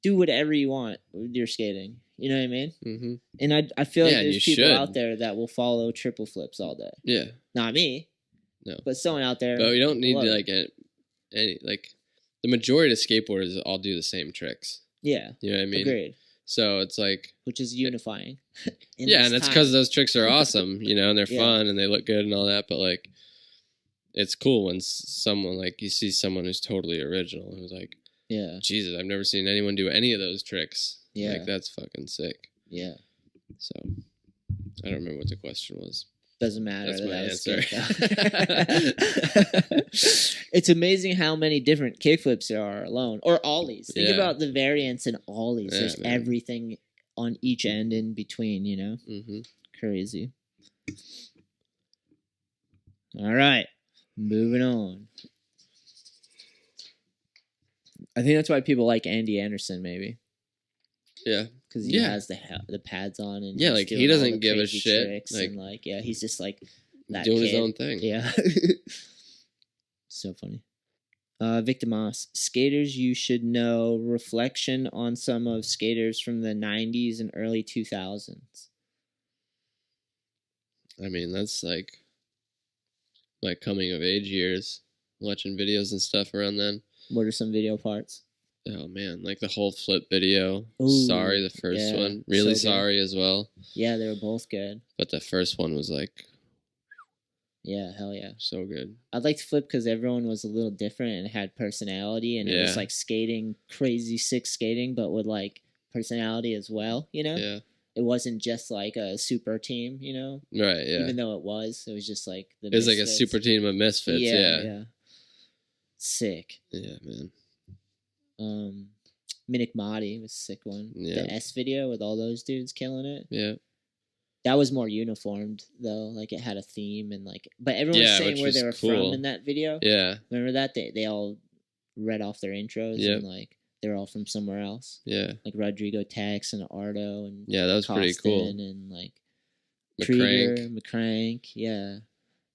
do whatever you want with your skating. You know what I mean? Mm-hmm. And I feel like there's people should. out there that will follow triple flips all day. Yeah. Not me. No. But someone out there. But we don't need to like any like the majority of skateboarders all do the same tricks. Yeah. You know what I mean? Agreed. So it's like, which is unifying. Yeah, and it's because those tricks are awesome, you know, and they're Yeah. fun and they look good and all that. But like, it's cool when someone like you see someone who's totally original who's like, yeah, Jesus, I've never seen anyone do any of those tricks. Yeah. Like that's fucking sick. Yeah. So I don't remember what the question was. Doesn't matter. That's my answer. It's amazing how many different kickflips there are alone, or ollies. Think Yeah. about the variants in ollies. Yeah, There's man. everything on each end in between. You know, Mm-hmm. crazy. All right, moving on. I think that's why people like Andy Anderson, maybe. Yeah. Because he Yeah. has the pads on and Yeah, he's like, he doing all doesn't the give a crazy shit, tricks like- and like yeah, he's just like that Doing kid. his own thing. Yeah, so funny. Victor Moss, skaters you should know. Reflection on some of skaters from the '90s and early 2000s. I mean, that's like my coming of age years, watching videos and stuff around then. What are some video parts? Oh man, like the whole flip video. Ooh, Sorry, the first yeah, one. Really so good. sorry as well. Yeah, they were both good. But the first one was like Yeah, hell yeah. so good. I'd like to flip because everyone was a little different and had personality, and it was Yeah. like skating, crazy sick skating, but with like personality as well. You know, Yeah. it wasn't just like a super team. You know, Right, yeah. even though it was just like the. It was like a misfits. super team of misfits, yeah. yeah. Sick. Yeah, man. Minik Mahdi was a sick one. Yeah. The S video with all those dudes killing it. Yeah. That was more uniformed though. Like it had a theme and like, but everyone was Yeah, saying which where they were was cool. from in that video. Yeah. Remember that they all read off their intros Yep. and like they're all from somewhere else. Yeah. Like Rodrigo Tex and Ardo and Yeah, that was pretty cool. Costin and like McCrank. McCrank. Yeah,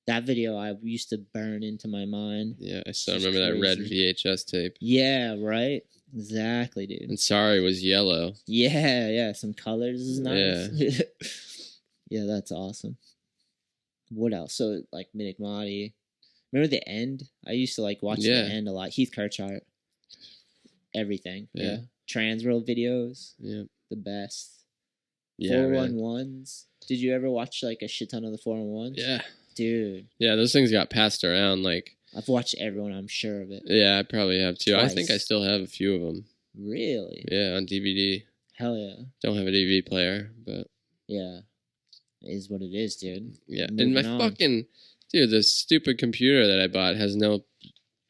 that video I used to burn into my mind. Yeah, I still Just remember that red crazy. VHS tape. Yeah, right. Exactly, dude. And Sorry was yellow. Yeah. Some colors is nice. Yeah. Yeah, that's awesome. What else? So like Minik Mahdi. Remember the end? I used to like watch Yeah. the end a lot. Heath Kirchart. Everything. Yeah. Yeah. Transworld videos. Yeah. The best. Yeah, man. 411s. Did you ever watch like a shit ton of the 411s? Yeah. Dude, Yeah, those things got passed around like I've watched everyone, I'm sure of it. yeah, I probably have too. I think I Twice. still have a few of them. Really? Yeah, on DVD. Hell yeah. Don't have a DVD player, but Yeah. It is what it is, dude. yeah. And Moving my on. fucking dude, this stupid computer that I bought has no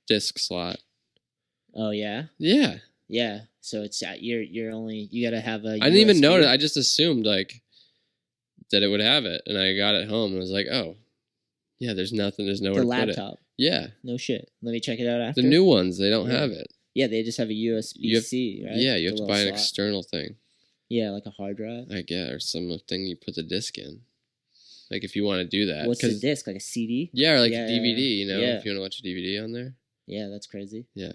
disc slot. Oh yeah? Yeah. Yeah. So it's you're only you gotta have a I didn't even USB. notice. I just assumed like that it would have it, and I got it home and was like, oh, yeah. There's nothing. There's nowhere The to put it. laptop. Yeah, No shit. Let me check it out after. the new ones they don't Yeah. have it. Yeah, they just have a USB-C, right? Yeah, you have The to little buy an slot. external thing. Yeah, like a hard drive. I guess, or some thing you put the disc in. Like if you want to do that. What's the 'cause- disc? Like a CD? Yeah, or like Yeah, a DVD. You know, yeah. if you want to watch a DVD on there. Yeah, that's crazy. Yeah,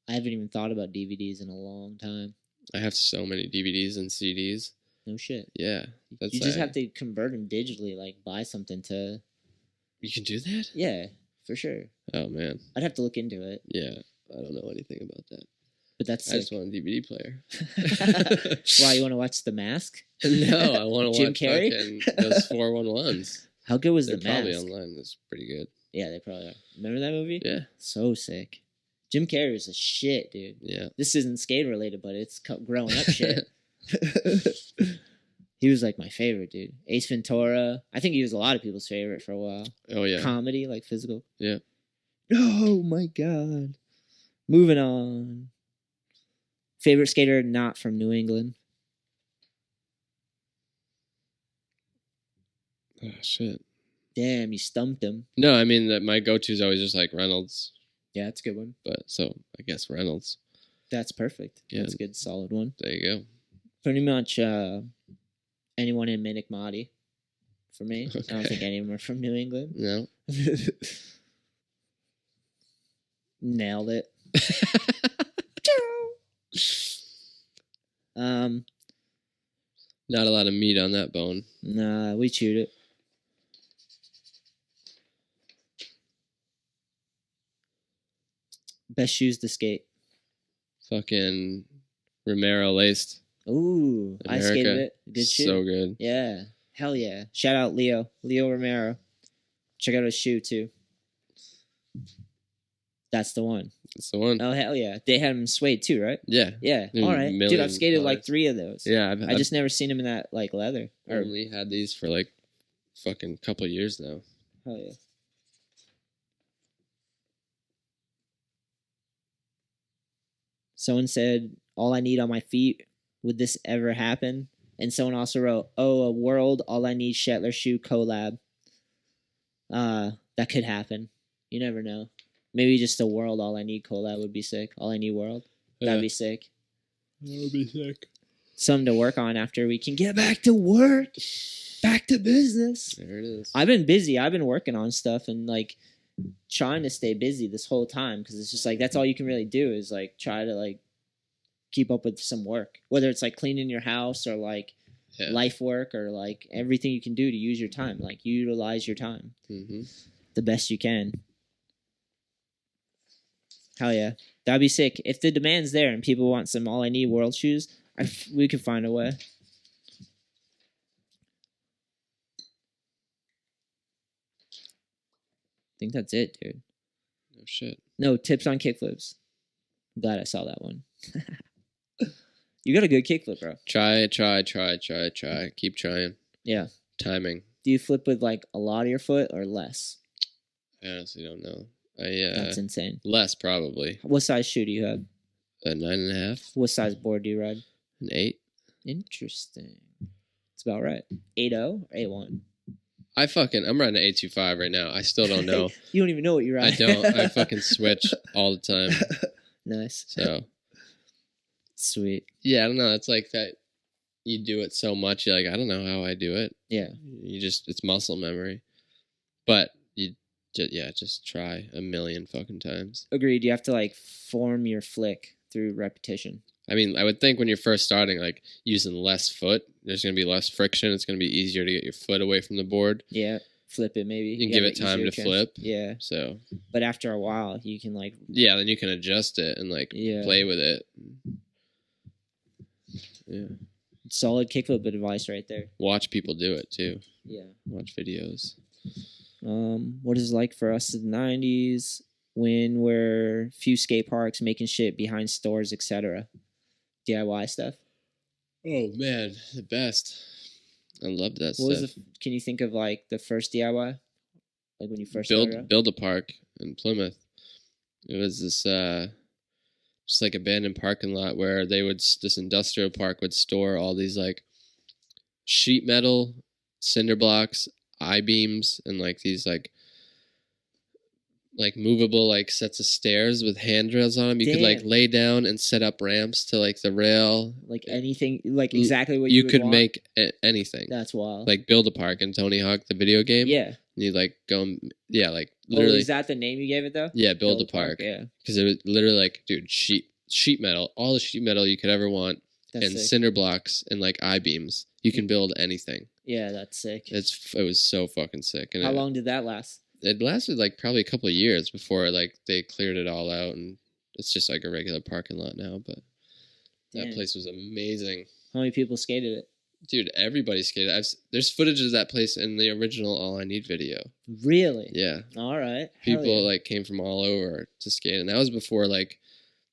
I haven't even thought about DVDs in a long time. I have so many DVDs and CDs. No shit. Yeah, that's You just like- have to convert them digitally, like buy something to. You can do that? Yeah, for sure. Oh man, I'd have to look into it, yeah. I don't know anything about that. but that's I sick. just want a DVD player. Why you want to watch The Mask? No, I want to Jim watch Carrey? fucking those 411s. How good was They're The probably Mask? online. That's pretty good. Yeah, they probably are. Remember that movie? Yeah, So sick. Jim Carrey was a shit, dude. yeah. This isn't skate related, but it's growing up shit. He was like my favorite, dude. Ace Ventura. I think he was a lot of people's favorite for a while. Oh yeah. Comedy, like physical. Yeah. Oh my god. Moving on. Favorite skater not from New England. Oh shit. Damn, you stumped him. No, I mean that my go-to is always just like Reynolds, Yeah, that's a good one. but so I guess Reynolds. That's perfect. Yeah. That's a good, solid one. There you go. Pretty much anyone in Minikmati for me. Okay. I don't think any of them are from New England. No. Nailed it. Not a lot of meat on that bone. Nah, we chewed it. Best shoes to skate. Fucking Romero laced. Ooh, I America. skated it. Good shoe. So good. Yeah. Hell yeah. Shout out Leo Romero. Check out his shoe too. That's the one. That's the one. Oh hell yeah. They had him suede too, right? Yeah. Yeah. There's All right. Dude, I've million skated like colors. 3 of those. Yeah. I just never seen him in that like leather. Or only had these for like fucking couple years now. hell yeah. Someone said, "All I need on my feet. Would this ever happen?" And someone also wrote, "Oh, a world All I Need SHETLER shoe collab." That could happen. You never know. Maybe just a world All I Need collab would be sick. All I Need world. That'd be sick. That would be sick. Something to work on after we can get back to work. Back to business. There it is. I've been busy. I've been working on stuff and like trying to stay busy this whole time because it's just like that's all you can really do is like try to like keep up with some work, whether it's like cleaning your house or like life work or like everything you can do to use your time, like utilize your time the best you can. Hell yeah, that'd be sick if the demand's there and people want some All I Need world shoes. We could find a way. I think that's it, dude. No shit. No tips on kickflips. I'm glad I saw that one. You got a good kickflip, bro. Try. Keep trying. Yeah. Timing. Do you flip with like a lot of your foot or less? I honestly don't know. That's insane. Less probably. What size shoe do you have? A 9.5. What size board do you ride? An 8. Interesting. It's about right. 8.0 or 8.1? I'm riding an 825 right now. I still don't know. You don't even know what you're I riding. don't. I fucking switch all the time. Nice. So. Sweet. Yeah, I don't know. It's like that. You do it so much. You're like, I don't know how I do it. Yeah. It's muscle memory. But just try a million fucking times. Agreed. You have to like form your flick through repetition. I mean, I would think when you're first starting, like using less foot, there's going to be less friction. It's going to be easier to get your foot away from the board. Yeah. Flip it maybe. You can give it time to flip. Yeah. So. But after a while, you can like. Yeah, then you can adjust it and like play with it. Yeah. Solid kickflip advice right there. Watch people do it too. Yeah. Watch videos. What is it like for us in the 90s when we're few skate parks making shit behind stores, etc. DIY stuff? Oh man, the best. I love that stuff. Can you think of like the first DIY? Like when you first started? Build a park in Plymouth. It was this just like abandoned parking lot where this industrial park would store all these like sheet metal, cinder blocks, I-beams, and like these like movable like sets of stairs with handrails on them. You could like lay down and set up ramps to like the rail. Like anything, like exactly what you would could want? make anything. That's wild. Like Build a Park in Tony Hawk, the video game. Yeah. And you like go, like literally. Is that the name you gave it though? Yeah, Build a Park. Yeah. Because it was literally like, dude, sheet metal, all the sheet metal you could ever want, and sick. Cinder blocks and like I-beams. You can build anything. Yeah, that's sick. It was so fucking sick. And how long did that last? It lasted like probably a couple of years before like they cleared it all out, and it's just like a regular parking lot now. But that place was amazing. How many people skated it? Dude, everybody skated. There's footage of that place in the original All I Need video. Really? Yeah. All right. People like came from all over to skate, and that was before like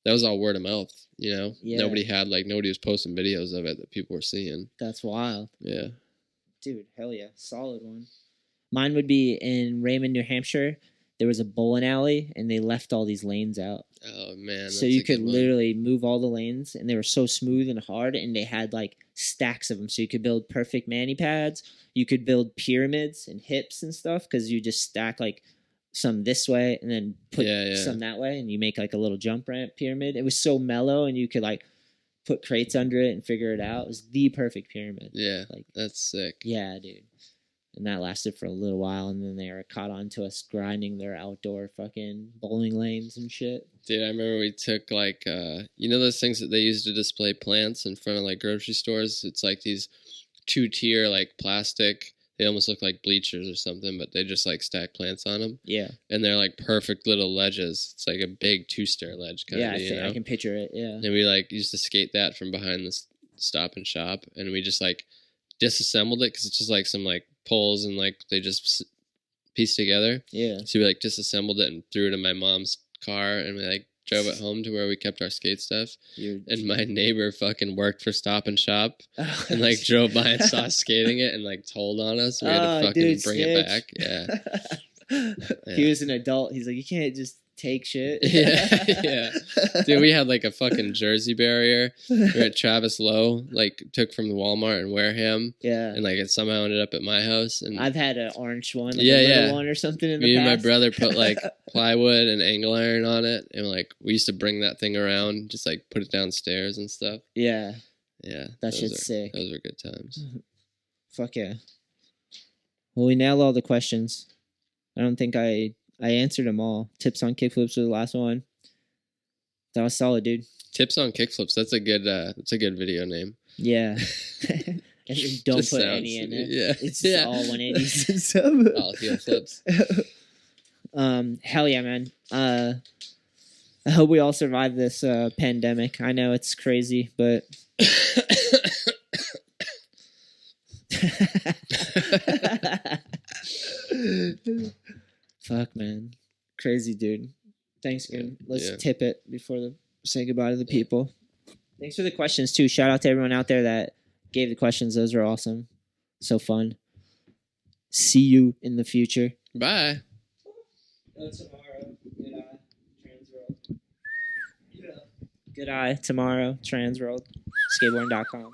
that was all word of mouth. You know, nobody was posting videos of it that people were seeing. That's wild. Yeah. Dude, hell yeah, solid one. Mine would be in Raymond, New Hampshire. There was a bowling alley, and they left all these lanes out. Oh, man. So you could literally move all the lanes, and they were so smooth and hard, and they had, like, stacks of them. So you could build perfect mani pads. You could build pyramids and hips and stuff because you just stack, like, some this way and then put Yeah. some that way, and you make like a little jump ramp pyramid. It was so mellow, and you could like put crates under it and figure it out. It was the perfect pyramid. Yeah, Like, that's sick. yeah, dude. And that lasted for a little while, and then they were caught on to us grinding their outdoor fucking bowling lanes and shit. Dude, I remember we took like you know those things that they use to display plants in front of like grocery stores? It's like these 2-tier like plastic. They almost look like bleachers or something, but they just like stack plants on them. Yeah. And they're like perfect little ledges. It's like a big 2-stair ledge kind Yeah, of, you know? I can picture it. Yeah. And we like used to skate that from behind the Stop and Shop, and we just like disassembled it because it's just like some like poles and like they just pieced together. Yeah. So we like disassembled it and threw it in my mom's car, and we like drove it home to where we kept our skate stuff. And my neighbor fucking worked for Stop and Shop and like drove by and saw us skating it and like told on us. We had to fucking bring it back. Yeah. He was an adult. He's like, you can't just take shit. Yeah. Dude, we had like a fucking jersey barrier. We were at Travis Lowe, like took from the Walmart in Wareham. Yeah. And like it somehow ended up at my house. And I've had an orange one, like a little one or something in the Me past. and my brother put like plywood and angle iron on it, and like we used to bring that thing around, just like put it downstairs and stuff. Yeah. Yeah. That shit's sick. Those were good times. Fuck yeah. Well, we nailed all the questions. I don't think I answered them all. Tips on kickflips was the last one. That was solid, dude. Tips on kickflips. That's a good video name. Yeah. And don't Just put sounds- any in it. Yeah. It's just all 180s and stuff. All heel flips. Hell yeah, man. I hope we all survive this pandemic. I know it's crazy, but fuck, man. Crazy, dude. Thanks again. Let's tip it before the say goodbye to the people. Thanks for the questions, too. Shout out to everyone out there that gave the questions. Those were awesome. So fun. See you in the future. Bye. Tomorrow. Good eye. Transworld. Good eye. Tomorrow. Transworld. Skateboarding.com.